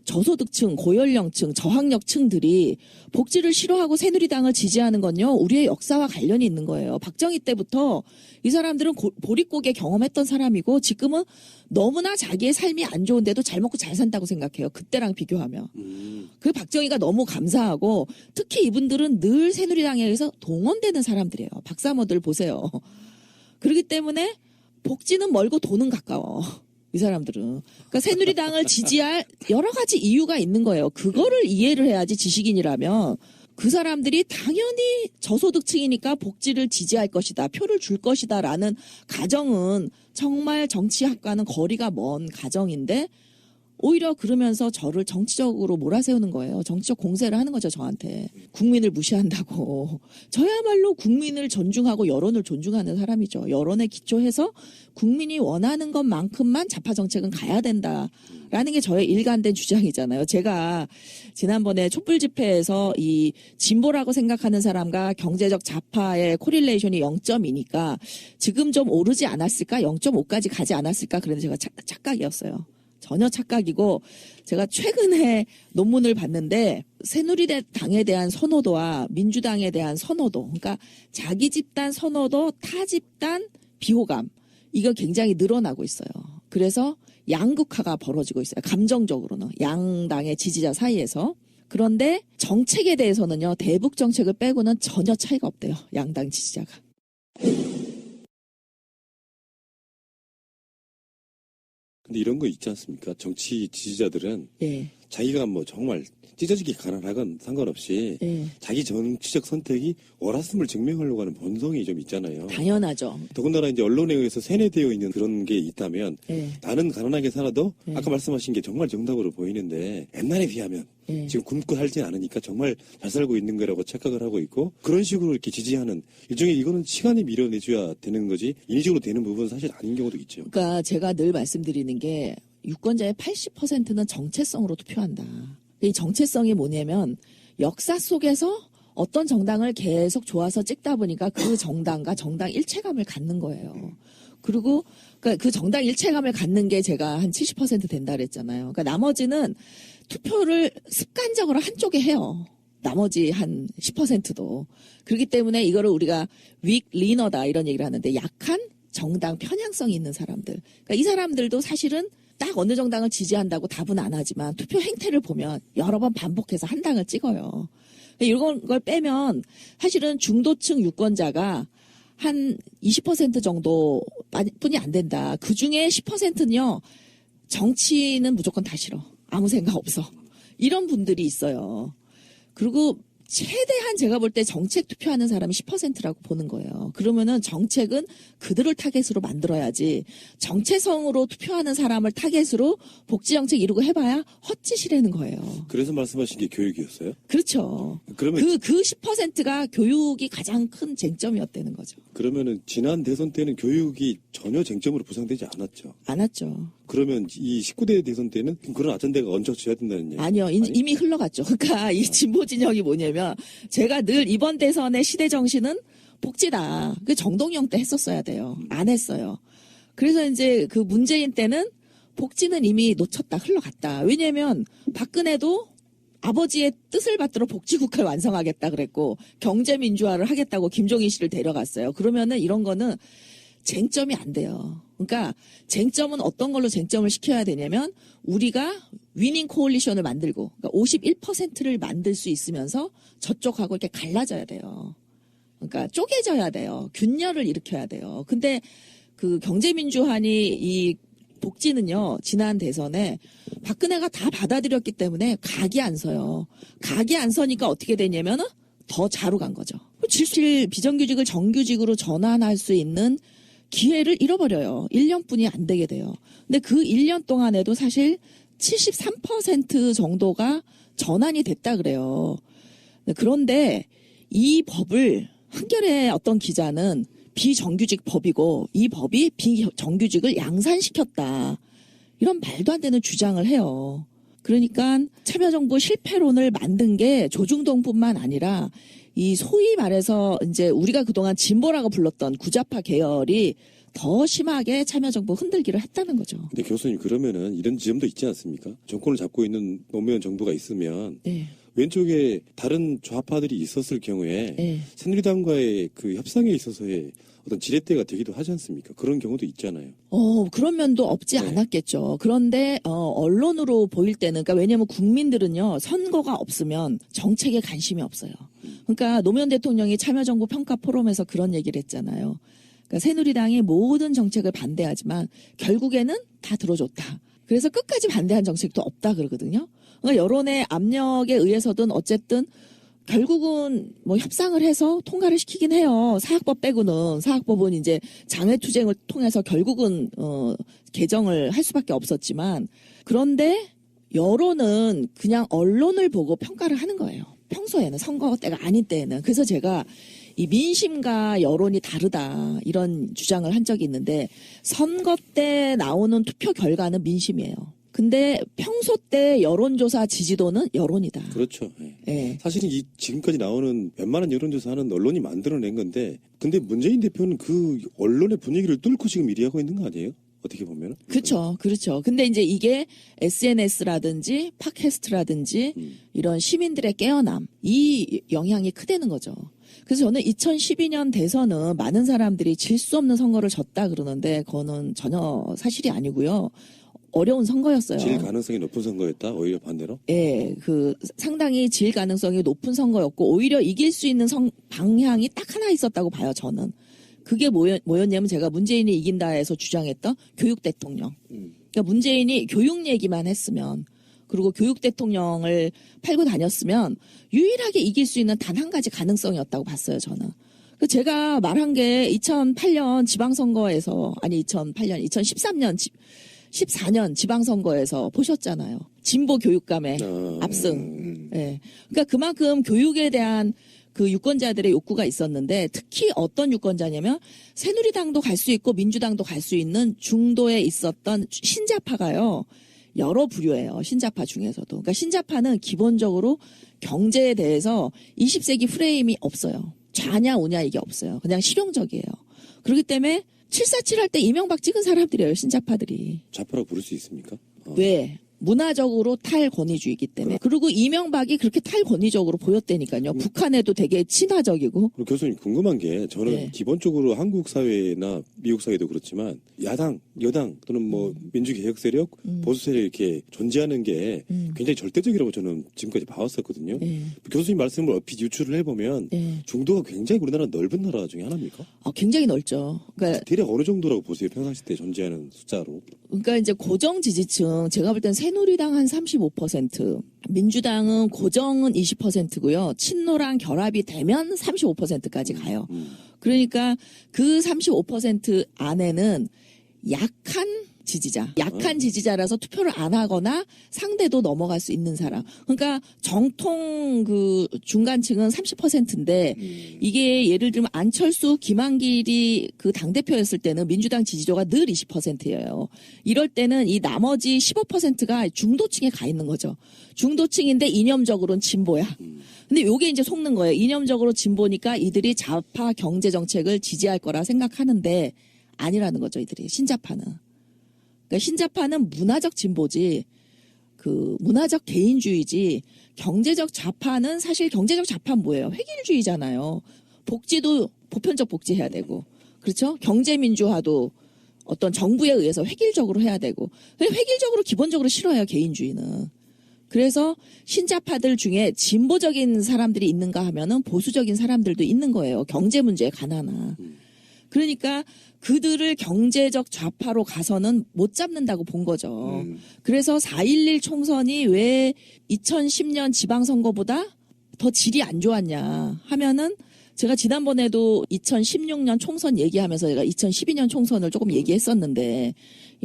저소득층, 고연령층, 저학력층들이 복지를 싫어하고 새누리당을 지지하는 건요. 우리의 역사와 관련이 있는 거예요. 박정희 때부터 이 사람들은 보릿고개 경험했던 사람이고 지금은 너무나 자기의 삶이 안 좋은데도 잘 먹고 잘 산다고 생각해요. 그때랑 비교하면. 그 박정희가 너무 감사하고 특히 이분들은 늘 새누리당에 의해서 동원되는 사람들이에요. 박사모들 보세요. 그렇기 때문에 복지는 멀고 돈은 가까워. 이 사람들은. 그러니까 새누리당을 지지할 여러 가지 이유가 있는 거예요. 그거를 이해를 해야지 지식인이라면 그 사람들이 당연히 저소득층이니까 복지를 지지할 것이다. 표를 줄 것이다. 라는 가정은 정말 정치학과는 거리가 먼 가정인데 오히려 그러면서 저를 정치적으로 몰아세우는 거예요. 정치적 공세를 하는 거죠, 저한테. 국민을 무시한다고. 저야말로 국민을 존중하고 여론을 존중하는 사람이죠. 여론에 기초해서 국민이 원하는 것만큼만 좌파 정책은 가야 된다라는 게 저의 일관된 주장이잖아요. 제가 지난번에 촛불 집회에서 이 진보라고 생각하는 사람과 경제적 좌파의 코릴레이션이 0.2니까 지금 좀 오르지 않았을까? 0.5까지 가지 않았을까? 그런데 제가 착각이었어요. 전혀 착각이고 제가 최근에 논문을 봤는데 새누리당에 대한 선호도와 민주당에 대한 선호도 그러니까 자기 집단 선호도 타 집단 비호감 이거 굉장히 늘어나고 있어요. 그래서 양극화가 벌어지고 있어요. 감정적으로는 양당의 지지자 사이에서. 그런데 정책에 대해서는요. 대북 정책을 빼고는 전혀 차이가 없대요. 양당 지지자가. 근데 이런 거 있지 않습니까? 정치 지지자들은 예. 자기가 뭐 정말 찢어지게 가난하건 상관없이 예. 자기 정치적 선택이 옳았음을 증명하려고 하는 본성이 좀 있잖아요. 당연하죠. 더군다나 이제 언론에 의해서 세뇌되어 있는 그런 게 있다면 예. 나는 가난하게 살아도 예. 아까 말씀하신 게 정말 정답으로 보이는데 옛날에 비하면 예. 지금 굶고 살진 않으니까 정말 잘 살고 있는 거라고 착각을 하고 있고 그런 식으로 이렇게 지지하는 일종의 이거는 시간이 밀어내줘야 되는 거지 인위적으로 되는 부분은 사실 아닌 경우도 있죠. 그러니까 제가 늘 말씀드리는 게 유권자의 80%는 정체성으로 투표한다. 이 정체성이 뭐냐면 역사 속에서 어떤 정당을 계속 좋아서 찍다 보니까 그 정당과 정당 일체감을 갖는 거예요. 그리고 그 정당 일체감을 갖는 게 제가 한 70% 된다 그랬잖아요. 그러니까 나머지는 투표를 습관적으로 한쪽에 해요. 나머지 한 10%도. 그렇기 때문에 이거를 우리가 weak leaner다 이런 얘기를 하는데 약한 정당 편향성이 있는 사람들. 그러니까 이 사람들도 사실은 딱 어느 정당을 지지한다고 답은 안 하지만 투표 행태를 보면 여러 번 반복해서 한 당을 찍어요. 이런 걸 빼면 사실은 중도층 유권자가 한 20% 정도 뿐이 안 된다. 그중에 10%는요. 정치는 무조건 다 싫어. 아무 생각 없어. 이런 분들이 있어요. 그리고 최대한 제가 볼 때 정책 투표하는 사람이 10%라고 보는 거예요. 그러면은 정책은 그들을 타겟으로 만들어야지 정체성으로 투표하는 사람을 타겟으로 복지정책 이루고 해봐야 헛짓이라는 거예요. 그래서 말씀하신 게 교육이었어요? 그렇죠. 그러면 그 10%가 교육이 가장 큰 쟁점이었다는 거죠. 그러면은 지난 대선 때는 교육이 전혀 쟁점으로 부상되지 않았죠. 안 왔죠. 그러면 이 19대 대선 때는 그런 아젠다가 얹혀져야 된다는 얘기. 아니요. 이미 흘러갔죠. 그러니까 이 진보 진영이 뭐냐면 제가 늘 이번 대선의 시대 정신은 복지다. 그 정동영 때 했었어야 돼요. 안 했어요. 그래서 이제 그 문재인 때는 복지는 이미 놓쳤다. 흘러갔다. 왜냐면 박근혜도 아버지의 뜻을 받들어 복지국가를 완성하겠다 그랬고 경제민주화를 하겠다고 김종인 씨를 데려갔어요. 그러면은 이런 거는 쟁점이 안 돼요. 그러니까 쟁점은 어떤 걸로 쟁점을 시켜야 되냐면 우리가 위닝 코올리션을 만들고 그러니까 51%를 만들 수 있으면서 저쪽하고 이렇게 갈라져야 돼요. 그러니까 쪼개져야 돼요. 균열을 일으켜야 돼요. 근데 그 경제민주화니 이 복지는요, 지난 대선에 박근혜가 다 받아들였기 때문에 각이 안 서요. 각이 안 서니까 어떻게 되냐면은 더 자로 간 거죠. 질질 비정규직을 정규직으로 전환할 수 있는 기회를 잃어버려요. 1년뿐이 안 되게 돼요. 근데 그 1년 동안에도 사실 73% 정도가 전환이 됐다 그래요. 그런데 이 법을 한겨레 어떤 기자는 비정규직 법이고 이 법이 비정규직을 양산시켰다. 이런 말도 안 되는 주장을 해요. 그러니까 참여정부 실패론을 만든 게 조중동뿐만 아니라 이 소위 말해서 이제 우리가 그동안 진보라고 불렀던 구좌파 계열이 더 심하게 참여정부 흔들기를 했다는 거죠. 근데 교수님 그러면은 이런 지점도 있지 않습니까? 정권을 잡고 있는 노무현 정부가 있으면 네. 왼쪽에 다른 좌파들이 있었을 경우에 네. 새누리당과의 그 협상에 있어서의 어떤 지렛대가 되기도 하지 않습니까? 그런 경우도 있잖아요. 그런 면도 없지 네. 않았겠죠. 그런데 언론으로 보일 때는, 그러니까 왜냐하면 국민들은요, 선거가 없으면 정책에 관심이 없어요. 그러니까 노무현 대통령이 참여정부 평가 포럼에서 그런 얘기를 했잖아요. 그러니까 새누리당이 모든 정책을 반대하지만 결국에는 다 들어줬다. 그래서 끝까지 반대한 정책도 없다 그러거든요. 그러니까 여론의 압력에 의해서든 어쨌든 결국은 뭐 협상을 해서 통과를 시키긴 해요. 사학법 빼고는. 사학법은 이제 장외투쟁을 통해서 결국은 개정을 할 수밖에 없었지만, 그런데 여론은 그냥 언론을 보고 평가를 하는 거예요. 평소에는, 선거 때가 아닌 때에는. 그래서 제가 이 민심과 여론이 다르다 이런 주장을 한 적이 있는데, 선거 때 나오는 투표 결과는 민심이에요. 근데 평소 때 여론조사 지지도는 여론이다. 그렇죠. 예. 예. 사실은 이 지금까지 나오는 웬만한 여론조사는 언론이 만들어낸 건데, 근데 문재인 대표는 그 언론의 분위기를 뚫고 지금 1위 하고 있는 거 아니에요? 어떻게 보면? 그렇죠. 그렇죠. 근데 이제 이게 SNS라든지 팟캐스트라든지 이런 시민들의 깨어남, 이 영향이 크다는 거죠. 그래서 저는 2012년 대선은 많은 사람들이 질 수 없는 선거를 졌다 그러는데 그거는 전혀 사실이 아니고요. 어려운 선거였어요. 질 가능성이 높은 선거였다? 오히려 반대로? 예, 그 상당히 질 가능성이 높은 선거였고 오히려 이길 수 있는 방향이 딱 하나 있었다고 봐요, 저는. 그게 뭐였냐면 제가 문재인이 이긴다 해서 주장했던 교육 대통령. 그러니까 문재인이 교육 얘기만 했으면, 그리고 교육 대통령을 팔고 다녔으면 유일하게 이길 수 있는 단 한 가지 가능성이었다고 봤어요, 저는. 제가 말한 게 2008년 지방선거에서, 아니 2013년 14년 지방선거에서 보셨잖아요. 진보 교육감의 압승. 예. 그러니까 그만큼 교육에 대한 그 유권자들의 욕구가 있었는데, 특히 어떤 유권자냐면 새누리당도 갈 수 있고 민주당도 갈 수 있는 중도에 있었던 신자파가요. 여러 부류예요. 신자파 중에서도. 그러니까 신자파는 기본적으로 경제에 대해서 20세기 프레임이 없어요. 좌냐 우냐 이게 없어요. 그냥 실용적이에요. 그렇기 때문에 747 할 때 이명박 찍은 사람들이에요. 신자파들이. 좌파라고 부를 수 있습니까? 왜? 문화적으로 탈권위주의이기 때문에. 그리고 이명박이 그렇게 탈권위적으로 보였다니까요. 북한에도 되게 친화적이고. 그리고 교수님 궁금한 게, 저는 네. 기본적으로 한국 사회나 미국 사회도 그렇지만 야당, 여당 또는 뭐 민주개혁 세력, 보수 세력 이렇게 존재하는 게 굉장히 절대적이라고 저는 지금까지 봐왔었거든요. 네. 교수님 말씀을 얼핏 유추를 해보면 네. 중도가 굉장히 우리나라 넓은 나라 중에 하나입니까? 굉장히 넓죠. 그러니까 대략 어느 정도라고 보세요? 평상시 때 존재하는 숫자로. 이제 고정 지지층, 제가 볼 땐 새누리당 한 35%, 민주당은 고정은 20%고요. 친노랑 결합이 되면 35%까지 가요. 그러니까 그 35% 안에는 약한 지지자, 약한 지지자라서 투표를 안 하거나 상대도 넘어갈 수 있는 사람. 그러니까 정통 그 중간층은 30%인데 이게 예를 들면 안철수, 김한길이 그 당대표였을 때는 민주당 지지도가 늘 20%예요. 이럴 때는 이 나머지 15%가 중도층에 가 있는 거죠. 중도층인데 이념적으로는 진보야. 근데 요게 이제 속는 거예요. 이념적으로 진보니까 이들이 좌파 경제 정책을 지지할 거라 생각하는데 아니라는 거죠, 이들이. 신자파는. 그러니까 신자파는 문화적 진보지, 그 문화적 개인주의지, 경제적 좌파는 사실 경제적 좌파는 뭐예요? 획일주의잖아요. 복지도 보편적 복지해야 되고, 그렇죠? 경제민주화도 어떤 정부에 의해서 획일적으로 해야 되고, 획일적으로 기본적으로 싫어요, 개인주의는. 그래서 신자파들 중에 진보적인 사람들이 있는가 하면은 보수적인 사람들도 있는 거예요. 경제 문제에 관하나. 그러니까 그들을 경제적 좌파로 가서는 못 잡는다고 본 거죠. 그래서 4.11 총선이 왜 2010년 지방선거보다 더 질이 안 좋았냐 하면은 제가 지난번에도 2016년 총선 얘기하면서 제가 2012년 총선을 조금 얘기했었는데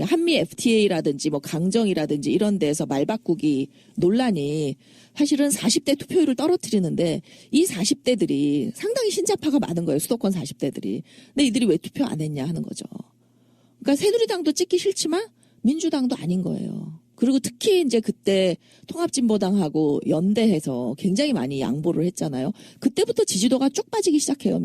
한미 FTA라든지 뭐 강정이라든지 이런 데서 말 바꾸기 논란이 사실은 40대 투표율을 떨어뜨리는데 이 40대들이 상당히 신자파가 많은 거예요. 수도권 40대들이. 근데 이들이 왜 투표 안 했냐 하는 거죠. 그러니까 새누리당도 찍기 싫지만 민주당도 아닌 거예요. 그리고 특히 이제 그때 통합진보당하고 연대해서 굉장히 많이 양보를 했잖아요. 그때부터 지지도가 쭉 빠지기 시작해요.